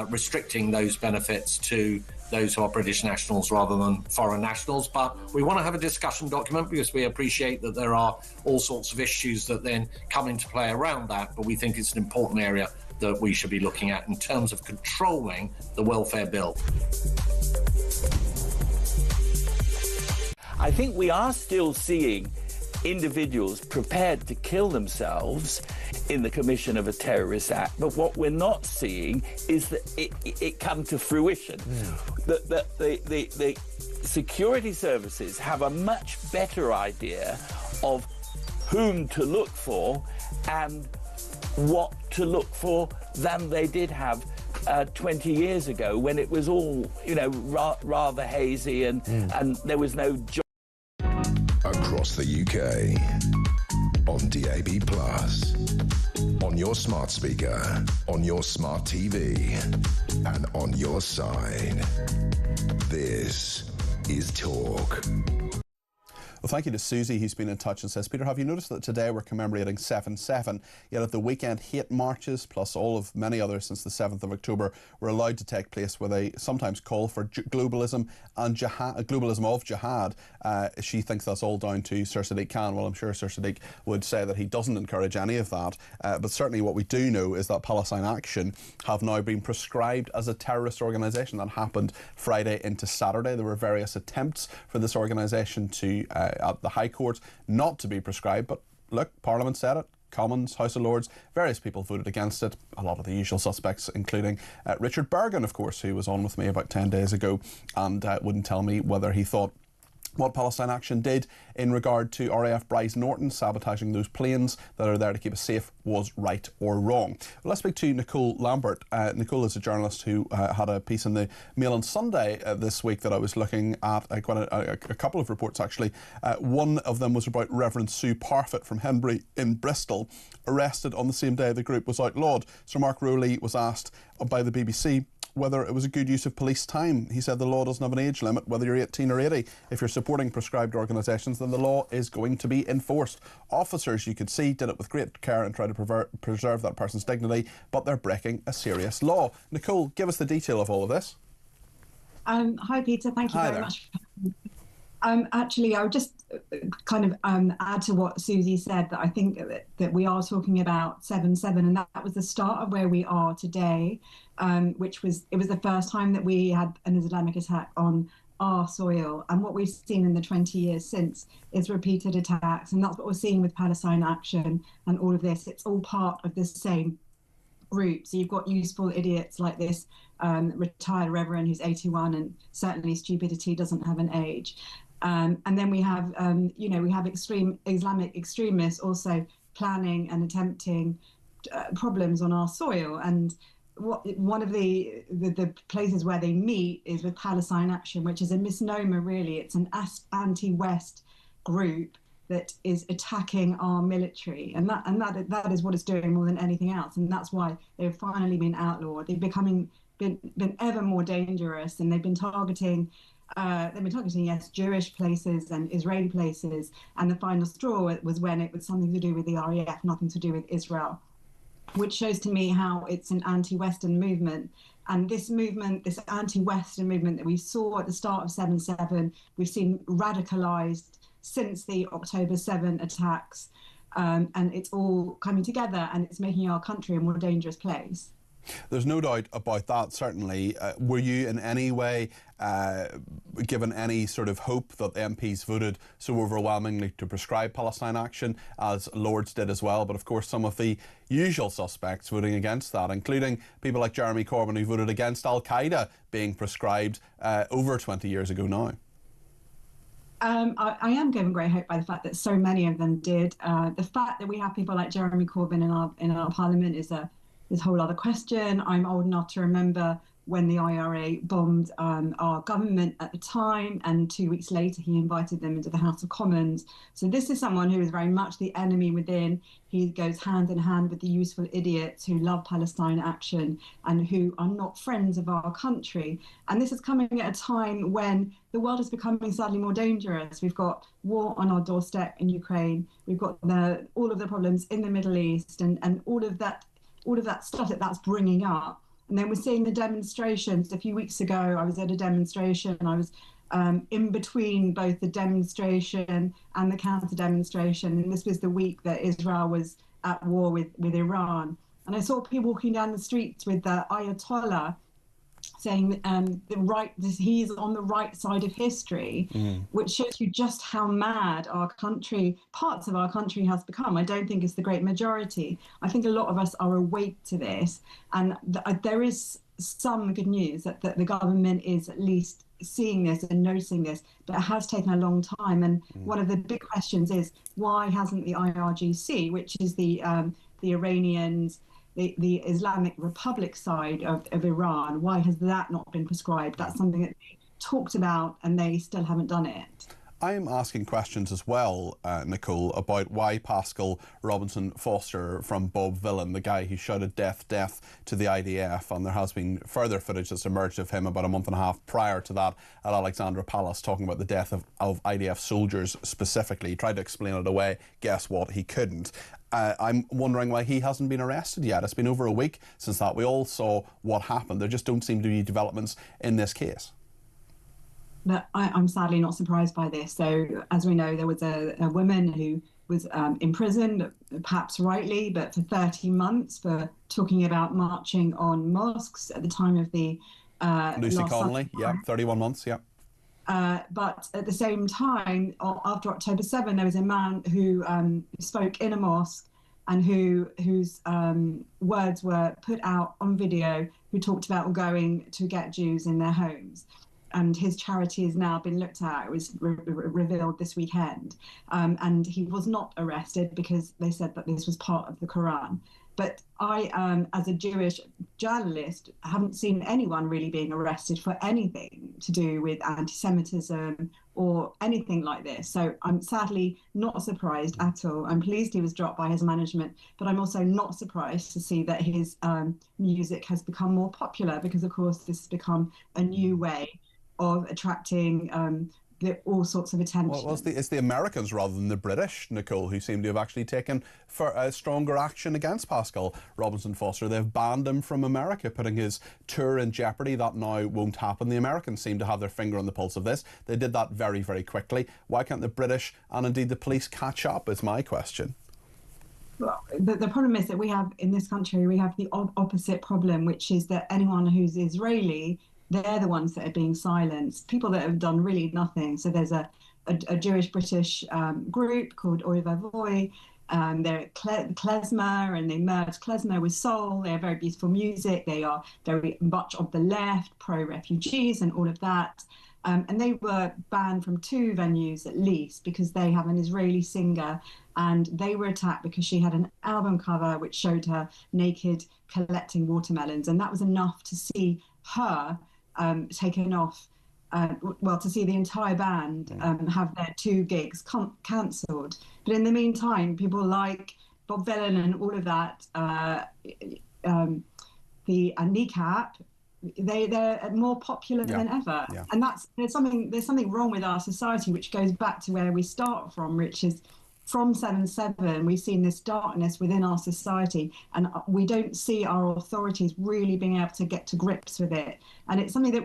restricting those benefits to those who are British nationals rather than foreign nationals. But we want to have a discussion document because we appreciate that there are all sorts of issues that then come into play around that. But we think it's an important area that we should be looking at in terms of controlling the welfare bill. I think we are still seeing individuals prepared to kill themselves in the commission of a terrorist act, but what we're not seeing is that it come to fruition. The security services have a much better idea of whom to look for and what to look for than they did have 20 years ago, when it was all, you know, rather hazy and there was no job. Across the UK, on DAB+, on your smart speaker, on your smart TV, and on your side. This is Talk. Well, thank you to Susie, who's been in touch and says, Peter, have you noticed that today we're commemorating 7/7, yet at the weekend hate marches, plus all of many others since the 7th of October, were allowed to take place where they sometimes call for globalism and globalism of jihad. She thinks that's all down to Sir Sadiq Khan. Well, I'm sure Sir Sadiq would say that he doesn't encourage any of that. But certainly what we do know is that Palestine Action have now been prescribed as a terrorist organisation. That happened Friday into Saturday. There were various attempts for this organisation to at the High Court not to be prescribed, but look, Parliament said it, Commons, House of Lords, various people voted against it, a lot of the usual suspects, including Richard Bergen, of course, who was on with me about 10 days ago and wouldn't tell me whether he thought what Palestine Action did in regard to RAF Bryce Norton sabotaging those planes that are there to keep us safe was right or wrong. Well, let's speak to Nicole Lambert. Nicole is a journalist who had a piece in the Mail on Sunday this week that I was looking at, quite a couple of reports actually. One of them was about Reverend Sue Parfitt from Henbury in Bristol, arrested on the same day the group was outlawed. Sir Mark Rowley was asked by the BBC whether it was a good use of police time. He said the law doesn't have an age limit, whether you're 18 or 80. If you're supporting prescribed organisations, then the law is going to be enforced. Officers, you could see, did it with great care and tried to preserve that person's dignity, but they're breaking a serious law. Nicole, give us the detail of all of this. Hi, Peter. Thank you very much. Actually, I would just kind of add to what Susie said, that I think that we are talking about 7/7, and that was the start of where we are today, which was the first time that we had an Islamic attack on our soil. And what we've seen in the 20 years since is repeated attacks, and that's what we're seeing with Palestine Action and all of this. It's all part of the same group. So you've got useful idiots like this retired reverend who's 81, and certainly stupidity doesn't have an age. And then we have, we have extreme Islamic extremists also planning and attempting problems on our soil. And one of the places where they meet is with Palestine Action, which is a misnomer, really. It's an anti-West group that is attacking our military, and that is what it's doing more than anything else. And that's why they've finally been outlawed. They've been ever more dangerous, and they've been targeting. Yes, Jewish places and Israeli places, and the final straw was when it was something to do with the RAF, nothing to do with Israel, which shows to me how it's an anti-Western movement. And this movement, this anti-Western movement that we saw at the start of 7/7, we've seen radicalised since the October 7 attacks, and it's all coming together, and it's making our country a more dangerous place. There's no doubt about that, certainly. Were you in any way given any sort of hope that the MPs voted so overwhelmingly to prescribe Palestine Action, as Lords did as well? But of course, some of the usual suspects voting against that, including people like Jeremy Corbyn, who voted against Al-Qaeda being prescribed over 20 years ago now. I am given great hope by the fact that so many of them did. The fact that we have people like Jeremy Corbyn in our parliament is a whole other question. I'm old enough to remember when the IRA bombed our government at the time, and 2 weeks later he invited them into the House of Commons. So this is someone who is very much the enemy within. He goes hand in hand with the useful idiots who love Palestine Action and who are not friends of our country. And this is coming at a time when the world is becoming sadly more dangerous. We've got war on our doorstep in Ukraine. We've got all of the problems in the Middle East and all of that stuff that's bringing up. And then we're seeing the demonstrations. A few weeks ago, I was at a demonstration. I was in between both the demonstration and the counter-demonstration. And this was the week that Israel was at war with Iran. And I saw people walking down the streets with the Ayatollah saying he's on the right side of history, which shows you just how mad our country, parts of our country, has become. I don't think it's the great majority. I think a lot of us are awake to this, and there is some good news that the government is at least seeing this and noticing this, but it has taken a long time. And one of the big questions is, why hasn't the IRGC, which is the Iranians, the Islamic Republic side of Iran, why has that not been prescribed? That's something that they talked about and they still haven't done it. I'm asking questions as well, Nicole, about why Pascal Robinson Foster from Bob Villan, the guy who shouted death, death to the IDF, and there has been further footage that's emerged of him about a month and a half prior to that at Alexandra Palace talking about the death of IDF soldiers specifically. He tried to explain it away. Guess what? He couldn't. I'm wondering why he hasn't been arrested yet. It's been over a week since that. We all saw what happened. There just don't seem to be developments in this case. But I'm sadly not surprised by this. So, as we know, there was a woman who was imprisoned, perhaps rightly, but for 30 months for talking about marching on mosques at the time of the Lucy Connolly, 31 months, but at the same time, after October 7, there was a man who spoke in a mosque and whose words were put out on video, who talked about going to get Jews in their homes. And his charity has now been looked at. It was revealed this weekend. And he was not arrested because they said that this was part of the Quran. But I, as a Jewish journalist, haven't seen anyone really being arrested for anything to do with anti-Semitism or anything like this. So I'm sadly not surprised at all. I'm pleased he was dropped by his management, but I'm also not surprised to see that his music has become more popular because, of course, this has become a new way of attracting all sorts of attention. Well, it's the Americans rather than the British, Nicole, who seem to have actually taken stronger action against Pascal Robinson Foster. They've banned him from America, putting his tour in jeopardy. That now won't happen. The Americans seem to have their finger on the pulse of this. They did that very, very quickly. Why can't the British and indeed the police catch up, is my question. Well, the problem is that we have, in this country, we have the opposite problem, which is that anyone who's Israeli, they're the ones that are being silenced, people that have done really nothing. So there's a Jewish-British group called Oy Vavoy. They're klezmer, and they merge klezmer with soul. They have very beautiful music. They are very much of the left, pro-refugees and all of that. And they were banned from 2 venues at least because they have an Israeli singer, and they were attacked because she had an album cover which showed her naked collecting watermelons. And that was enough to see her taken off, to see the entire band have their 2 gigs cancelled. But in the meantime, people like Bob Villan and all of that, the Kneecap, they're more popular than ever. Yeah. And there's something wrong with our society, which goes back to where we start from, which is from 7/7, we've seen this darkness within our society, and we don't see our authorities really being able to get to grips with it. And it's something that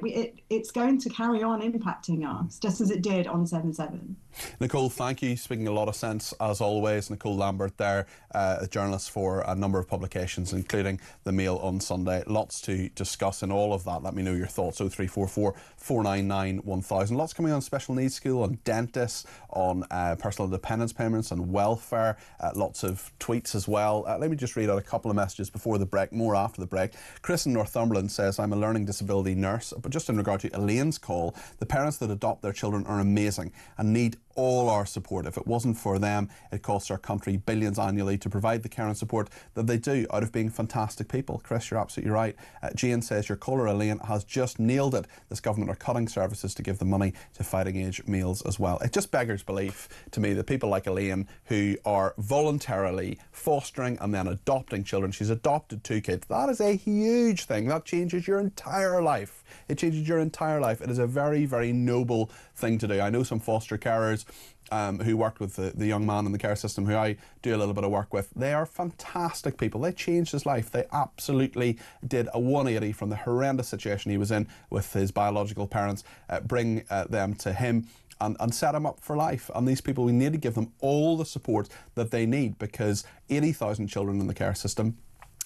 it's going to carry on impacting us, just as it did on 7/7. Nicole, thank you. Speaking a lot of sense, as always. Nicole Lambert there, a journalist for a number of publications, including The Mail on Sunday. Lots to discuss in all of that. Let me know your thoughts. 0344 499 1000. Lots coming on special needs school, on dentists, on personal dependence payments, and welfare. Lots of tweets as well. Let me just read out a couple of messages before the break, more after the break. Chris in Northumberland says, I'm a learning disability nurse. But just in regard to Elaine's call, the parents that adopt their children are amazing and need all our support. If it wasn't for them, it costs our country billions annually to provide the care and support that they do out of being fantastic people. Chris, you're absolutely right. Jane says your caller Elaine has just nailed it. This government are cutting services to give the money to fighting age meals as well. It just beggars belief to me that people like Elaine, who are voluntarily fostering and then adopting children, she's adopted 2 kids. That is a huge thing. That changes your entire life. It changes your entire life. It is a very, very noble thing to do. I know some foster carers who worked with the young man in the care system who I do a little bit of work with. They are fantastic people. They changed his life. They absolutely did a 180 from the horrendous situation he was in with his biological parents, bring them to him and set him up for life. And these people, we need to give them all the support that they need, because 80,000 children in the care system,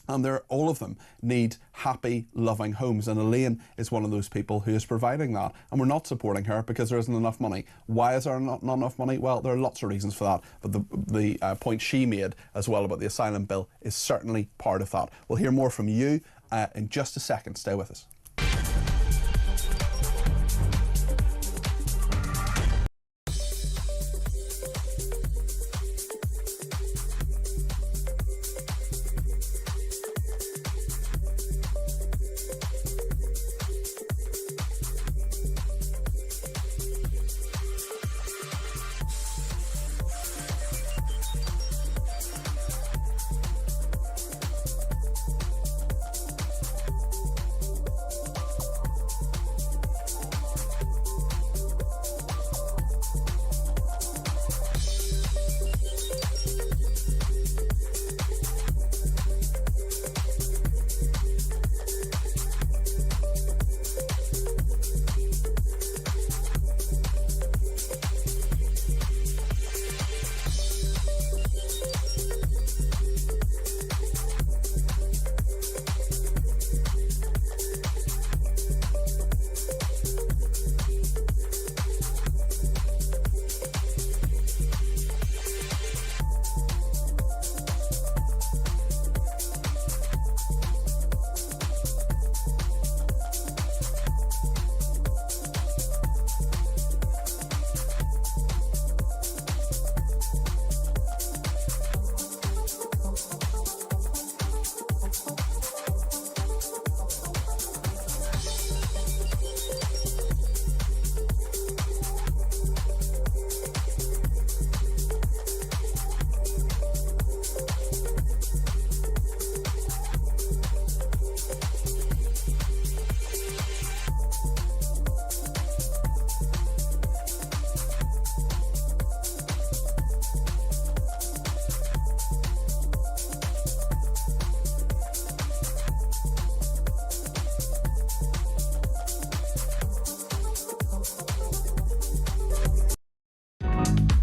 and all of them need happy, loving homes. And Elaine is one of those people who is providing that. And we're not supporting her because there isn't enough money. Why is there not enough money? Well, there are lots of reasons for that. But the point she made as well about the asylum bill is certainly part of that. We'll hear more from you in just a second. Stay with us.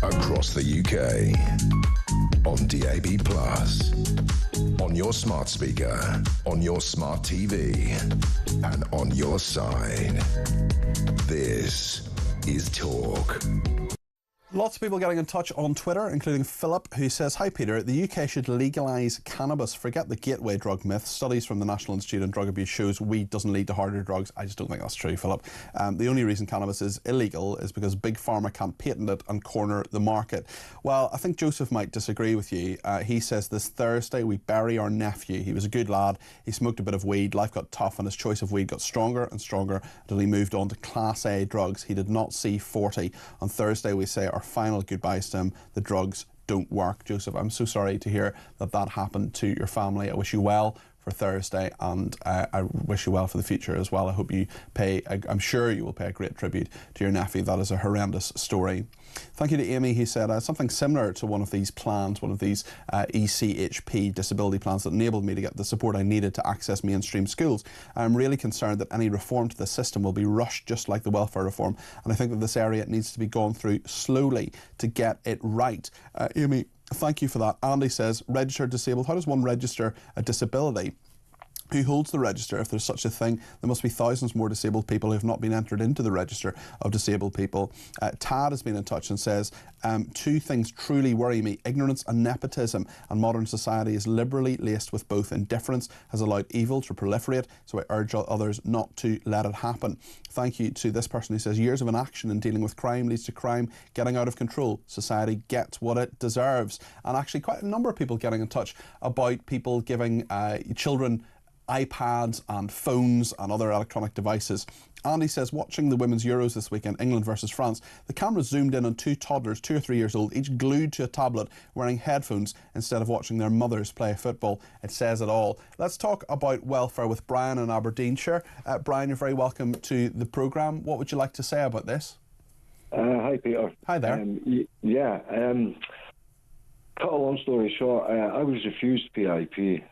Across the UK, on DAB+, on your smart speaker, on your smart TV, and on your side. This is Talk. Lots of people getting in touch on Twitter, including Philip, who says, "Hi Peter, the UK should legalise cannabis. Forget the gateway drug myth. Studies from the National Institute on Drug Abuse shows weed doesn't lead to harder drugs." I just don't think that's true, Philip. The only reason cannabis is illegal is because Big Pharma can't patent it and corner the market. Well, I think Joseph might disagree with you. He says, "This Thursday we bury our nephew. He was a good lad. He smoked a bit of weed. Life got tough and his choice of weed got stronger and stronger until he moved on to Class A drugs. He did not see 40. On Thursday we say our final goodbyes to him. The drugs don't work." Joseph, I'm so sorry to hear that that happened to your family. I wish you well for Thursday, and I wish you well for the future as well. I hope you pay, I'm sure you will pay a great tribute to your nephew. That is a horrendous story. Thank you to Amy, who said something similar to one of these plans, one of these ECHP disability plans that enabled me to get the support I needed to access mainstream schools. I'm really concerned that any reform to the system will be rushed just like the welfare reform, and I think that this area needs to be gone through slowly to get it right. Amy, thank you for that. Andy says, registered disabled. How does one register a disability? who holds the register. If there's such a thing, there must be thousands more disabled people who have not been entered into the register of disabled people. Tad has been in touch and says, two things truly worry me. Ignorance and nepotism, and modern society is liberally laced with both. Indifference has allowed evil to proliferate, so I urge others not to let it happen. Thank you to this person who says, years of inaction in dealing with crime leads to crime getting out of control. Society gets what it deserves. And actually quite a number of people getting in touch about people giving children iPads and phones and other electronic devices. Andy says, watching the Women's Euros this weekend, England versus France, the camera zoomed in on two toddlers, 2 or 3 years old, each glued to a tablet, wearing headphones instead of watching their mothers play football. It says it all. Let's talk about welfare with Brian in Aberdeenshire. Brian, you're very welcome to the programme. What would you like to say about this? Hi, Peter. Hi there. Cut a long story short, I was refused PIP.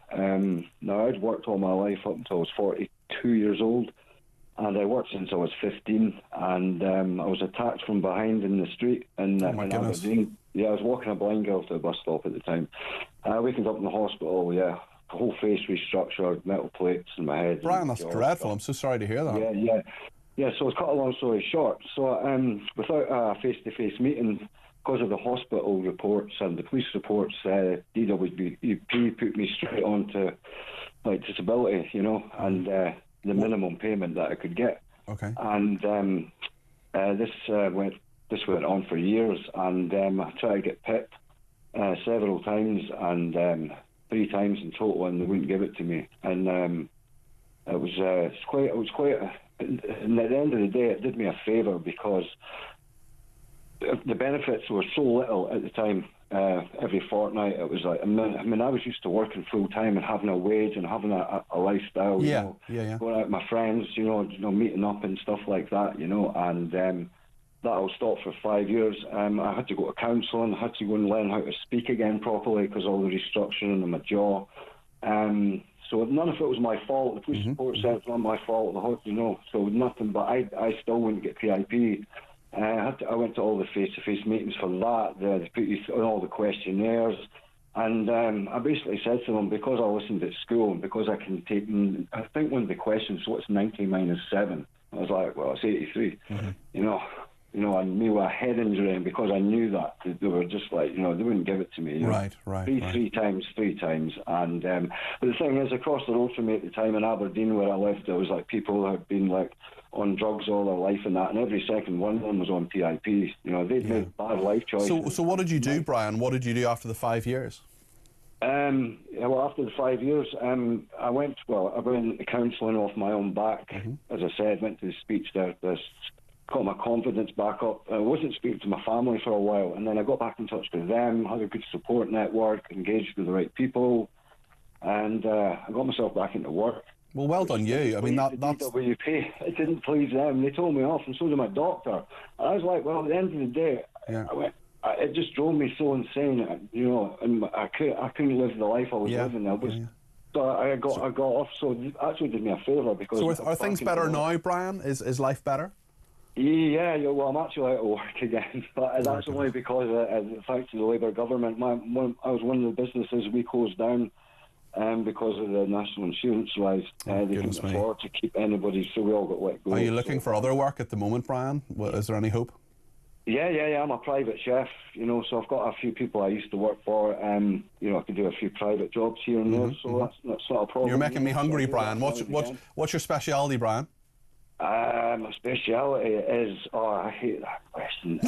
Now, I'd worked all my life up until I was 42 years old, and I worked since I was 15, and I was attacked from behind in the street in Aberdeen. Yeah, I was walking a blind girl to a bus stop at the time. Waking up in the hospital, the whole face restructured, metal plates in my head. Brian, that's dreadful. I'm so sorry to hear that. Yeah, so it's cut a long story short. So without a face-to-face meeting, because of the hospital reports and the police reports, DWP put me straight on to disability, and the minimum payment that I could get. Okay. And this went on for years, and I tried to get PIP several times, and 3 times in total, and they wouldn't give it to me. And it was quite. And at the end of the day, it did me a favour because the benefits were so little at the time. Every fortnight, it was like, I was used to working full time and having a wage and having a lifestyle. Going out with my friends, meeting up and stuff like that, and that all stopped for 5 years. I had to go to counselling, I had to go and learn how to speak again properly because all the restructuring in my jaw. So none of it was my fault. The police report said it's not my fault. So nothing. But I still wouldn't get PIP. I went to all the face-to-face meetings for that. They put you through all the questionnaires, and I basically said to them, because I listened at school and because I can take. I think one of the questions, what's 90 minus 7? I was like, well, it's 83. And me with a head injury, and because I knew that, they were just like, they wouldn't give it to me. Right. Three times. And but the thing is, across the road from me at the time in Aberdeen where I lived, there was like people who had been like on drugs all their life and that, and every second one of them was on PIP. They'd made bad life choices. So what did you do, Brian? What did you do after the 5 years? Well, after the 5 years, I went into counselling off my own back. As I said, went to the speech therapist, got my confidence back up. I wasn't speaking to my family for a while, and then I got back in touch with them, had a good support network, engaged with the right people, and I got myself back into work. Well, well done you. I mean, that's... DWP, it didn't please them. They told me off, and so did my doctor. And I was like, well, at the end of the day, it just drove me so insane, and I couldn't live the life I was living. So I got off, so it actually did me a favour. Because so are things better now, Brian? Is life better? Yeah, well, I'm actually out of work again, but that's only because, thanks to the Labour government, I was one of the businesses we closed down because of the national insurance rise. They couldn't afford to keep anybody, so we all got let go. Are you looking for other work at the moment, Brian? Is there any hope? Yeah, I'm a private chef, so I've got a few people I used to work for, I could do a few private jobs here and there, so that's not a problem. You're making me hungry, Brian. What's your speciality, Brian? My speciality is... Oh, I hate that question.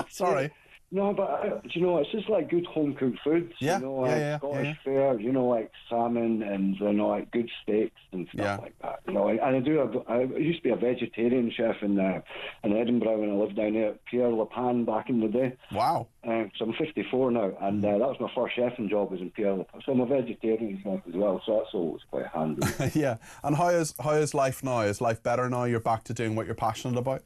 Sorry. No, but it's just like good home-cooked foods. Scottish fare, like salmon and like good steaks and stuff like that. And I used to be a vegetarian chef in Edinburgh when I lived down there at Pierre Le Pan back in the day. Wow. So I'm 54 now, and that was my first chefing job was in Pierre Le Pan. So I'm a vegetarian chef as well, so that's always quite handy. Yeah. And how is life now? Is life better now? You're back to doing what you're passionate about?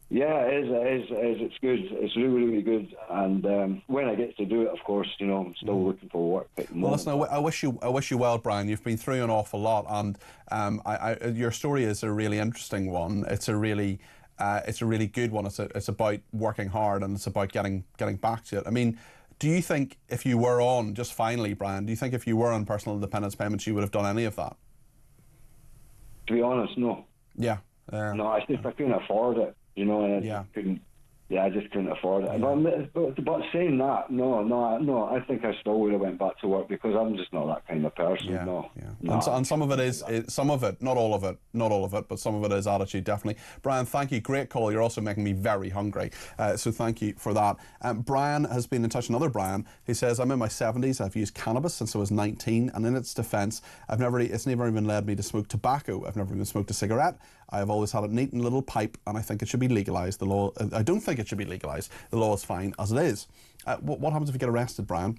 Yeah, it is. It's good. It's really, really good. And when I get to do it, of course, I'm still looking for work. Well, listen, I wish you well, Brian. You've been through an awful lot, and your story is a really interesting one. It's a really good one. It's about working hard, and it's about getting back to it. I mean, do you think if you were on, just finally, Brian, do you think if you were on personal independence payments, you would have done any of that? To be honest, no. Yeah. No, I couldn't afford it, you know, and I just couldn't. Yeah, I just couldn't afford it. But saying that, no, I think I still would have went back to work because I'm just not that kind of person. No. And some of it is, some of it, not all of it, but some of it is attitude, definitely. Brian, thank you. Great call. You're also making me very hungry. So thank you for that. Brian has been in touch, another Brian, who says, I'm in my 70s. I've used cannabis since I was 19. And in its defence, it's never even led me to smoke tobacco. I've never even smoked a cigarette. I have always had it neat in a little pipe, and I think it should be legalised. I don't think it should be legalised. The law is fine as it is. What happens if you get arrested, Brian?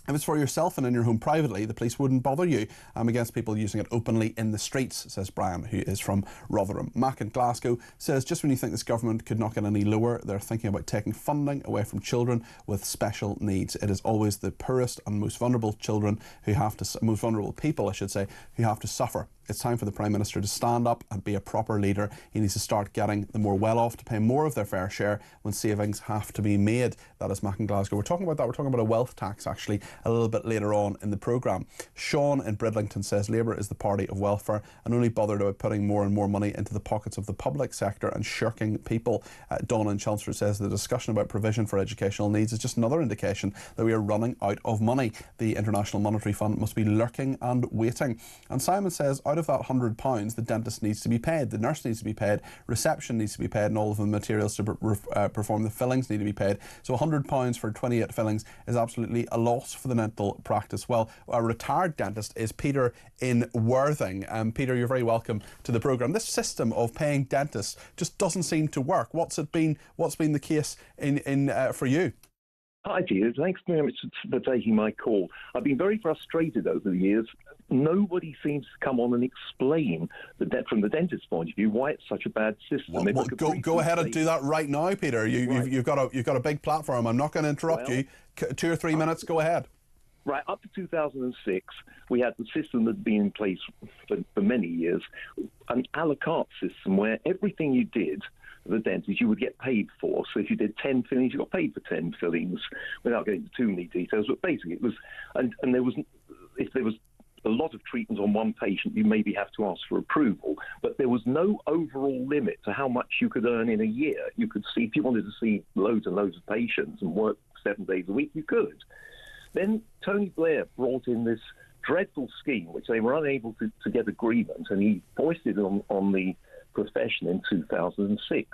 If it's for yourself and in your home privately, the police wouldn't bother you. I'm against people using it openly in the streets, says Brian, who is from Rotherham. Mac in Glasgow says, just when you think this government could not get any lower, they're thinking about taking funding away from children with special needs. It is always the poorest and most vulnerable children most vulnerable people, I should say, who have to suffer. It's time for the Prime Minister to stand up and be a proper leader. He needs to start getting the more well-off to pay more of their fair share when savings have to be made. That is Mac in Glasgow. We're talking about that. We're talking about a wealth tax, actually, a little bit later on in the programme. Sean in Bridlington says Labour is the party of welfare and only bothered about putting more and more money into the pockets of the public sector and shirking people. Donna in Chelmsford says the discussion about provision for educational needs is just another indication that we are running out of money. The International Monetary Fund must be lurking and waiting. And Simon says, out of that £100, the dentist needs to be paid, the nurse needs to be paid, reception needs to be paid, and all of the materials to perform the fillings need to be paid. So £100 for 28 fillings is absolutely a loss for the dental practice. Well, a retired dentist is Peter in Worthing. Peter, you're very welcome to the programme. This system of paying dentists just doesn't seem to work. What's been the case for you? Hi, Peter. Thanks very much for taking my call. I've been very frustrated over the years. Nobody seems to come on and explain from the dentist's point of view why it's such a bad system. Go ahead and do that right now, Peter. You've got a big platform. I'm not going to interrupt you. 2 or 3 minutes. Go ahead. Right, up to 2006, we had the system that had been in place for many years, an a la carte system where everything you did, the dentist, you would get paid for. So if you did 10 fillings, you got paid for 10 fillings, without getting into too many details. But basically, it was, and there was, if there was a lot of treatment on one patient, you maybe have to ask for approval. But there was no overall limit to how much you could earn in a year. You could see, if you wanted to see loads and loads of patients and work 7 days a week, you could. Then Tony Blair brought in this dreadful scheme, which they were unable to get agreement, and he foisted on the profession in 2006.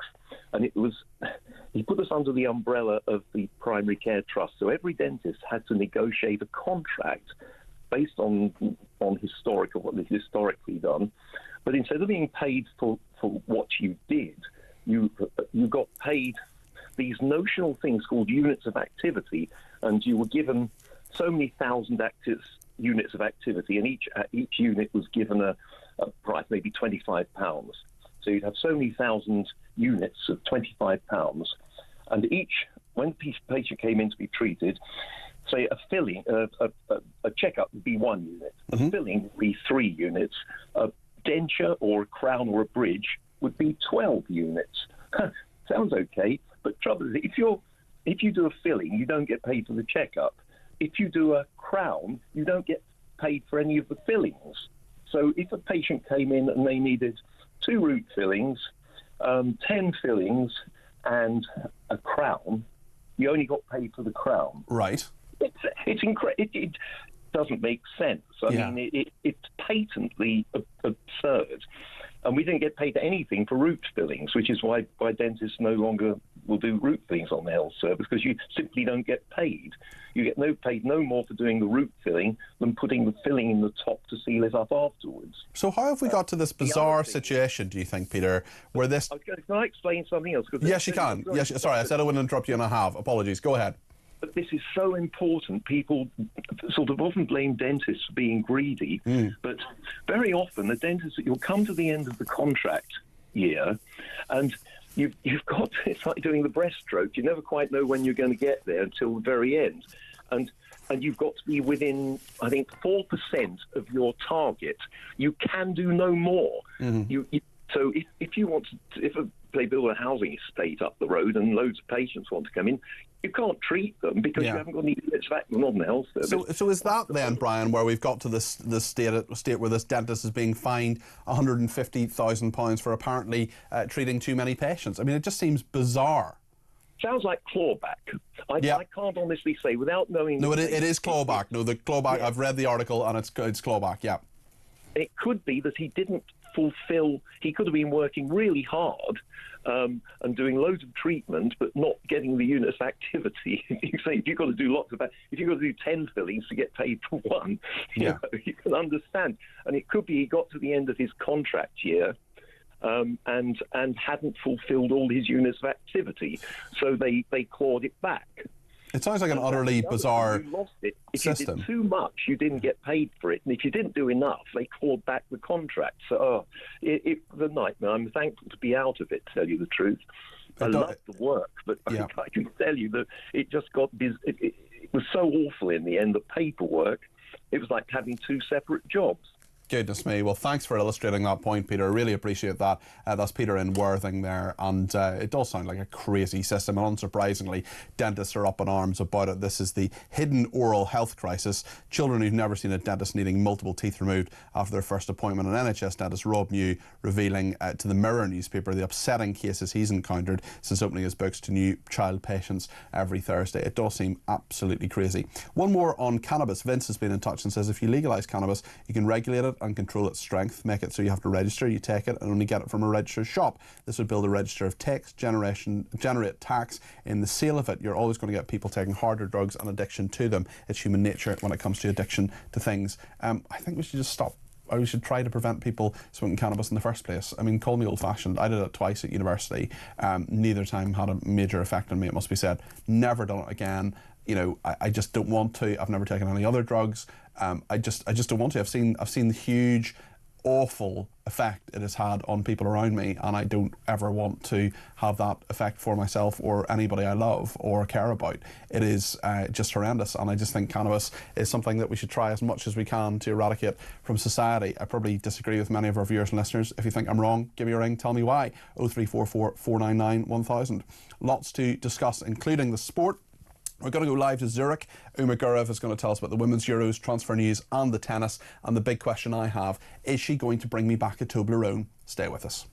And he put us under the umbrella of the Primary Care Trust. So every dentist had to negotiate a contract based on what they've historically done. But instead of being paid for what you did, you got paid these notional things called units of activity, and you were given so many thousand units of activity, and each unit was given a price, maybe £25. So you'd have so many thousand units of £25, and when the patient came in to be treated, say a filling, a checkup would be 1 unit, a filling would be 3 units, a denture or a crown or a bridge would be 12 units. Sounds okay, but trouble is, if you do a filling, you don't get paid for the checkup. If you do a crown, you don't get paid for any of the fillings. So if a patient came in and they needed 2 root fillings, 10 fillings, and a crown, you only got paid for the crown. Right. It's incredible. It doesn't make sense. I mean, it's patently absurd. And we didn't get paid anything for root fillings, which is why dentists no longer will do root fillings on the health service, because you simply don't get paid. You get paid no more for doing the root filling than putting the filling in the top to seal it up afterwards. So how have we got to this bizarre situation, do you think, Peter, where this... Can I explain something else? Yes, you can. Yes, sorry, I said I wouldn't interrupt you, and I have. Apologies. Go ahead. But this is so important. People sort of often blame dentists for being greedy, but very often the dentists, you'll come to the end of the contract year, and you've got, it's like doing the breaststroke. You never quite know when you're going to get there until the very end. And you've got to be within, I think, 4% of your target. You can do no more. So if you want to, if they build a housing estate up the road and loads of patients want to come in, you can't treat them because you haven't got any units of the Northern Health Service. So is that then, Brian, where we've got to this state where this dentist is being fined £150,000 for apparently treating too many patients? I mean, it just seems bizarre. Sounds like clawback. I can't honestly say without knowing. No, it is clawback. No, the clawback. Yeah. I've read the article and it's clawback. Yeah. It could be that he didn't fulfil. He could have been working really hard and doing loads of treatment, but not getting the units of activity. You say if you've got to do if you've got to do 10 fillings to get paid for one, you can understand. And it could be he got to the end of his contract year. And hadn't fulfilled all his units of activity, so they clawed it back. It sounds like an utterly bizarre you lost it. If system. You did too much, you didn't get paid for it, and if you didn't do enough, they clawed back the contract. So it was a nightmare. I'm thankful to be out of it, to tell you the truth. I love the work, but I can tell you that it just got busy. It was so awful in the end, the paperwork. It was like having two separate jobs. Goodness me. Well, thanks for illustrating that point, Peter. I really appreciate that. That's Peter in Worthing there. And it does sound like a crazy system. And unsurprisingly, dentists are up in arms about it. This is the hidden oral health crisis. Children who've never seen a dentist needing multiple teeth removed after their first appointment. An NHS dentist, Rob New, revealing to the Mirror newspaper the upsetting cases he's encountered since opening his books to new child patients every Thursday. It does seem absolutely crazy. One more on cannabis. Vince has been in touch and says if you legalise cannabis, you can regulate it and control its strength, make it so you have to register, you take it and only get it from a registered shop. This would build a register of takes, generate tax in the sale of it. You're always going to get people taking harder drugs and addiction to them. It's human nature when it comes to addiction to things. I think we should just stop. Or we should try to prevent people smoking cannabis in the first place. I mean, call me old-fashioned. I did it twice at university. Neither time had a major effect on me, it must be said. Never done it again. You know, I just don't want to. I've never taken any other drugs. I just don't want to. I've seen the huge, awful effect it has had on people around me, and I don't ever want to have that effect for myself or anybody I love or care about. It is just horrendous, and I just think cannabis is something that we should try as much as we can to eradicate from society. I probably disagree with many of our viewers and listeners. If you think I'm wrong, give me a ring, tell me why. 0344 499 1000. Lots to discuss, including the sport. We're going to go live to Zurich. Uma Gurav is going to tell us about the Women's Euros, transfer news and the tennis. And the big question I have, is she going to bring me back a Toblerone? Stay with us.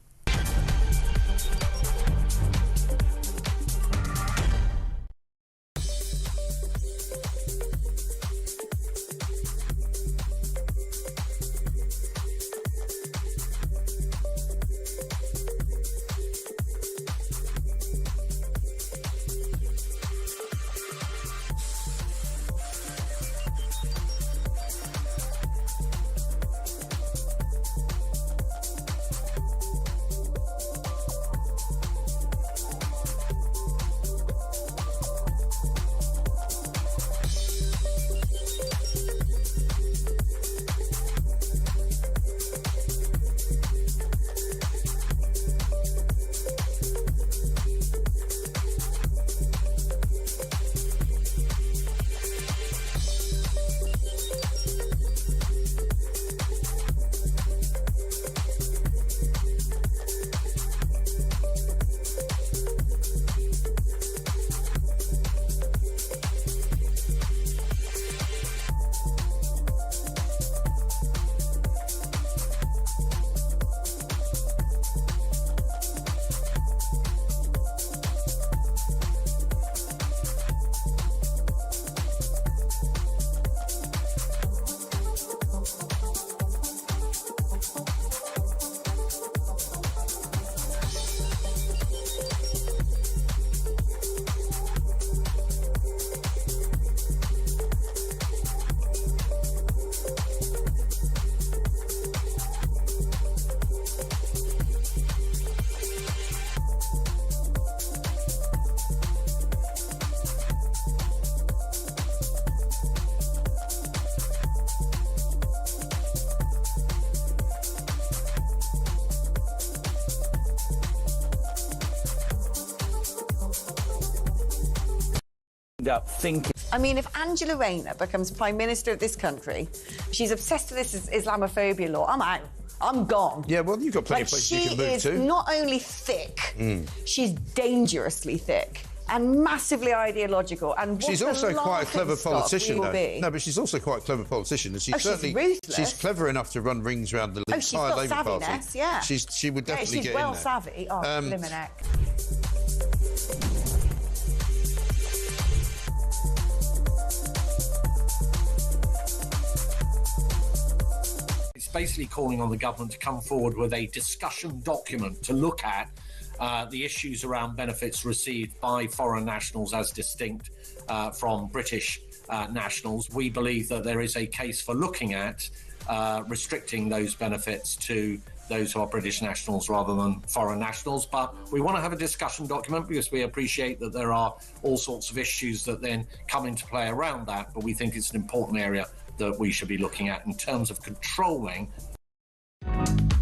Up thinking. I mean, if Angela Rayner becomes Prime Minister of this country, she's obsessed with this Islamophobia law, I'm out. I'm gone. Yeah, well, you've got plenty of places you can move to. She is not only thick, she's dangerously thick and massively ideological. And she's also quite a clever politician, though. Be. No, but she's also quite a clever politician, and she's certainly she's clever enough to run rings around the entire Labour Party. Yeah, she would definitely get in there. She's well savvy. Oh, Liminek. It's basically calling on the government to come forward with a discussion document to look at the issues around benefits received by foreign nationals as distinct from British nationals. We believe that there is a case for looking at restricting those benefits to those who are British nationals rather than foreign nationals. But we want to have a discussion document because we appreciate that there are all sorts of issues that then come into play around that. But we think it's an important area that we should be looking at in terms of controlling.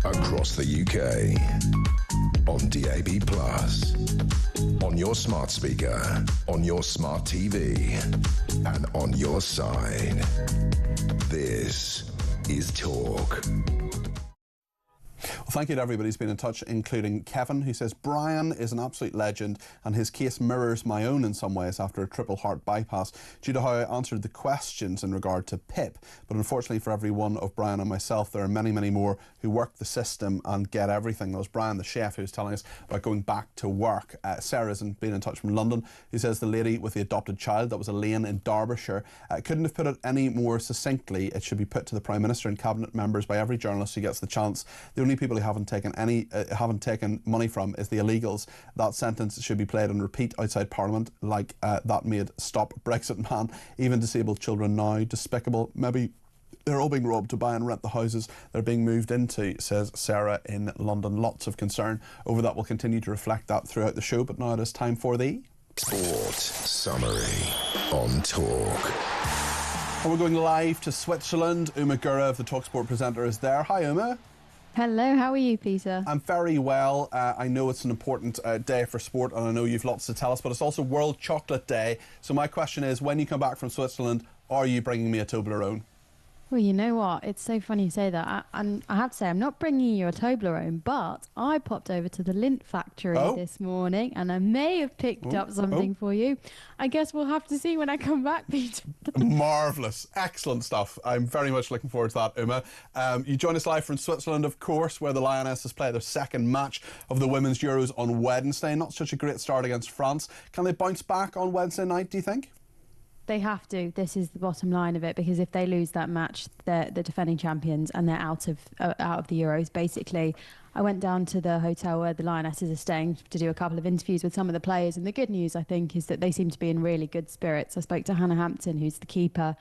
Across the UK, on DAB+, on your smart speaker, on your smart TV, and on your side. This is Talk. Well, thank you to everybody who's been in touch, including Kevin, who says Brian is an absolute legend and his case mirrors my own in some ways after a triple heart bypass due to how I answered the questions in regard to PIP. But unfortunately for every one of Brian and myself, there are many, many more who work the system and get everything. There was Brian, the chef, who was telling us about going back to work. Sarah's been in touch from London, who says the lady with the adopted child, that was Elaine in Derbyshire, couldn't have put it any more succinctly. It should be put to the Prime Minister and Cabinet members by every journalist who gets the chance. The only people who haven't taken money from is the illegals. That sentence should be played on repeat outside Parliament, like that made Stop Brexit man. Even disabled children now, despicable. Maybe they're all being robbed to buy and rent the houses they're being moved into, says Sarah in London. Lots of concern over that. We'll continue to reflect that throughout the show, but now it is time for the Sport Summary on Talk. And we're going live to Switzerland. Uma Gura, of the TalkSport presenter, is there. Hi, Uma. Hello, how are you, Peter? I'm very well. I know it's an important day for sport, and I know you've lots to tell us, but it's also World Chocolate Day. So my question is, when you come back from Switzerland, are you bringing me a Toblerone? Well, you know what? It's so funny you say that. I have to say, I'm not bringing you a Toblerone, but I popped over to the Lindt factory this morning, and I may have picked up something for you. I guess we'll have to see when I come back, Peter. Marvellous. Excellent stuff. I'm very much looking forward to that, Uma. You join us live from Switzerland, of course, where the Lionesses play their second match of the Women's Euros on Wednesday. Not such a great start against France. Can they bounce back on Wednesday night, do you think? They have to. This is the bottom line of it, because if they lose that match, they're the defending champions and they're out of the Euros. Basically, I went down to the hotel where the Lionesses are staying to do a couple of interviews with some of the players, and the good news, I think, is that they seem to be in really good spirits. I spoke to Hannah Hampton, who's the keeper,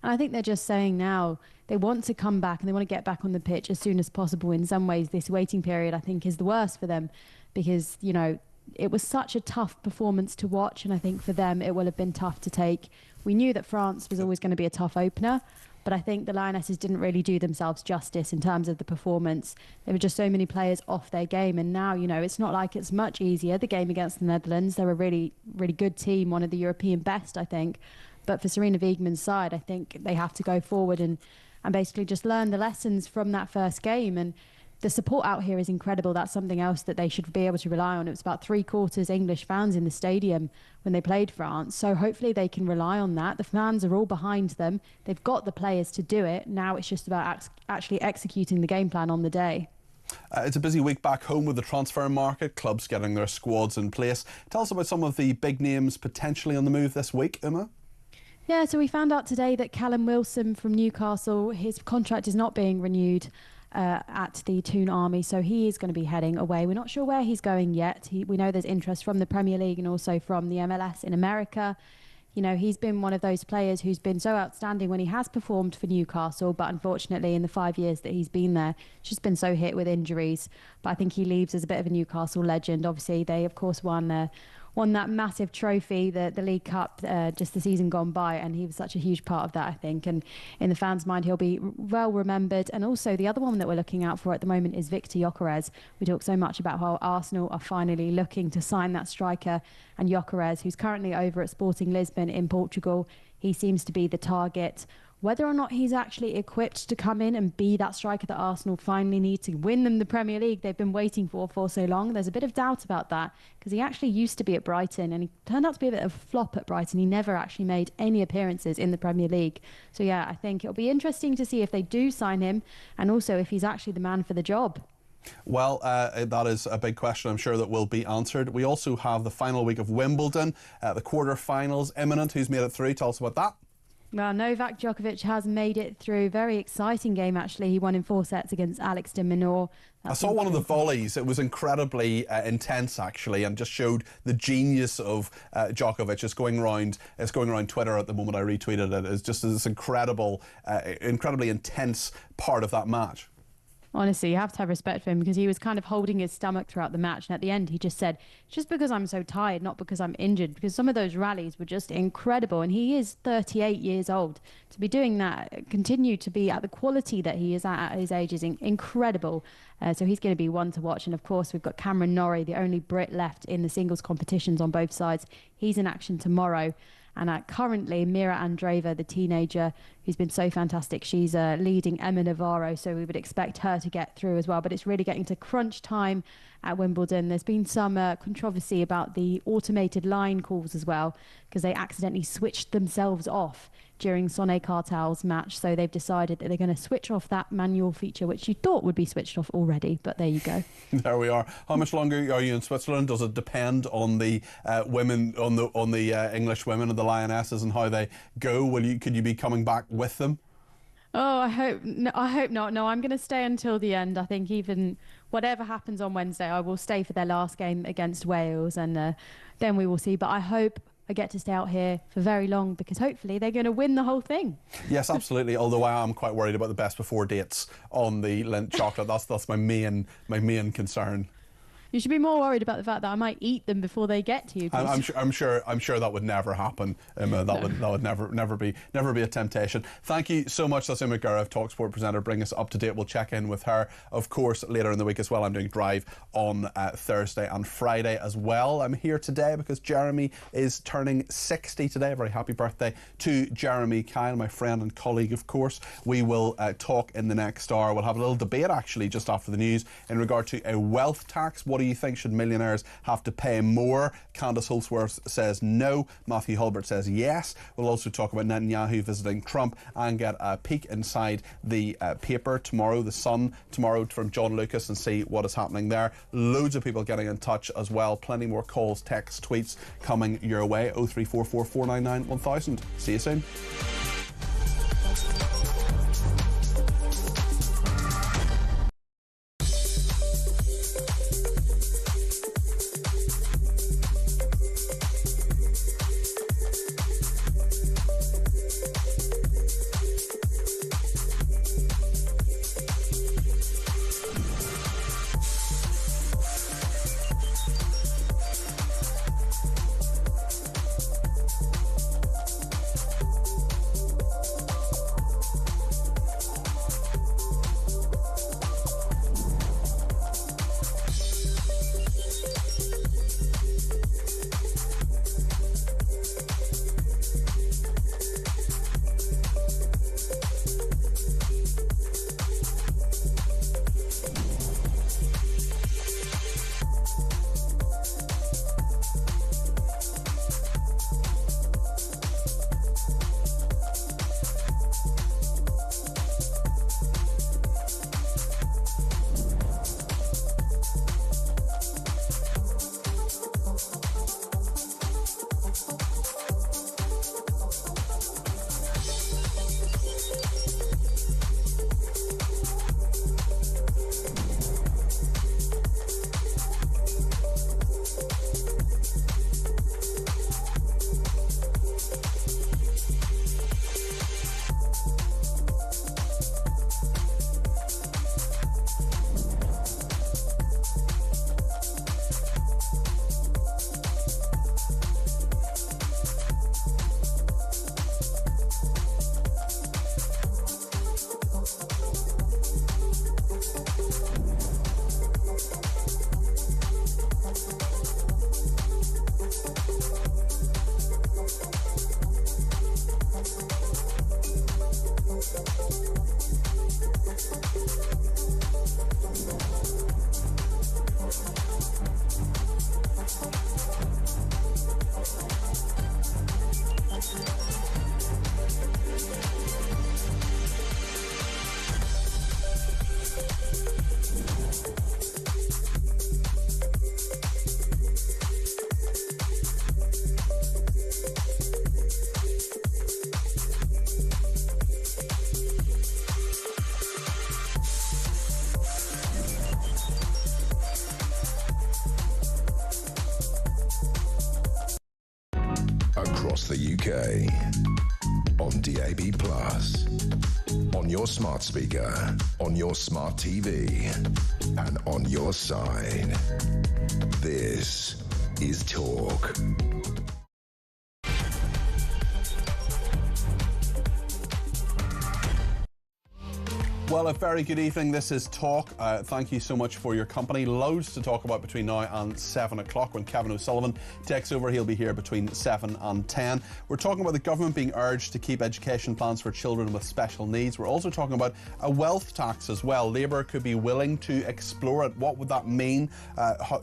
and I think they're just saying now they want to come back and they want to get back on the pitch as soon as possible. In some ways, this waiting period, I think, is the worst for them because, you know, it was such a tough performance to watch, and I think for them it will have been tough to take. We knew that France was always going to be a tough opener, but I think the Lionesses didn't really do themselves justice in terms of the performance. There were just so many players off their game, and now, you know, it's not like it's much easier. The game against the Netherlands, they're a really, really good team, one of the European best, I think. But for Sarina Wiegman's side, I think they have to go forward and basically just learn the lessons from that first game. And the support out here is incredible. That's something else that they should be able to rely on. It was about 3/4 English fans in the stadium when they played France. So hopefully they can rely on that. The fans are all behind them. They've got the players to do it. Now it's just about actually executing the game plan on the day. It's a busy week back home with the transfer market, clubs getting their squads in place. Tell us about some of the big names potentially on the move this week, Uma. Yeah, so we found out today that Callum Wilson from Newcastle, his contract is not being renewed at the Toon Army, so he is going to be heading away. We're not sure where he's going yet. We know there's interest from the Premier League and also from the MLS in America. You know, he's been one of those players who's been so outstanding when he has performed for Newcastle, but unfortunately in the 5 years that he's been there, just been so hit with injuries. But I think he leaves as a bit of a Newcastle legend. Obviously, they of course won that massive trophy, the League Cup, just the season gone by, and he was such a huge part of that, I think. And in the fans' mind, he'll be well remembered. And also the other one that we're looking out for at the moment is Victor Gyökeres. We talk so much about how Arsenal are finally looking to sign that striker, and Gyökeres, who's currently over at Sporting Lisbon in Portugal, he seems to be the target. whether or not he's actually equipped to come in and be that striker that Arsenal finally need to win them the Premier League they've been waiting for so long. There's a bit of doubt about that because he actually used to be at Brighton and he turned out to be a bit of a flop at Brighton. He never actually made any appearances in the Premier League. So yeah, I think it'll be interesting to see if they do sign him and also if he's actually the man for the job. Well, that is a big question, I'm sure, that will be answered. We also have the final week of Wimbledon, the quarter-finals imminent. Who's made it through? Tell us about that. Well, Novak Djokovic has made it through. Very exciting game, actually. He won in 4 sets against Alex de Minaur. I saw one of the volleys. It was incredibly intense, actually, and just showed the genius of Djokovic. It's going around Twitter at the moment. I retweeted it. It's just this incredibly intense part of that match. Honestly, you have to have respect for him because he was kind of holding his stomach throughout the match. And at the end, he just said, just because I'm so tired, not because I'm injured, because some of those rallies were just incredible. And he is 38 years old. To be doing that, continue to be at the quality that he is at his age is incredible. So he's going to be one to watch. And of course, we've got Cameron Norrie, the only Brit left in the singles competitions on both sides. He's in action tomorrow. And currently, Mira Andreeva, the teenager who's been so fantastic, she's leading Emma Navarro, so we would expect her to get through as well. But it's really getting to crunch time at Wimbledon. There's been some controversy about the automated line calls as well, because they accidentally switched themselves off during Sonny Cartel's match. So they've decided that they're going to switch off that manual feature, which you thought would be switched off already. But there you go. There we are. How much longer are you in Switzerland? Does it depend on the women, on the English women and the Lionesses and how they go? Could you be coming back with them? Oh, I hope not. No, I'm going to stay until the end. I think even whatever happens on Wednesday, I will stay for their last game against Wales, and then we will see. But I hope I get to stay out here for very long because hopefully they're going to win the whole thing. Yes, absolutely. Although I am quite worried about the best before dates on the Lindt chocolate. That's my main concern. You should be more worried about the fact that I might eat them before they get to you. I'm sure that would never happen, Emma. That would never be a temptation. Thank you so much. That's Emma Gurov, TalkSport presenter. Bring us up to date. We'll check in with her, of course, later in the week as well. I'm doing Drive on Thursday and Friday as well. I'm here today because Jeremy is turning 60 today. A very happy birthday to Jeremy Kyle, my friend and colleague, of course. We will talk in the next hour. We'll have a little debate actually just after the news in regard to a wealth tax. What do you think? Should millionaires have to pay more? Candace Holsworth says no. Matthew Hulbert says yes. We'll also talk about Netanyahu visiting Trump and get a peek inside the paper tomorrow, The Sun tomorrow, from John Lucas, and see what is happening there. Loads of people getting in touch as well. Plenty more calls, texts, tweets coming your way. 0344 499 1000. See you soon. across the UK. On DAB+, on your smart speaker, on your smart TV, and on your side. This is Talk. Well, a very good evening. This is Talk. Thank you so much for your company. Loads to talk about between now and 7 o'clock when Kevin O'Sullivan takes over. He'll be here between 7 and 10. We're talking about the government being urged to keep education plans for children with special needs. We're also talking about a wealth tax as well. Labour could be willing to explore it. What would that mean?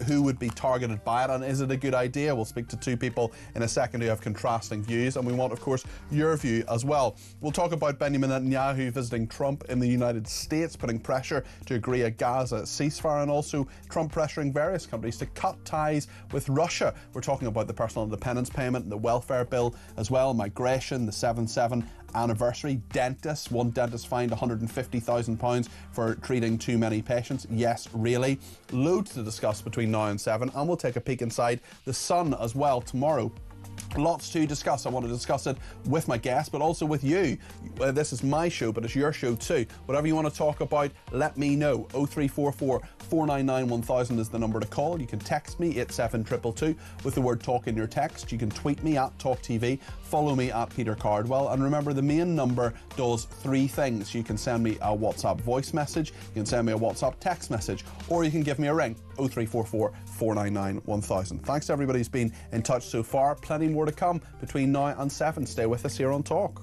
Who would be targeted by it? And is it a good idea? We'll speak to two people in a second who have contrasting views. And we want, of course, your view as well. We'll talk about Benjamin Netanyahu visiting Trump in the United States, putting pressure to agree a Gaza ceasefire, and also Trump pressuring various countries to cut ties with Russia. We're talking about the personal independence payment and the welfare bill as well, migration, the 7/7 anniversary, dentists. One dentist fined £150,000 for treating too many patients. Yes, really. Loads to discuss between now and 7, and we'll take a peek inside the Sun as well tomorrow. Lots to discuss. I want to discuss it with my guest, but also with you. This is my show, but it's your show too. Whatever you want to talk about, let me know. 0344 499 1000 is the number to call. You can text me at 72222 with the word talk in your text. You can tweet me at talkTV. Follow me at Peter Cardwell. And remember, the main number does three things. You can send me a WhatsApp voice message, you can send me a WhatsApp text message, or you can give me a ring. 0344 499 1000. Thanks to everybody who's been in touch so far. Plenty more to come between now and 7. Stay with us here on Talk.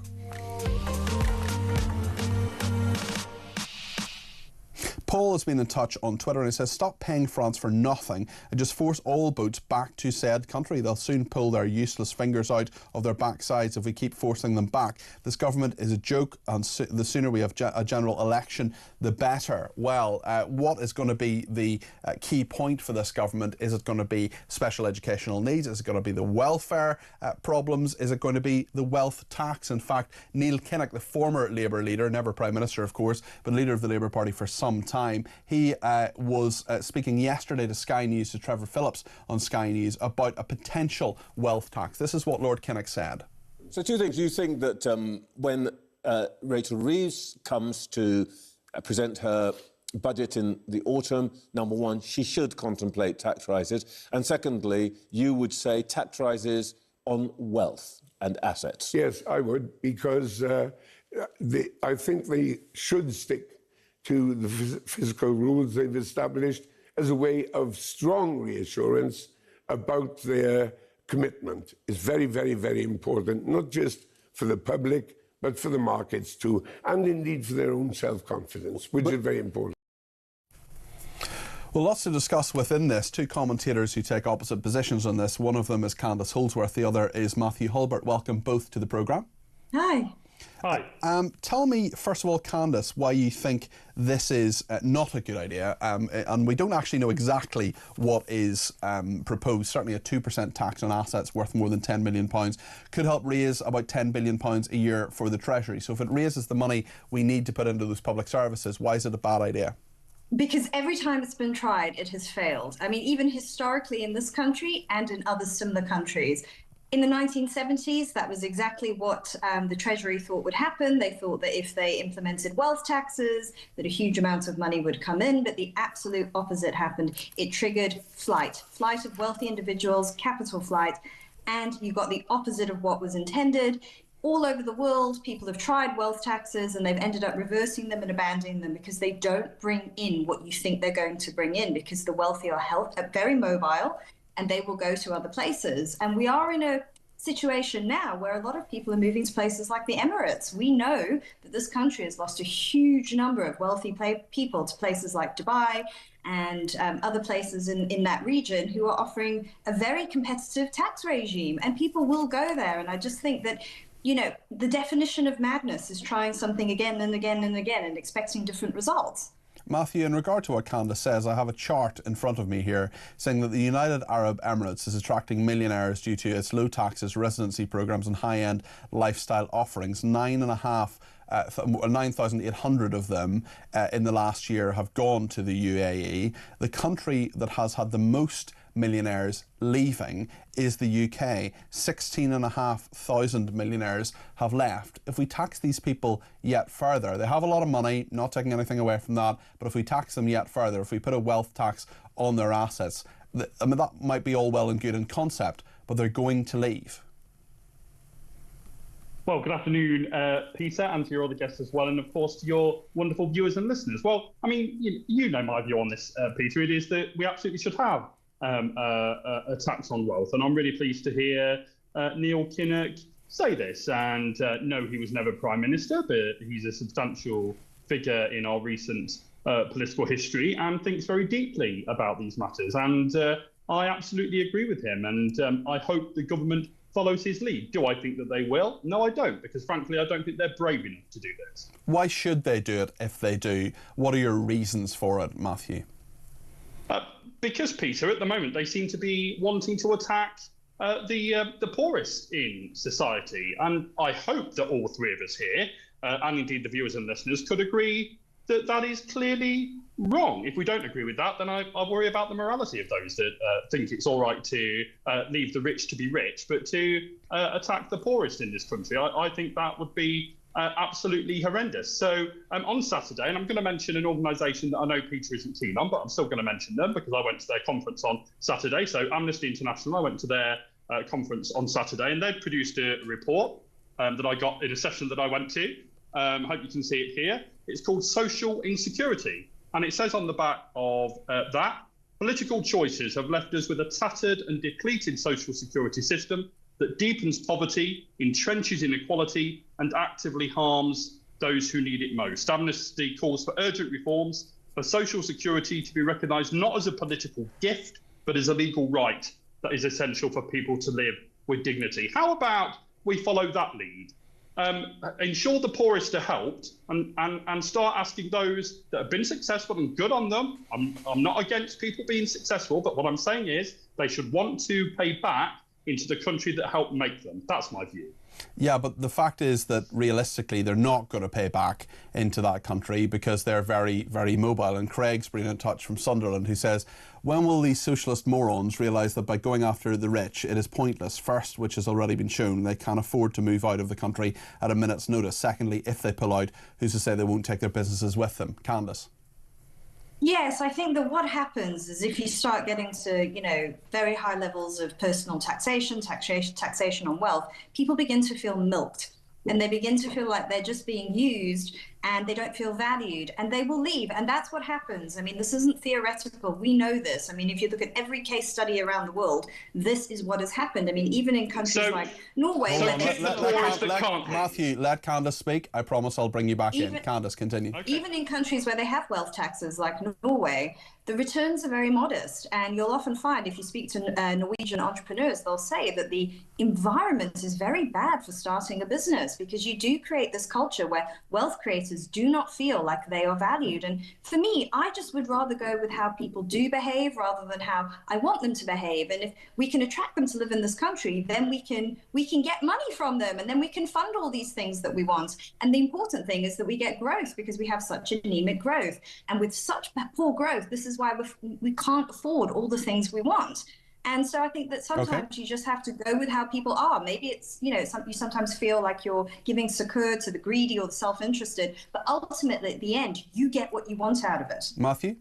Paul has been in touch on Twitter and he says, stop paying France for nothing and just force all boats back to said country. They'll soon pull their useless fingers out of their backsides if we keep forcing them back. This government is a joke, and the sooner we have a general election, the better. Well, what is going to be the key point for this government? Is it going to be special educational needs? Is it going to be the welfare problems? Is it going to be the wealth tax? In fact, Neil Kinnock, the former Labour leader, never Prime Minister of course, but leader of the Labour Party for some time, he was speaking yesterday to Sky News, to Trevor Phillips on Sky News, about a potential wealth tax. This is what Lord Kinnock said. So two things. You think that when Rachel Reeves comes to present her budget in the autumn, number one, she should contemplate tax rises, and secondly, you would say tax rises on wealth and assets? Yes, I would, because I think they should stick to the fiscal rules they've established as a way of strong reassurance about their commitment. It's very, very, very important, not just for the public, but for the markets too, and indeed for their own self-confidence, which is very important. Well, lots to discuss within this. Two commentators who take opposite positions on this. One of them is Candace Holdsworth, the other is Matthew Hulbert. Welcome both to the programme. Hi. Hi. Tell me, first of all, Candace, why you think this is not a good idea. And we don't actually know exactly what is proposed. Certainly a 2% tax on assets worth more than £10 million could help raise about £10 billion a year for the Treasury. So if it raises the money we need to put into those public services, why is it a bad idea? Because every time it's been tried, it has failed. I mean, even historically in this country and in other similar countries. In the 1970s, that was exactly what the Treasury thought would happen. They thought that if they implemented wealth taxes, that a huge amount of money would come in, but the absolute opposite happened. It triggered flight of wealthy individuals, capital flight, and you got the opposite of what was intended. All over the world, people have tried wealth taxes and they've ended up reversing them and abandoning them because they don't bring in what you think they're going to bring in, because the wealthy are very mobile, and they will go to other places. And we are in a situation now where a lot of people are moving to places like the Emirates. We know that this country has lost a huge number of wealthy people to places like Dubai and other places in that region who are offering a very competitive tax regime, and people will go there. And I just think that, you know, the definition of madness is trying something again and again and again and expecting different results. Matthew, in regard to what Candace says, I have a chart in front of me here saying that the United Arab Emirates is attracting millionaires due to its low taxes, residency programmes and high-end lifestyle offerings. 9,800 of them in the last year have gone to the UAE. The country that has had the most millionaires leaving is the UK. 16,500 millionaires have left. If we tax these people yet further, they have a lot of money, not taking anything away from that, but if we tax them yet further, if we put a wealth tax on their assets, I mean, that might be all well and good in concept, but they're going to leave. Well, good afternoon, Peter, and to your other guests as well, and of course to your wonderful viewers and listeners. Well, I mean, you know my view on this, Peter. It is that we absolutely should have a tax on wealth, and I'm really pleased to hear Neil Kinnock say this. And no, he was never Prime Minister, but he's a substantial figure in our recent political history and thinks very deeply about these matters. And I absolutely agree with him, and I hope the government follows his lead. Do I think that they will? No, I don't, because frankly, I don't think they're brave enough to do this. Why should they do it if they do? What are your reasons for it, Matthew? Because, Peter, at the moment, they seem to be wanting to attack the poorest in society. And I hope that all three of us here, and indeed the viewers and listeners, could agree that that is clearly wrong. If we don't agree with that, then I worry about the morality of those that think it's all right to leave the rich to be rich, but to attack the poorest in this country. I think that would be absolutely horrendous. So on Saturday, and I'm going to mention an organisation that I know Peter isn't keen on, but I'm still going to mention them because I went to their conference on Saturday. So Amnesty International, I went to their conference on Saturday, and they'd produced a report that I got in a session that I went to. I hope you can see it here. It's called Social Insecurity. And it says on the back of that, political choices have left us with a tattered and depleted social security system that deepens poverty, entrenches inequality, and actively harms those who need it most. Amnesty calls for urgent reforms for social security to be recognised not as a political gift, but as a legal right that is essential for people to live with dignity. How about we follow that lead? Ensure the poorest are helped and start asking those that have been successful, and good on them. I'm not against people being successful, but what I'm saying is they should want to pay back into the country that helped make them. That's my view. Yeah, but the fact is that realistically they're not going to pay back into that country because they're very, very mobile. And Craig's been in touch from Sunderland, who says, when will these socialist morons realise that by going after the rich it is pointless? First, which has already been shown, they can't afford to move out of the country at a minute's notice. Secondly, if they pull out, who's to say they won't take their businesses with them? Candice? Yes, I think that what happens is if you start getting to, very high levels of personal taxation on wealth, people begin to feel milked, and they begin to feel like they're just being used and they don't feel valued, and they will leave. And that's what happens. I mean, this isn't theoretical. We know this. I mean, if you look at every case study around the world, this is what has happened. I mean, even in countries like Norway. Matthew, let Candice speak. I promise I'll bring you back in. Candice, continue. Okay. Even in countries where they have wealth taxes like Norway, the returns are very modest. And you'll often find, if you speak to Norwegian entrepreneurs, they'll say that the environment is very bad for starting a business, because you do create this culture where wealth creators do not feel like they are valued. And for me, I just would rather go with how people do behave rather than how I want them to behave. And if we can attract them to live in this country, then we can get money from them, and then we can fund all these things that we want. And the important thing is that we get growth, because we have such anemic growth. And with such poor growth, this is why we can't afford all the things we want. And so I think that sometimes you just have to go with how people are. Maybe it's, you sometimes feel like you're giving succour to the greedy or the self-interested, but ultimately at the end, you get what you want out of it. Matthew?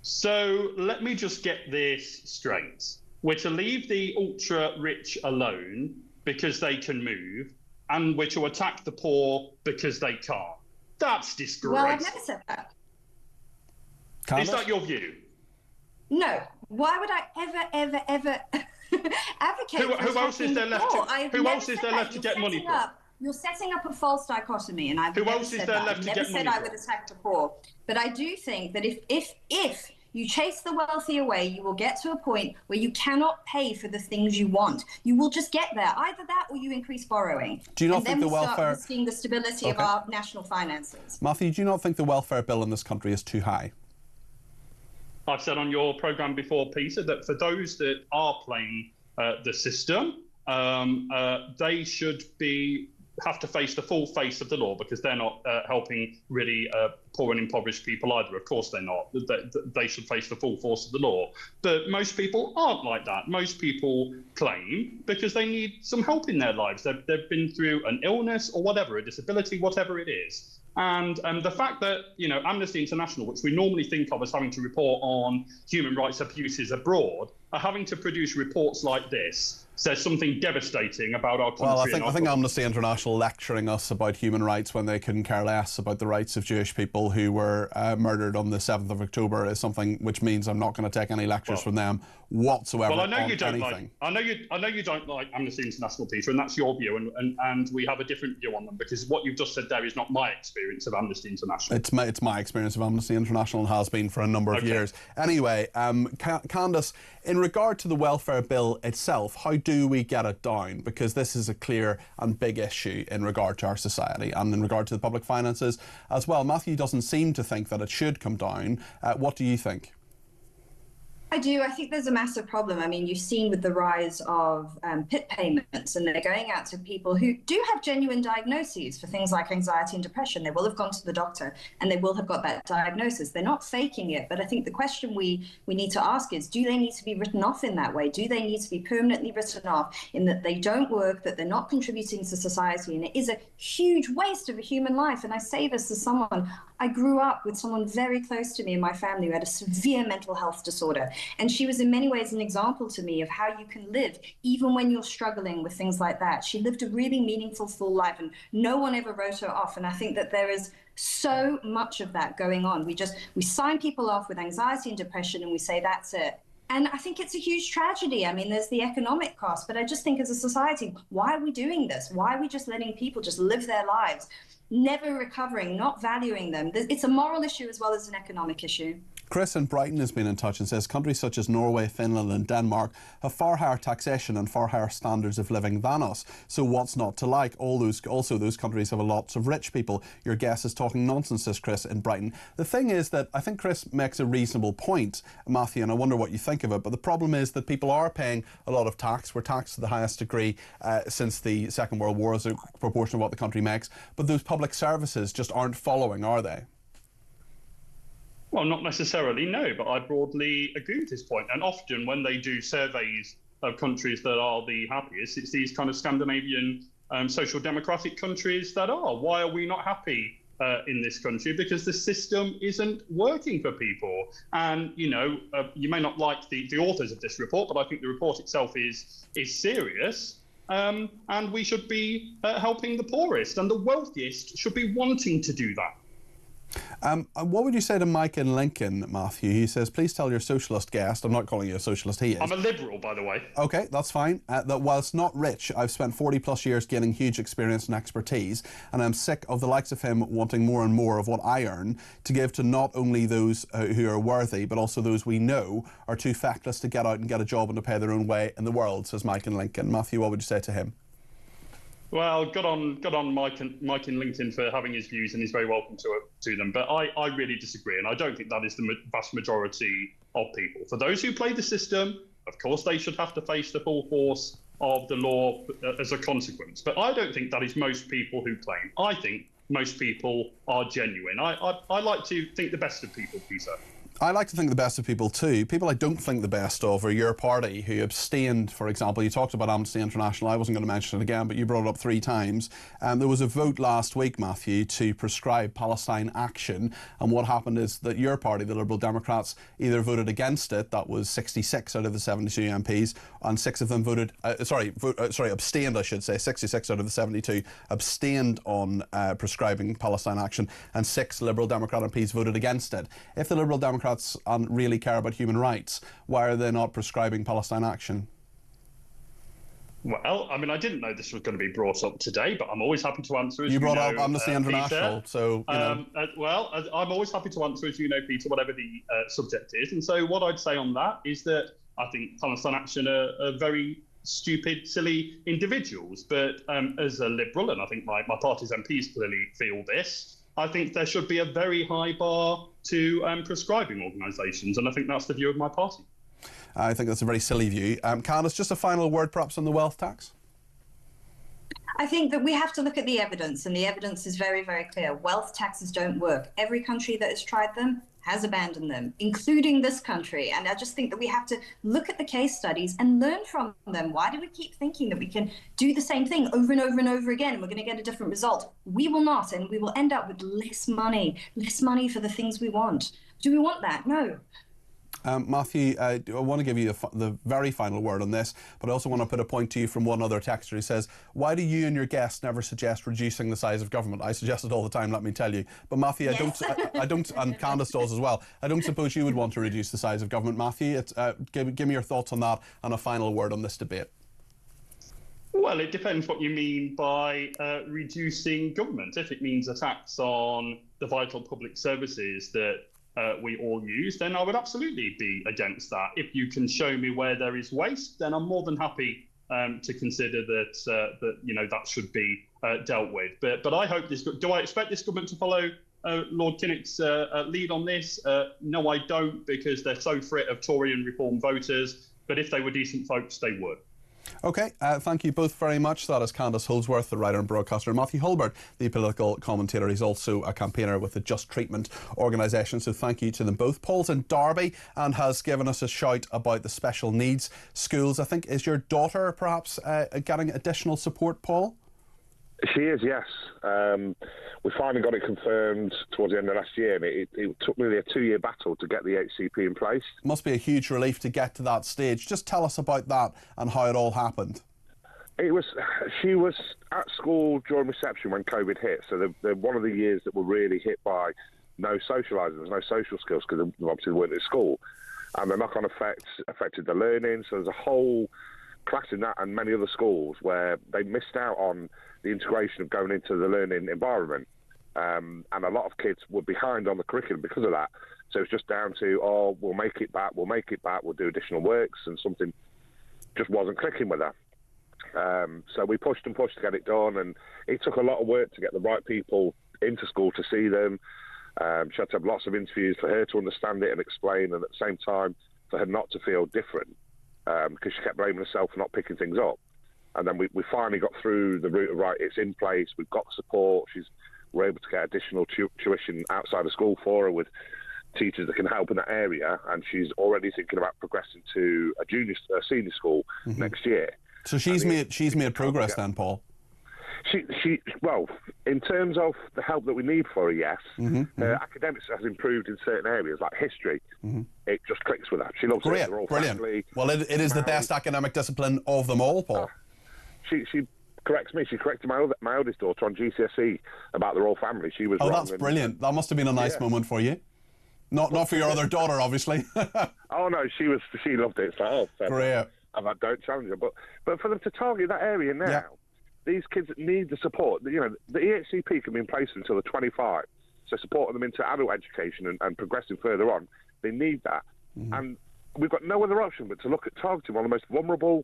So let me just get this straight. We're to leave the ultra-rich alone because they can move, and we're to attack the poor because they can't. That's disgraceful. Well, I've never said that. Is that your view? No. Why would I ever advocate? Who else is there left to get money from? You're setting up a false dichotomy, and I've who never else said is there that. left I've to never get said money I from? would attack the poor, but I do think that if you chase the wealthy away, you will get to a point where you cannot pay for the things you want. You will just get there. Either that, or you increase borrowing. Do you not and think then the we welfare? start risking the stability of our national finances. Matthew, do you not think the welfare bill in this country is too high? I've said on your programme before, Peter, that for those that are playing the system, they should be have to face the full face of the law, because they're not helping really poor and impoverished people either. Of course they're not. They should face the full force of the law. But most people aren't like that. Most people claim because they need some help in their lives. They've been through an illness or whatever, a disability, whatever it is. And the fact that, Amnesty International, which we normally think of as having to report on human rights abuses abroad, are having to produce reports like this says something devastating about our country. Well, I think Amnesty International lecturing us about human rights when they couldn't care less about the rights of Jewish people who were murdered on the 7th of October is something which means I'm not going to take any lectures from them whatsoever. Well, I know on you don't anything. I know you don't like Amnesty International, Peter, and that's your view, and we have a different view on them, because what you've just said there is not my experience of Amnesty International. It's my experience of Amnesty International, and has been for a number of years. Anyway, Candace, in regard to the welfare bill itself, how do we get it down? Because this is a clear and big issue in regard to our society and in regard to the public finances as well. Matthew doesn't seem to think that it should come down. What do you think? I do. I think there's a massive problem. I mean, you've seen with the rise of PIT payments, and they're going out to people who do have genuine diagnoses for things like anxiety and depression. They will have gone to the doctor and they will have got that diagnosis. They're not faking it. But I think the question we need to ask is, do they need to be written off in that way? Do they need to be permanently written off in that they don't work, that they're not contributing to society? And it is a huge waste of a human life. And I say this as someone, I grew up with someone very close to me in my family who had a severe mental health disorder. And she was in many ways an example to me of how you can live even when you're struggling with things like that. She lived a really meaningful, full life, and no one ever wrote her off. And I think that there is so much of that going on. We sign people off with anxiety and depression and we say that's it. And I think it's a huge tragedy. I mean, there's the economic cost, but I just think as a society, why are we doing this? Why are we just letting people just live their lives, never recovering, not valuing them? It's a moral issue as well as an economic issue. Chris in Brighton has been in touch and says countries such as Norway, Finland and Denmark have far higher taxation and far higher standards of living than us. So what's not to like? Also, those countries have lots of rich people. Your guess is talking nonsense, says Chris in Brighton. The thing is that I think Chris makes a reasonable point, Matthew, and I wonder what you think of it. But the problem is that people are paying a lot of tax. We're taxed to the highest degree since the Second World War as a proportion of what the country makes. But those public services just aren't following, are they? Well, not necessarily, no, but I broadly agree with his point. And often when they do surveys of countries that are the happiest, it's these kind of Scandinavian social democratic countries that are. Why are we not happy in this country? Because the system isn't working for people. And, you may not like the authors of this report, but I think the report itself is serious. And we should be helping the poorest, and the wealthiest should be wanting to do that. What would you say to Mike in Lincoln, Matthew? He says, please tell your socialist guest, I'm not calling you a socialist, he is. I'm a liberal, by the way. OK, that's fine. That whilst not rich, I've spent 40 plus years gaining huge experience and expertise, and I'm sick of the likes of him wanting more and more of what I earn to give to not only those who are worthy, but also those we know are too feckless to get out and get a job and to pay their own way in the world, says Mike in Lincoln. Matthew, what would you say to him? Well, good on Mike in LinkedIn for having his views, and he's very welcome to them. But I really disagree, and I don't think that is the vast majority of people. For those who play the system, of course, they should have to face the full force of the law as a consequence. But I don't think that is most people who claim. I think most people are genuine. I like to think the best of people, Peter. I like to think the best of people too. People I don't think the best of are your party, who abstained, for example. You talked about Amnesty International. I wasn't going to mention it again, but you brought it up 3 times. There was a vote last week, Matthew, to prescribe Palestine Action. And what happened is that your party, the Liberal Democrats, either voted against it, that was 66 out of the 72 MPs, and 6 of them abstained, I should say. 66 out of the 72 abstained on prescribing Palestine Action, and 6 Liberal Democrat MPs voted against it. If the Liberal Democrats really care about human rights, why are they not prescribing Palestine Action? Well, I mean, I didn't know this was going to be brought up today, but I'm always happy to answer. As you brought up Amnesty International, Peter. so you know. Well, I'm always happy to answer, as you know, Peter, whatever the subject is. And so what I'd say on that is that I think Palestine Action are very stupid, silly individuals. But as a Liberal, and I think my party's MPs clearly feel this, I think there should be a very high bar to prescribing organisations, and I think that's the view of my party. I think that's a very silly view. Candace, just a final word perhaps on the wealth tax? I think that we have to look at the evidence, and the evidence is very, very clear. Wealth taxes don't work. Every country that has tried them has abandoned them, including this country. And I just think that we have to look at the case studies and learn from them. Why do we keep thinking that we can do the same thing over and over and over again and we're going to get a different result? We will not, and we will end up with less money for the things we want. Do we want that? No. Matthew, I want to give you the very final word on this, but I also want to put a point to you from one other texter who says, why do you and your guests never suggest reducing the size of government? I suggest it all the time, let me tell you. But Matthew, yes. I don't, and Candace does as well, I don't suppose you would want to reduce the size of government. Matthew, give me your thoughts on that and a final word on this debate. Well, it depends what you mean by reducing government. If it means a tax on the vital public services that we all use, then I would absolutely be against that. If you can show me where there is waste, then I'm more than happy to consider that that should be dealt with. But I hope this. Do I expect this government to follow Lord Kinnock's lead on this? No, I don't, because they're so frit of Tory and Reform voters. But if they were decent folks, they would. OK, thank you both very much. That is Candace Holdsworth, the writer and broadcaster, and Matthew Hulbert, the political commentator. He's also a campaigner with the Just Treatment organisation, so thank you to them both. Paul's in Derby and has given us a shout about the special needs schools. I think, is your daughter perhaps getting additional support, Paul? She is, yes. We finally got it confirmed towards the end of last year, and it took nearly a 2-year battle to get the HCP in place. Must be a huge relief to get to that stage. Just tell us about that and how it all happened. She was at school during reception when COVID hit, so they're one of the years that were really hit by no socialising, there's no social skills because they obviously weren't at school. And the knock-on effects affected the learning, so there's a whole class in that and many other schools where they missed out on the integration of going into the learning environment. And a lot of kids were behind on the curriculum because of that. So it's just down to, we'll make it back, we'll do additional works, and something just wasn't clicking with her. So we pushed and pushed to get it done, and it took a lot of work to get the right people into school to see them. She had to have lots of interviews for her to understand it and explain, and at the same time for her not to feel different, because she kept blaming herself for not picking things up. And then we finally got through the route of, right, it's in place, we've got support, we're able to get additional tuition outside of school for her with teachers that can help in that area, and she's already thinking about progressing to a senior school next year. So she's made progress then, Paul? Well, in terms of the help that we need for her, yes. Academics has improved in certain areas, like history. It just clicks with her. She loves it. They're all brilliant. Family. Well, it is the best academic discipline of them all, Paul. She corrects me. She corrected my eldest daughter on GCSE about the royal family. She was wrong. That's brilliant. That must have been a nice moment for you. Not for your other daughter, obviously. Oh no, she loved it. So great. Don't challenge her, but for them to target that area now, these kids need the support. The EHCP can be in place until they're 25, so supporting them into adult education and progressing further on, they need that. And we've got no other option but to look at targeting one of the most vulnerable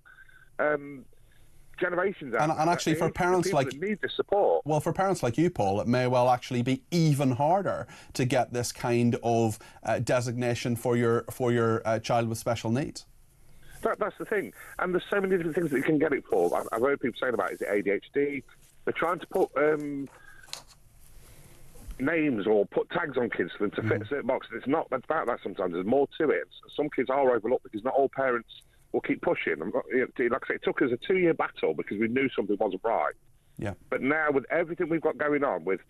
generations out and actually for parents like that need the support. Well, for parents like you, Paul, it may well actually be even harder to get this kind of designation for your child with special needs. That's the thing, and there's so many different things that you can get it for. I've heard people saying about, is it ADHD? They're trying to put names or put tags on kids for them to fit a certain box. It's not about that sometimes. There's more to it. Some kids are overlooked because not all parents will keep pushing. Like I say, it took us a 2-year battle because we knew something wasn't right. Yeah. But now, with everything we've got going on, with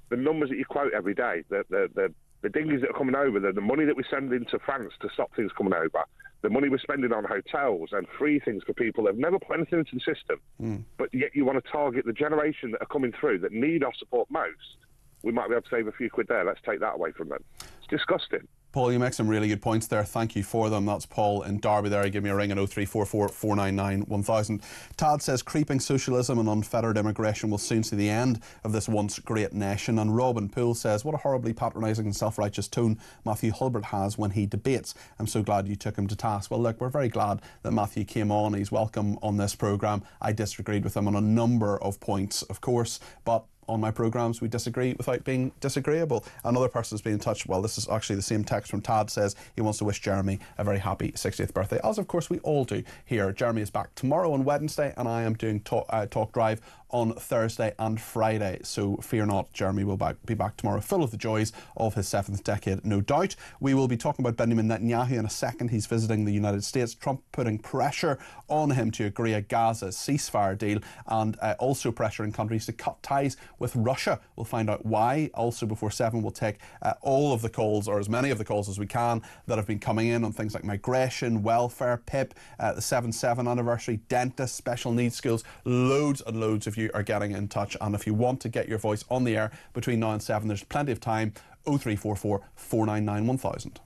the numbers that you quote every day, the dinghies that are coming over, the money that we send into France to stop things coming over, the money we're spending on hotels and free things for people that have never put anything into the system, but yet you want to target the generation that are coming through that need our support most, we might be able to save a few quid there. Let's take that away from them. It's disgusting. Paul, you make some really good points there. Thank you for them. That's Paul in Derby there. Give me a ring at 0344 499 1000. Tad says creeping socialism and unfettered immigration will soon see the end of this once great nation. And Robin Poole says, what a horribly patronising and self-righteous tone Matthew Hulbert has when he debates. I'm so glad you took him to task. Well, look, we're very glad that Matthew came on. He's welcome on this programme. I disagreed with him on a number of points, of course, but on my programmes we disagree without being disagreeable. Another person has been in touch. Well, this is actually the same text from Tad, says he wants to wish Jeremy a very happy 60th birthday, as of course we all do here. Jeremy is back tomorrow on Wednesday, and I am doing Talk Drive on Thursday and Friday, so fear not, Jeremy will be back tomorrow, full of the joys of his 7th decade, no doubt. We will be talking about Benjamin Netanyahu in a second. He's visiting the United States. Trump putting pressure on him to agree a Gaza ceasefire deal, and also pressuring countries to cut ties with Russia. We'll find out why. Also before 7, we'll take all of the calls, or as many of the calls as we can, that have been coming in on things like migration, welfare, PIP, the 7/7 anniversary, dentists, special needs schools. Loads and loads of you are getting in touch, and if you want to get your voice on the air between now and 7, there's plenty of time. 0344 499 1000.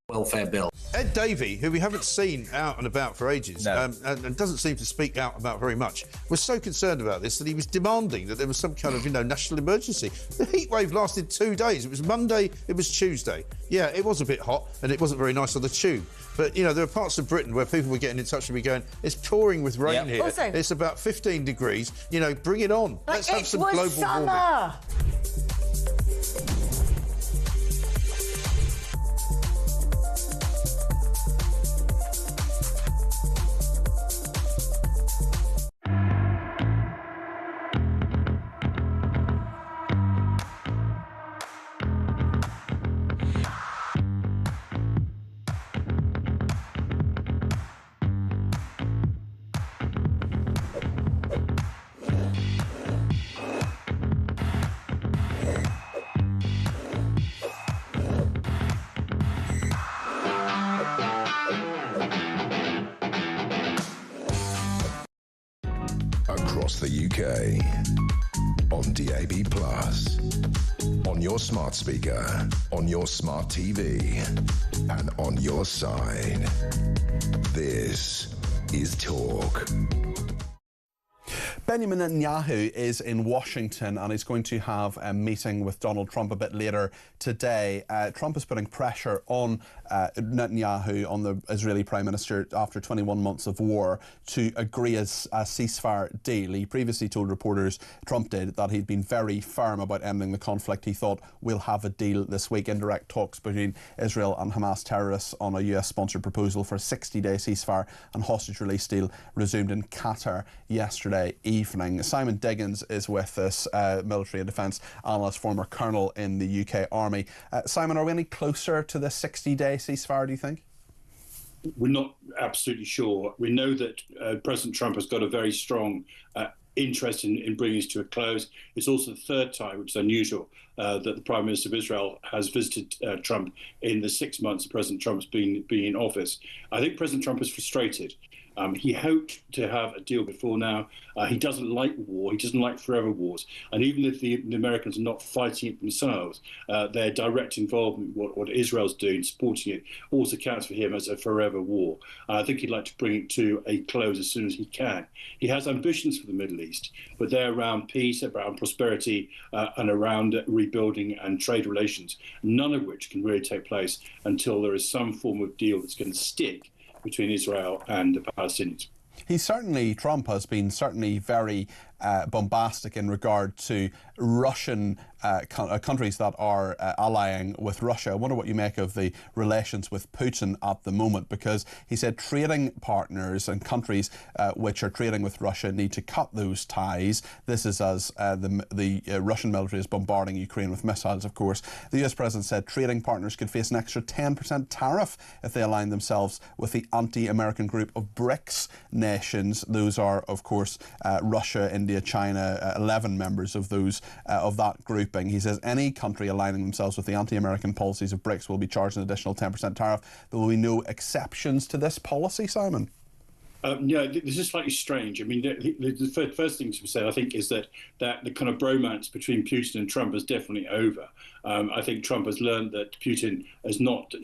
Welfare bill. Ed Davey, who we haven't seen out and about for ages, and doesn't seem to speak out about very much, was so concerned about this that he was demanding that there was some kind of, national emergency. The heat wave lasted 2 days. It was Monday, it was Tuesday. Yeah, it was a bit hot and it wasn't very nice on the tube. But, there are parts of Britain where people were getting in touch with me going, it's pouring with rain here. Also, it's about 15 degrees. Bring it on. Let's have some global warming. Across the UK, on DAB+, on your smart speaker, on your smart TV, and on your side. This is Talk. Benjamin Netanyahu is in Washington and he's going to have a meeting with Donald Trump a bit later today. Trump is putting pressure on Netanyahu, on the Israeli Prime Minister, after 21 months of war, to agree a ceasefire deal. He previously told reporters, Trump did, that he'd been very firm about ending the conflict. He thought, we'll have a deal this week. Indirect talks between Israel and Hamas terrorists on a US-sponsored proposal for a 60-day ceasefire and hostage release deal resumed in Qatar yesterday evening. Simon Diggins is with us, military and defence analyst, former colonel in the UK Army. Simon, are we any closer to the 60-day ceasefire, do you think? we're not absolutely sure. We know that President Trump has got a very strong interest in bringing this to a close. It's also the third time, which is unusual, that the Prime Minister of Israel has visited Trump in the 6 months that President Trump's been in office. I think President Trump is frustrated. He hoped to have a deal before now. He doesn't like war. He doesn't like forever wars. And even if the Americans are not fighting it themselves, their direct involvement, what Israel's doing, supporting it, also counts for him as a forever war. I think he'd like to bring it to a close as soon as he can. He has ambitions for the Middle East, but they're around peace, around prosperity, and around rebuilding and trade relations, none of which can really take place until there is some form of deal that's going to stick between Israel and the Palestinians. Trump has been certainly very bombastic in regard to Russian countries that are allying with Russia. I wonder what you make of the relations with Putin at the moment, because he said trading partners and countries which are trading with Russia need to cut those ties. This is as the Russian military is bombarding Ukraine with missiles, of course. The US President said trading partners could face an extra 10% tariff if they align themselves with the anti-American group of BRICS nations. Those are, of course, Russia, India, China, 11 members of those of that grouping. He says any country aligning themselves with the anti-American policies of BRICS will be charged an additional 10% tariff. There will be no exceptions to this policy, Simon. Yeah, this is slightly strange. I mean, the first thing to say, I think, is that the kind of bromance between Putin and Trump is definitely over. I think Trump has learned that Putin is not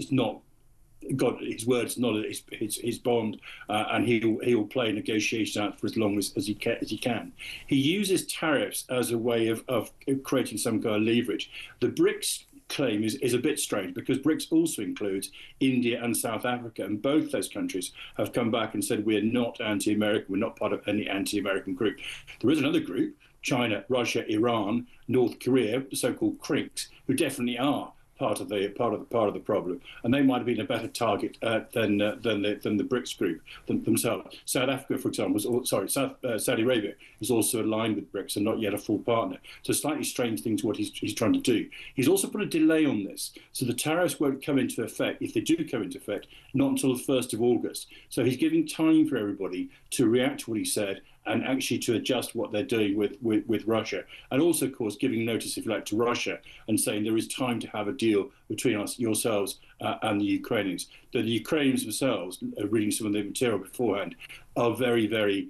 got his words, not his bond, and he will play negotiations out for as long as he can. He uses tariffs as a way of creating some kind of leverage. The BRICS claim is a bit strange, because BRICS also includes India and South Africa, and both those countries have come back and said we're not anti-American, we're not part of any anti-American group. There is another group, China, Russia, Iran, North Korea, the so-called CRICS, who definitely are part of the problem, and they might have been a better target than the BRICS group themselves. South Africa, for example, Saudi Arabia is also aligned with BRICS and not yet a full partner. So slightly strange thing to what he's trying to do. He's also put a delay on this, so the tariffs won't come into effect, if they do come into effect, not until the 1st of August. So he's giving time for everybody to react to what he said and actually to adjust what they're doing with Russia. And also, of course, giving notice, if you like, to Russia and saying there is time to have a deal between yourselves and the Ukrainians. The Ukrainians themselves, reading some of the material beforehand, are very, very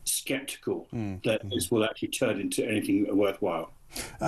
sceptical that this will actually turn into anything worthwhile.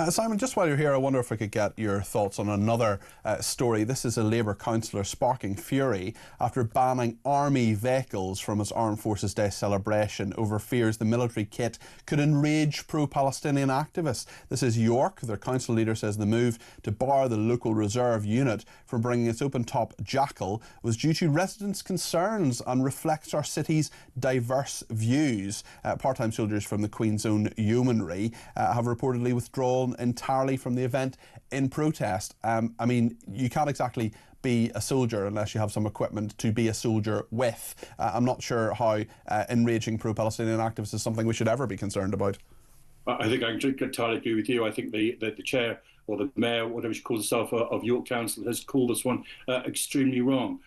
Simon, just while you're here, I wonder if I could get your thoughts on another story. This is a Labour councillor sparking fury after banning army vehicles from his Armed Forces Day celebration over fears the military kit could enrage pro-Palestinian activists. This is York. Their council leader says the move to bar the local reserve unit from bringing its open-top jackal was due to residents' concerns and reflects our city's diverse views. Part-time soldiers from the Queen's Own Yeomanry have reportedly withdrawn entirely from the event in protest. I mean, you can't exactly be a soldier unless you have some equipment to be a soldier with. I'm not sure how enraging pro-Palestinian activists is something we should ever be concerned about. I think I entirely agree with you. I think the chair or the mayor, whatever she calls herself, of York Council has called this one extremely wrong.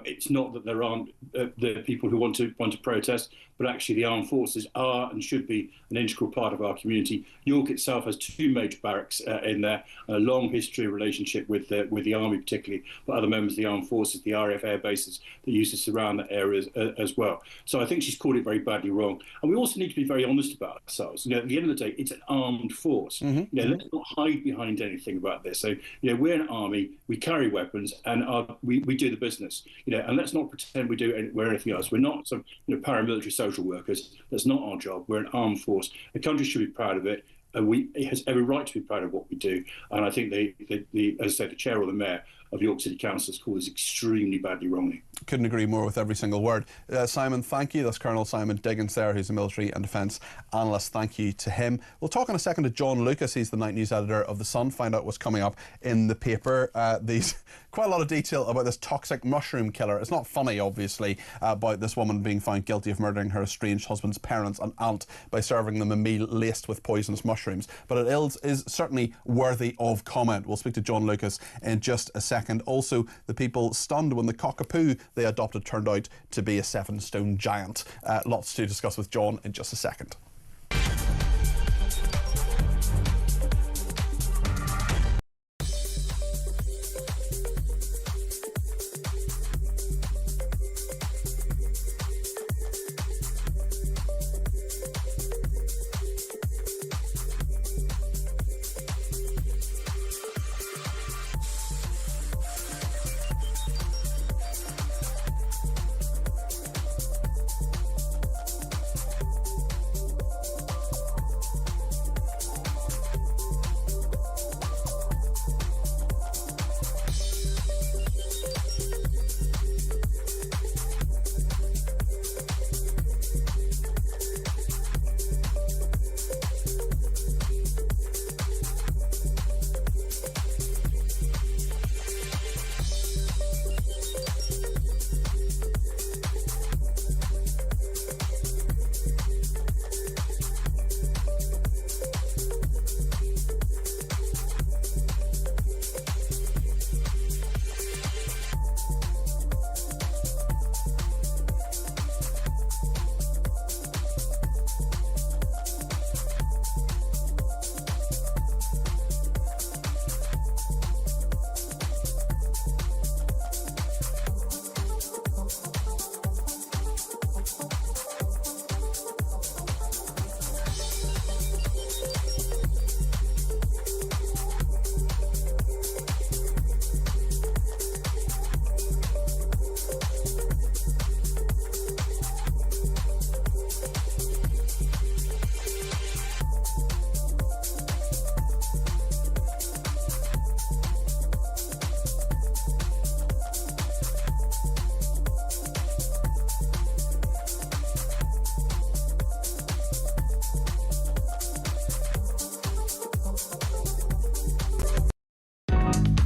It's not that there aren't the people who want to protest, but actually the armed forces are and should be an integral part of our community. York itself has 2 major barracks in there, a long history of relationship with the army particularly, but other members of the armed forces, the RAF air bases that used to surround that area as well. So I think she's called it very badly wrong. And we also need to be very honest about ourselves. At the end of the day, it's an armed force. Let's not hide behind anything about this. So we're an army, we carry weapons, and we do the business. And let's not pretend we're anything else. We're not some paramilitary social workers. That's not our job. We're an armed force. The country should be proud of it. It has every right to be proud of what we do. And I think as I said, the chair or the mayor of York City Council has called this extremely badly wrongly. Couldn't agree more with every single word. Simon, thank you. That's Colonel Simon Diggins there, who's a military and defence analyst. Thank you to him. We'll talk in a second to John Lucas. He's the night news editor of The Sun. Find out what's coming up in the paper. Quite a lot of detail about this toxic mushroom killer. It's not funny, obviously, about this woman being found guilty of murdering her estranged husband's parents and aunt by serving them a meal laced with poisonous mushrooms. But it is certainly worthy of comment. We'll speak to John Lucas in just a second. second. Also, the people stunned when the cockapoo they adopted turned out to be a 7-stone giant. Lots to discuss with John in just a second.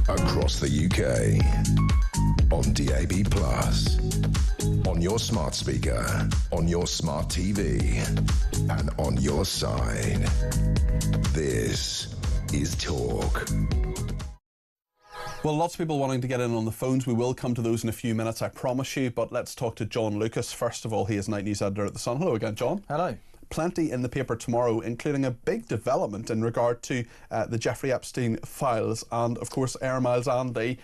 Across the UK, on DAB+, on your smart speaker, on your smart TV, and on your side. This is Talk. Well, lots of people wanting to get in on the phones. We will come to those in a few minutes, I promise you. But let's talk to John Lucas. First of all, he is night news editor at The Sun. Hello again, John. Hello. Plenty in the paper tomorrow, including a big development in regard to the Jeffrey Epstein files and, of course, Air Miles Andy.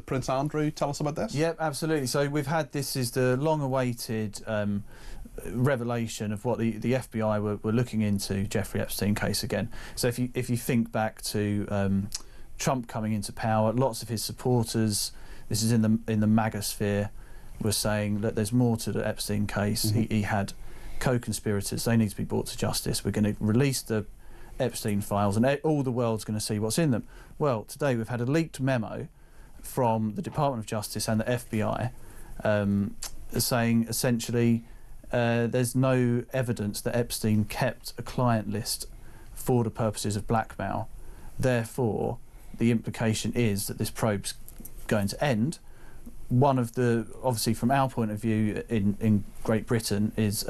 Prince Andrew, tell us about this. Yep, absolutely. So we've had, this is the long-awaited revelation of what the FBI were looking into Jeffrey Epstein case again. So if you think back to Trump coming into power, lots of his supporters, this is in the MAGA sphere, were saying that there's more to the Epstein case. Mm-hmm. He had co-conspirators, they need to be brought to justice. We're going to release the Epstein files and all the world's going to see what's in them. Well, today we've had a leaked memo from the Department of Justice and the FBI saying essentially there's no evidence that Epstein kept a client list for the purposes of blackmail. Therefore, the implication is that this probe's going to end. One of the, obviously from our point of view in Great Britain, is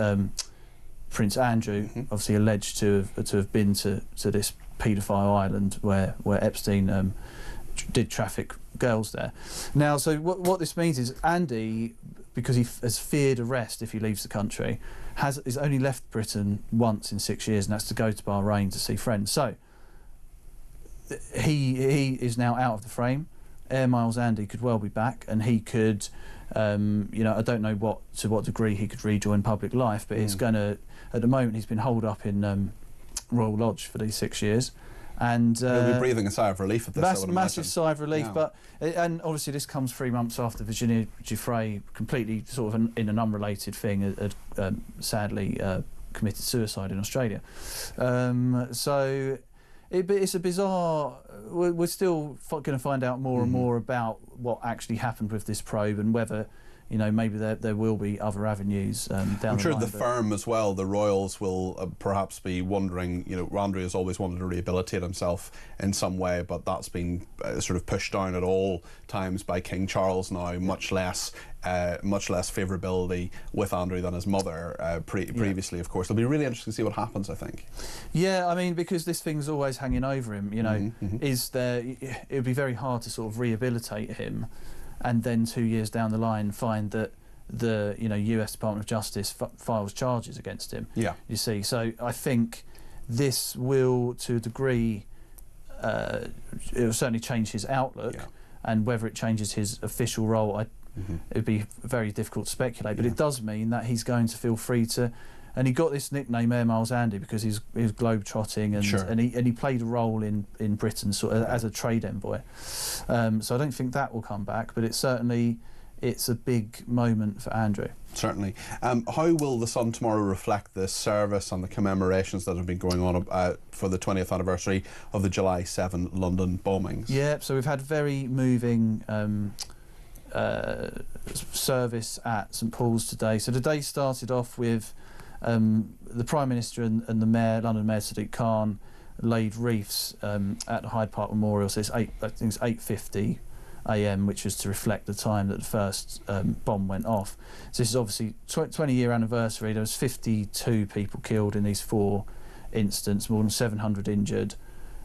Prince Andrew, obviously alleged to have been to this paedophile island where Epstein did traffic girls there. Now, so what this means is Andy, because he has feared arrest if he leaves the country, has only left Britain once in 6 years, and that's to go to Bahrain to see friends. So he is now out of the frame. Air Miles Andy could well be back, and he could, you know, I don't know to what degree he could rejoin public life, but it's going to, at the moment, he's been holed up in Royal Lodge for these 6 years. And he'll be breathing a sigh of relief at this. That's a massive sigh of relief, yeah. but and obviously this comes 3 months after Virginia Giuffre, completely sort of in an unrelated thing, had sadly committed suicide in Australia. So it's a bizarre. We're still going to find out more and more about what actually happened with this probe, and whether you know, maybe there will be other avenues down the line. I'm sure the firm as well, the Royals, will perhaps be wondering, you know, Andrew has always wanted to rehabilitate himself in some way, but that's been sort of pushed down at all times by King Charles now, much less favourability with Andrew than his mother previously, of course. It'll be really interesting to see what happens, I think. Yeah, I mean, because this thing's always hanging over him, you know, it would be very hard to sort of rehabilitate him and then 2 years down the line find that the, you know, US Department of Justice files charges against him. Yeah. You see, so I think this will, to a degree, it will certainly change his outlook, and whether it changes his official role, it would be very difficult to speculate, but it does mean that he's going to feel free to. And he got this nickname Air Miles Andy because he was globe-trotting, and he played a role in Britain sort of as a trade envoy. So I don't think that will come back, but it's a big moment for Andrew. Certainly. How will the Sun tomorrow reflect the service and the commemorations that have been going on for the 20th anniversary of the July 7 London bombings? Yeah, so we've had very moving service at St Paul's today. So the day started off with the Prime Minister and the Mayor, London Mayor Sadiq Khan, laid wreaths at the Hyde Park Memorial. So I think it's 8:50 a.m, which was to reflect the time that the first bomb went off. So this is obviously 20-year anniversary. There was 52 people killed in these 4 incidents, more than 700 injured.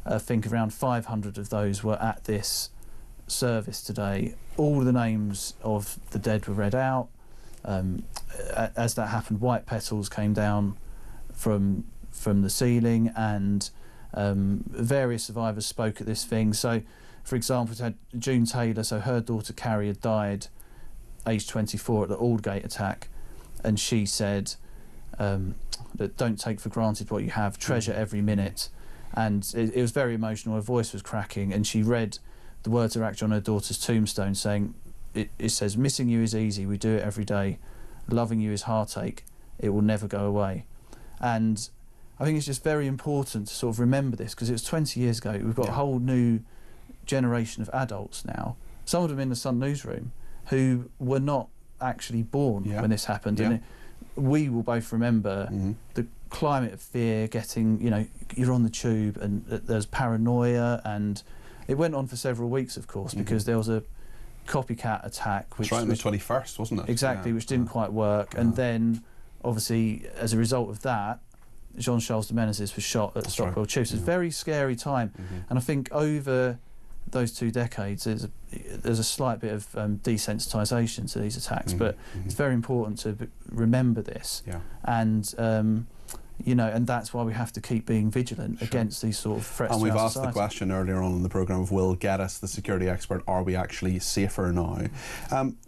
I think around 500 of those were at this service today. All the names of the dead were read out. As that happened, white petals came down from the ceiling, and various survivors spoke at this thing. So, for example, we had June Taylor, so her daughter Carrie had died aged 24 at the Aldgate attack, and she said that don't take for granted what you have, treasure every minute. And it was very emotional, her voice was cracking, and she read the words are actually on her daughter's tombstone, saying, it says, missing you is easy, we do it every day. Loving you is heartache, it will never go away. And I think it's just very important to sort of remember this, because it was 20 years ago. We've got a whole new generation of adults now, some of them in the Sun newsroom, who were not actually born when this happened. And we will both remember the climate of fear, getting, you know, you're on the tube and there's paranoia, and it went on for several weeks, of course, because there was a copycat attack, which was on the 21st, wasn't it? Exactly, which didn't quite work. And then, obviously, as a result of that, Jean-Charles de Menezes was shot at Stockwell Tube. So it's a very scary time. And I think over those 2 decades, there's a slight bit of desensitisation to these attacks, but it's very important to remember this. And you know, and that's why we have to keep being vigilant against these sort of threats. And we've asked the question earlier on in the programme of Will Geddes, the security expert, are we actually safer now?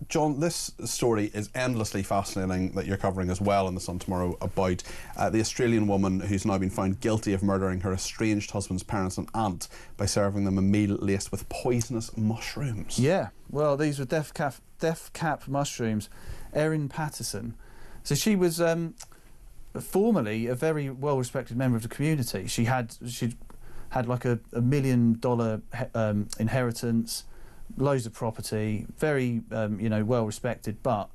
John, this story is endlessly fascinating that you're covering as well in the Sun tomorrow, about the Australian woman who's now been found guilty of murdering her estranged husband's parents and aunt by serving them a meal laced with poisonous mushrooms. Yeah, well, these were death cap mushrooms. Erin Patterson. So she was formerly a very well-respected member of the community. She'd had like a $1 million inheritance, loads of property, very you know, well-respected. But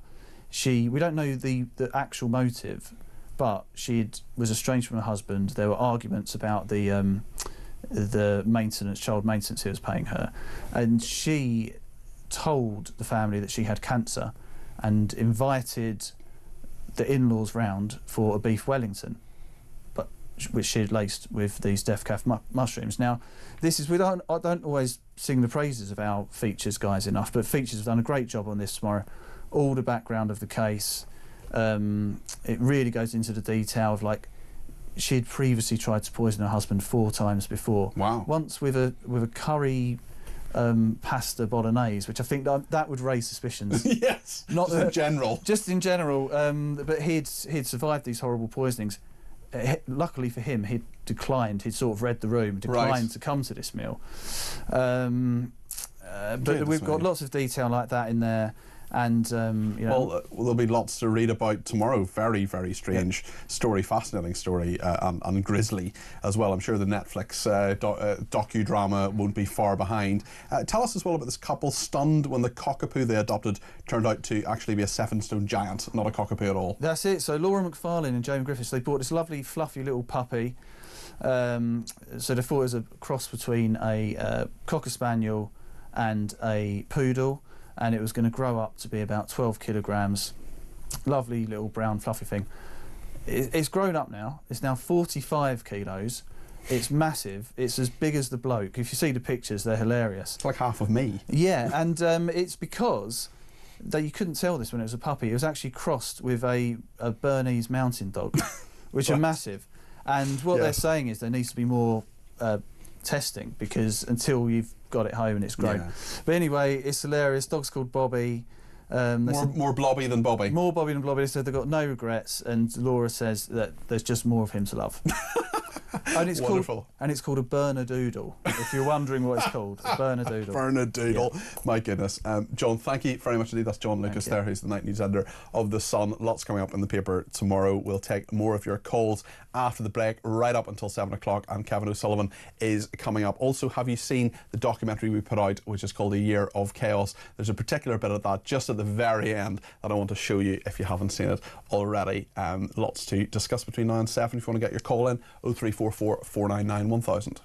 we don't know the actual motive, but she was estranged from her husband. There were arguments about the maintenance, child maintenance he was paying her, and she told the family that she had cancer and invited the in-laws round for a beef Wellington, but which she had laced with these death cap mushrooms. Now, this is, I don't always sing the praises of our features guys enough, but features have done a great job on this tomorrow. All the background of the case, it really goes into the detail of, like, she had previously tried to poison her husband 4 times before. Wow. Once with a curry pasta bolognese, which I think that would raise suspicions. Yes, not in general. Just in general, but he'd survived these horrible poisonings. Luckily for him, he'd declined. He'd sort of read the room, declined to come to this meal. But we've got lots of detail like that in there. And you know, well, there'll be lots to read about tomorrow. Very, very strange story, fascinating story, and grisly as well. I'm sure the Netflix docudrama won't be far behind. Tell us as well about this couple stunned when the cockapoo they adopted turned out to actually be a 7-stone giant, not a cockapoo at all. That's it. So Laura McFarlane and Jamie Griffiths, they bought this lovely, fluffy little puppy. So they thought it was a cross between a Cocker Spaniel and a poodle, and it was going to grow up to be about 12 kilograms. Lovely little brown fluffy thing. It's grown up now. It's now 45 kilos. It's massive. It's as big as the bloke. If you see the pictures, they're hilarious. It's like half of me. Yeah, and it's because you couldn't tell this when it was a puppy. It was actually crossed with a Bernese mountain dog, which are massive. And what they're saying is there needs to be more testing, because until you've got it home and it's grown. Yeah. But anyway, it's hilarious. Dog's called Bobby. More blobby than Bobby. More Bobby than Bobby. They said they've got no regrets, and Laura says that there's just more of him to love. And it's wonderful. It's called a Bernedoodle. If you're wondering what it's called, a Bernedoodle. Bernedoodle. Yeah. My goodness. John, thank you very much indeed. That's John Lucas there, who's the night news editor of The Sun. Lots coming up in the paper tomorrow. We'll take more of your calls after the break, right up until 7 o'clock, and Kevin O'Sullivan is coming up. Also, have you seen the documentary we put out, which is called A Year of Chaos? There's a particular bit of that just at the very end that I want to show you if you haven't seen it already. Lots to discuss between now and 7. If you want to get your call in, 0344 499 1000.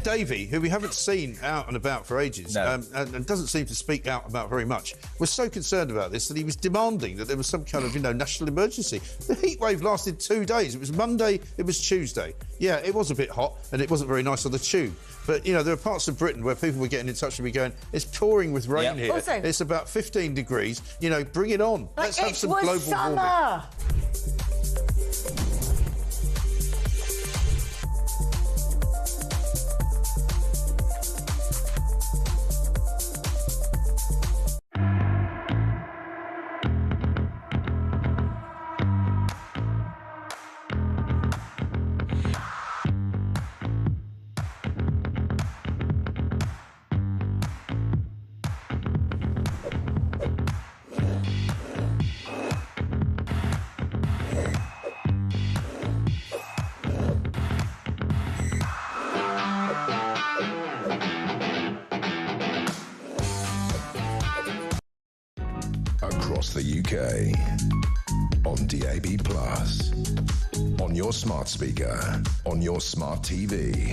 Davey, who we haven't seen out and about for ages, and doesn't seem to speak out about very much, was so concerned about this that he was demanding that there was some kind of, national emergency. The heat wave lasted 2 days. It was Monday, it was Tuesday. Yeah, it was a bit hot, and it wasn't very nice on the tube. But, there are parts of Britain where people were getting in touch with me going, it's pouring with rain here. Also, it's about 15 degrees. Bring it on. Let's have some global warming. Across the UK, on DAB+, on your smart speaker, on your smart TV,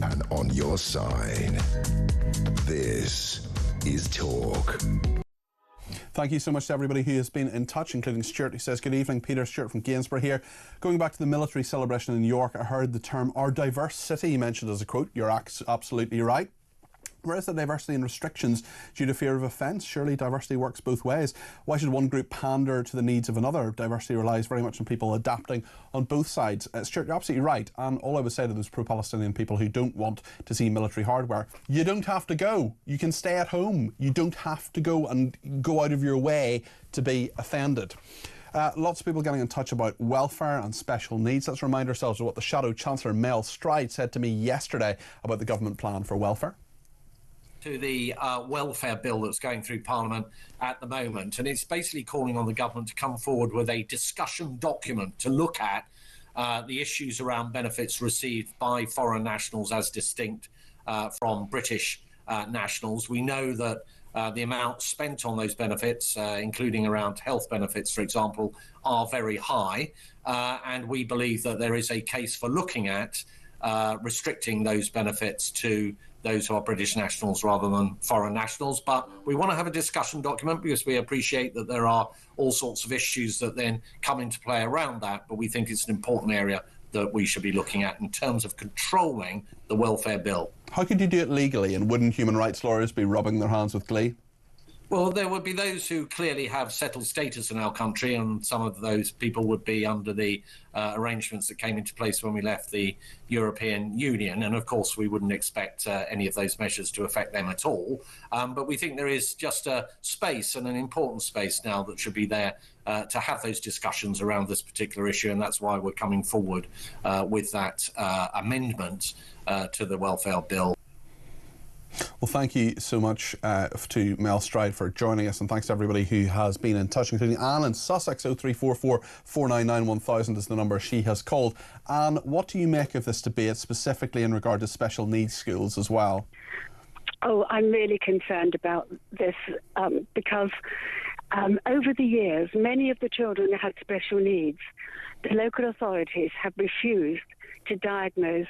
and on your side. This is Talk. Thank you so much to everybody who has been in touch, including Stuart, who says, good evening, Peter. Stuart from Gainsborough here. Going back to the military celebration in New York, I heard the term "our diverse city" mentioned as a quote. You're absolutely right. Where is the diversity and restrictions due to fear of offence? Surely diversity works both ways. Why should one group pander to the needs of another? Diversity relies very much on people adapting on both sides. Stuart, you're absolutely right. And all I would say to those pro-Palestinian people who don't want to see military hardware, you don't have to go. You can stay at home. You don't have to go and go out of your way to be offended. Lots of people getting in touch about welfare and special needs. Let's remind ourselves of what the Shadow Chancellor Mel Stride said to me yesterday about the government plan for welfare. To the welfare bill that's going through Parliament at the moment, and it's basically calling on the government to come forward with a discussion document to look at the issues around benefits received by foreign nationals as distinct from British nationals. We know that the amount spent on those benefits, including around health benefits, for example, are very high, and we believe that there is a case for looking at restricting those benefits to those who are British nationals rather than foreign nationals. But we want to have a discussion document because we appreciate that there are all sorts of issues that then come into play around that. But we think it's an important area that we should be looking at in terms of controlling the welfare bill. How could you do it legally, and wouldn't human rights lawyers be rubbing their hands with glee? Well, there would be those who clearly have settled status in our country, and some of those people would be under the arrangements that came into place when we left the European Union. And of course, we wouldn't expect any of those measures to affect them at all. But we think there is just a space, and an important space now, that should be there to have those discussions around this particular issue. And that's why we're coming forward with that amendment to the welfare bill. Well, thank you so much to Mel Stride for joining us, and thanks to everybody who has been in touch, including Anne in Sussex. 0344 499 1000 is the number she has called. Anne, what do you make of this debate, specifically in regard to special needs schools as well? Oh, I'm really concerned about this because over the years, many of the children who had special needs, the local authorities have refused to diagnose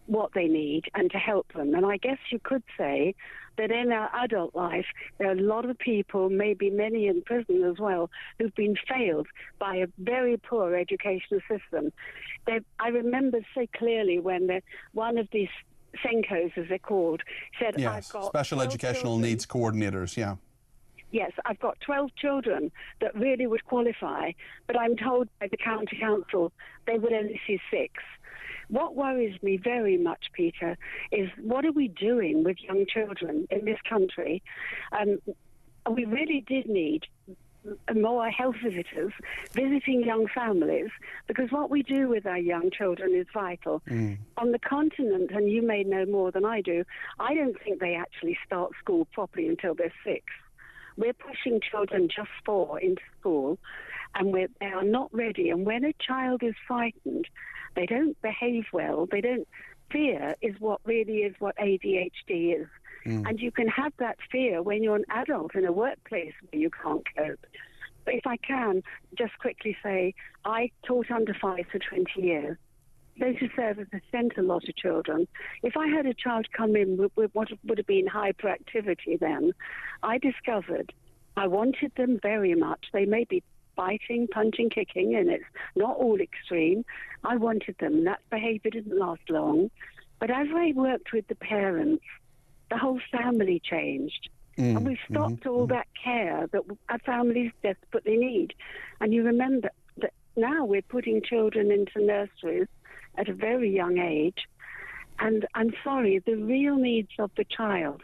what they need and to help them. And I guess you could say that in our adult life, there are a lot of people, maybe many in prison as well, who've been failed by a very poor educational system. I remember so clearly when one of these SENCOs, as they're called, said, yes, I've got special educational needs coordinators, yeah. Yes, I've got 12 children that really would qualify, but I'm told by the county council they would only see 6. What worries me very much, Peter, is what are we doing with young children in this country? We really did need more health visitors visiting young families, because what we do with our young children is vital. On the continent, and you may know more than I do, I don't think they actually start school properly until they're 6. We're pushing children just 4 into school, and they are not ready. And when a child is frightened, they don't behave well. They don't. Fear is what ADHD is. And you can have that fear when you're an adult in a workplace where you can't cope. But if I can just quickly say, I taught under 5 for 20 years. Those who serve as a centre, a lot of children. If I had a child come in with what would have been hyperactivity then, I discovered I wanted them very much. They may be biting, punching, kicking, and it's not all extreme. I wanted them. That behaviour didn't last long. But as I worked with the parents, the whole family changed. And we've stopped all that care that our families desperately need. And you remember that now we're putting children into nurseries at a very young age. And I'm sorry, the real needs of the child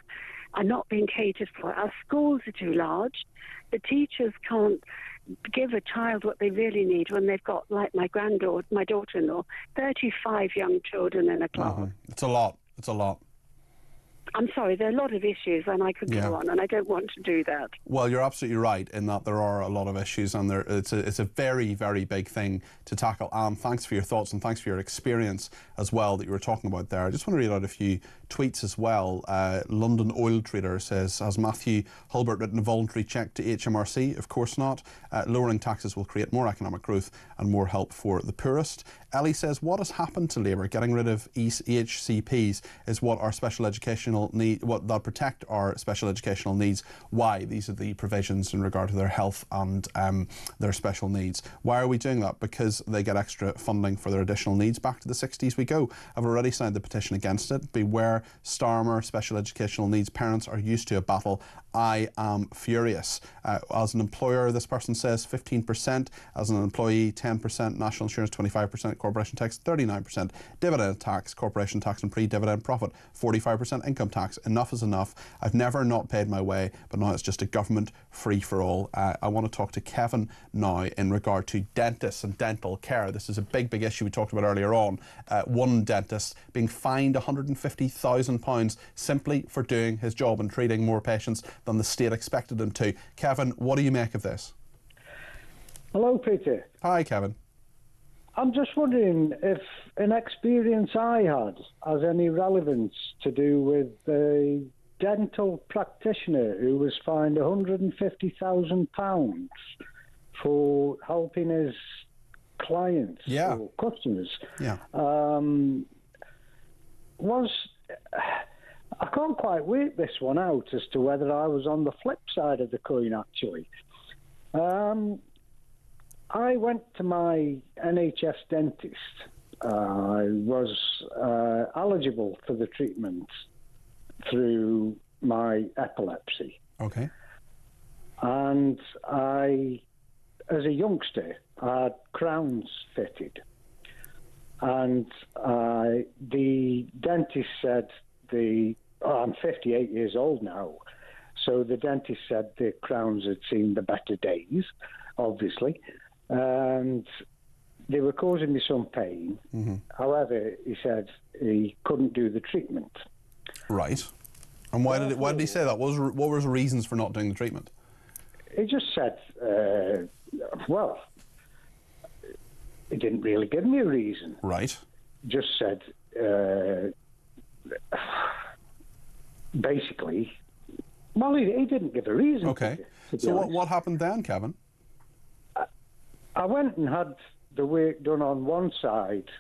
are not being catered for. Our schools are too large. The teachers can't give a child what they really need when they've got, like my daughter-in-law, 35 young children in a class. It's a lot. It's a lot. I'm sorry, there are a lot of issues, and I could go on, and I don't want to do that. Well, you're absolutely right in that there are a lot of issues, and it's a very, very big thing to tackle. Anne, thanks for your thoughts, and thanks for your experience as well that you were talking about there. I just want to read out a few tweets as well. London Oil Trader says, has Matthew Hulbert written a voluntary cheque to HMRC? Of course not. Lowering taxes will create more economic growth and more help for the poorest. Ellie says, what has happened to Labour? Getting rid of EHCPs is what our special educational educational need, that'll protect our special educational needs. Why? These are the provisions in regard to their health and their special needs. Why are we doing that? Because they get extra funding for their additional needs. Back to the 60s we go. I've already signed the petition against it. Beware, Starmer, special educational needs parents are used to a battle. I am furious. As an employer, this person says 15%. As an employee, 10%. National insurance, 25%. Corporation tax, 39%. Dividend tax, corporation tax and pre-dividend profit, 45% income tax. Enough is enough. I've never not paid my way, but now it's just a government free-for-all. I want to talk to Kevin now in regard to dentists and dental care. This is a big, big issue we talked about earlier on. One dentist being fined £150,000 simply for doing his job and treating more patients than the state expected him to. Kevin, what do you make of this? Hello, Peter. Hi, Kevin. I'm just wondering if an experience I had has any relevance to do with a dental practitioner who was fined £150,000 for helping his clients or customers. Yeah. I can't quite work this one out as to whether I was on the flip side of the coin, actually. I went to my NHS dentist. I was eligible for the treatment through my epilepsy. Okay. And as a youngster, I had crowns fitted. And the dentist said I'm 58 years old now, so the dentist said the crowns had seen the better days, obviously, and they were causing me some pain. Mm-hmm. However, he said he couldn't do the treatment. Right. And why did he say that? What were his reasons for not doing the treatment? He just said, he didn't really give me a reason. Right. Just said, basically, he didn't give a reason. Okay. So what happened then, Kevin? I went and had the work done on one side,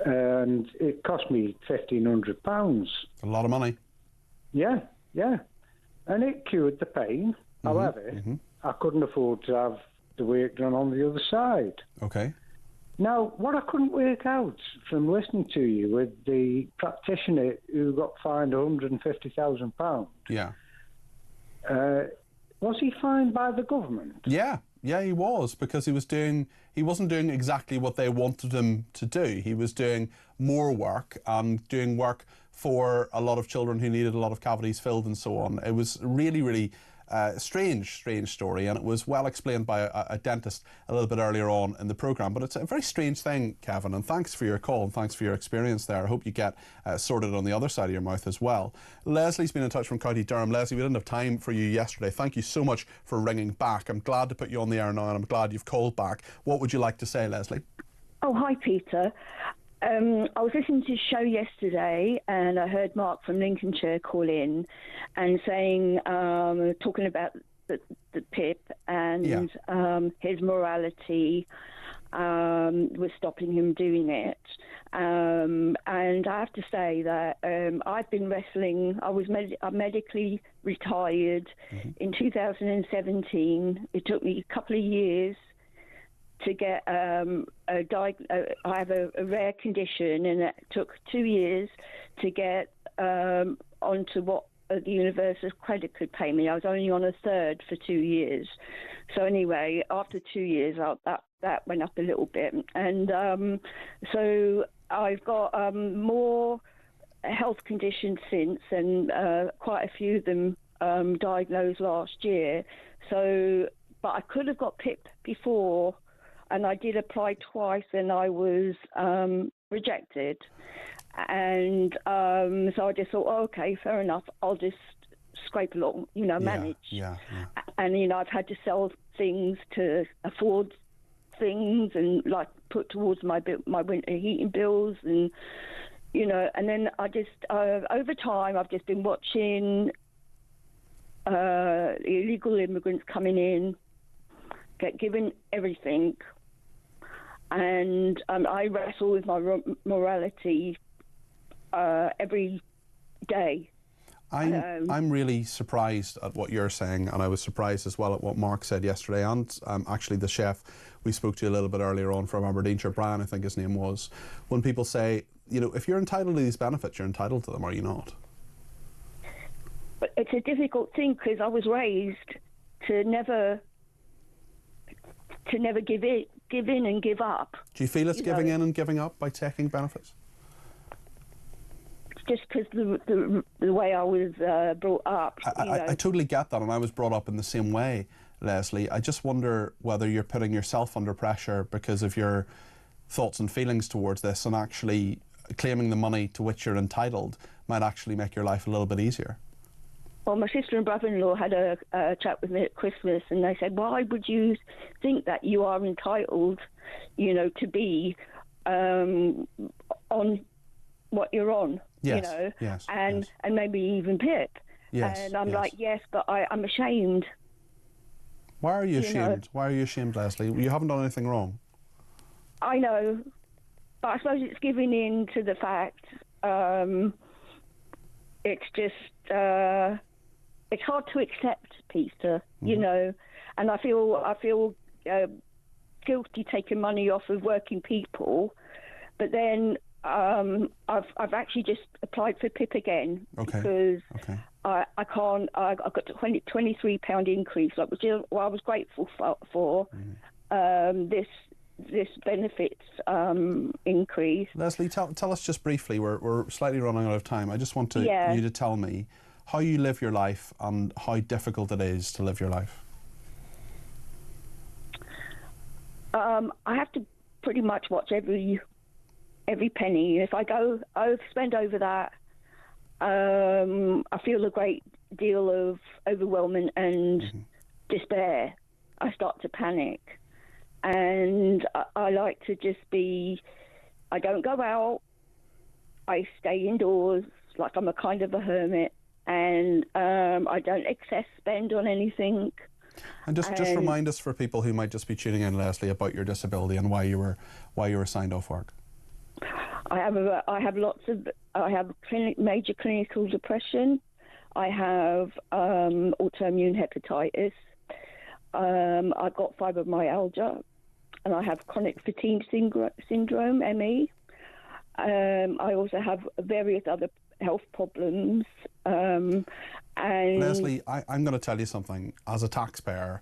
and it cost me £1,500. A lot of money. Yeah. And it cured the pain. Mm-hmm. However, I couldn't afford to have the work done on the other side. Okay. Now, what I couldn't work out from listening to you with the practitioner who got fined £150,000. Yeah. Was he fined by the government? Yeah, he was, because he wasn't doing exactly what they wanted him to do. He was doing more work and doing work for a lot of children who needed a lot of cavities filled and so on. It was really, really strange story, and it was well explained by a dentist a little bit earlier on in the programme. But it's a very strange thing, Kevin, and thanks for your call and thanks for your experience there. I hope you get sorted on the other side of your mouth as well. Leslie's been in touch from County Durham. Leslie, we didn't have time for you yesterday. Thank you so much for ringing back. I'm glad to put you on the air now, and I'm glad you've called back. What would you like to say, Leslie? Oh, hi, Peter. I was listening to the show yesterday, and I heard Mark from Lincolnshire call in and saying, talking about the PIP and his morality was stopping him doing it. And I have to say that I've been wrestling. I was medically retired in 2017. It took me a couple of years to get I have a rare condition, and it took 2 years to get onto what the Universal Credit could pay me. I was only on a third for 2 years. So anyway, after 2 years, that went up a little bit. And so I've got more health conditions since, and quite a few of them diagnosed last year. So, but I could have got PIP before, and I did apply twice, and I was rejected. And so I just thought, okay, fair enough. I'll just scrape along, manage. Yeah. And, I've had to sell things to afford things and, like, put towards my winter heating bills and, and then I just, over time, I've just been watching illegal immigrants coming in, get given everything. And I wrestle with my morality every day. I'm really surprised at what you're saying, and I was surprised as well at what Mark said yesterday, and actually the chef we spoke to a little bit earlier on from Aberdeenshire, Brian I think his name was, when people say, you know, if you're entitled to these benefits, you're entitled to them, are you not? But it's a difficult thing because I was raised to never give in and give up. Do you feel it's giving in and giving up by taking benefits? Just because the way I was brought up. I totally get that, and I was brought up in the same way, Leslie. I just wonder whether you're putting yourself under pressure because of your thoughts and feelings towards this, and actually claiming the money to which you're entitled might actually make your life a little bit easier. Well, my sister and brother-in-law had a chat with me at Christmas, and they said, why would you think that you are entitled, you know, to be on what you're on, yes, you know, yes, and maybe even PIP. Yes, and I'm yes. like, yes, but I'm ashamed. Why are you ashamed? know. Why are you ashamed, Leslie? You haven't done anything wrong. I know, but I suppose it's giving in to the fact. It's just it's hard to accept, Peter. You know, and I feel guilty taking money off of working people, but then I've actually just applied for PIP again because I can't. I got a £23 increase, which I was grateful for. This benefits increase. Leslie, tell us just briefly, we're slightly running out of time. I just want you to tell me how you live your life and how difficult it is to live your life. I have to pretty much watch every penny. If I spend over that, I feel a great deal of overwhelming and despair. I start to panic. And I like to just I don't go out, I stay indoors, like I'm a kind of a hermit, and I don't excess spend on anything. And just remind us, for people who might just be tuning in, Leslie, about your disability and why you were signed off work. I have major clinical depression. I have autoimmune hepatitis. I've got fibromyalgia, and I have chronic fatigue syndrome, ME. I also have various other health problems. And Leslie, I'm going to tell you something. As a taxpayer,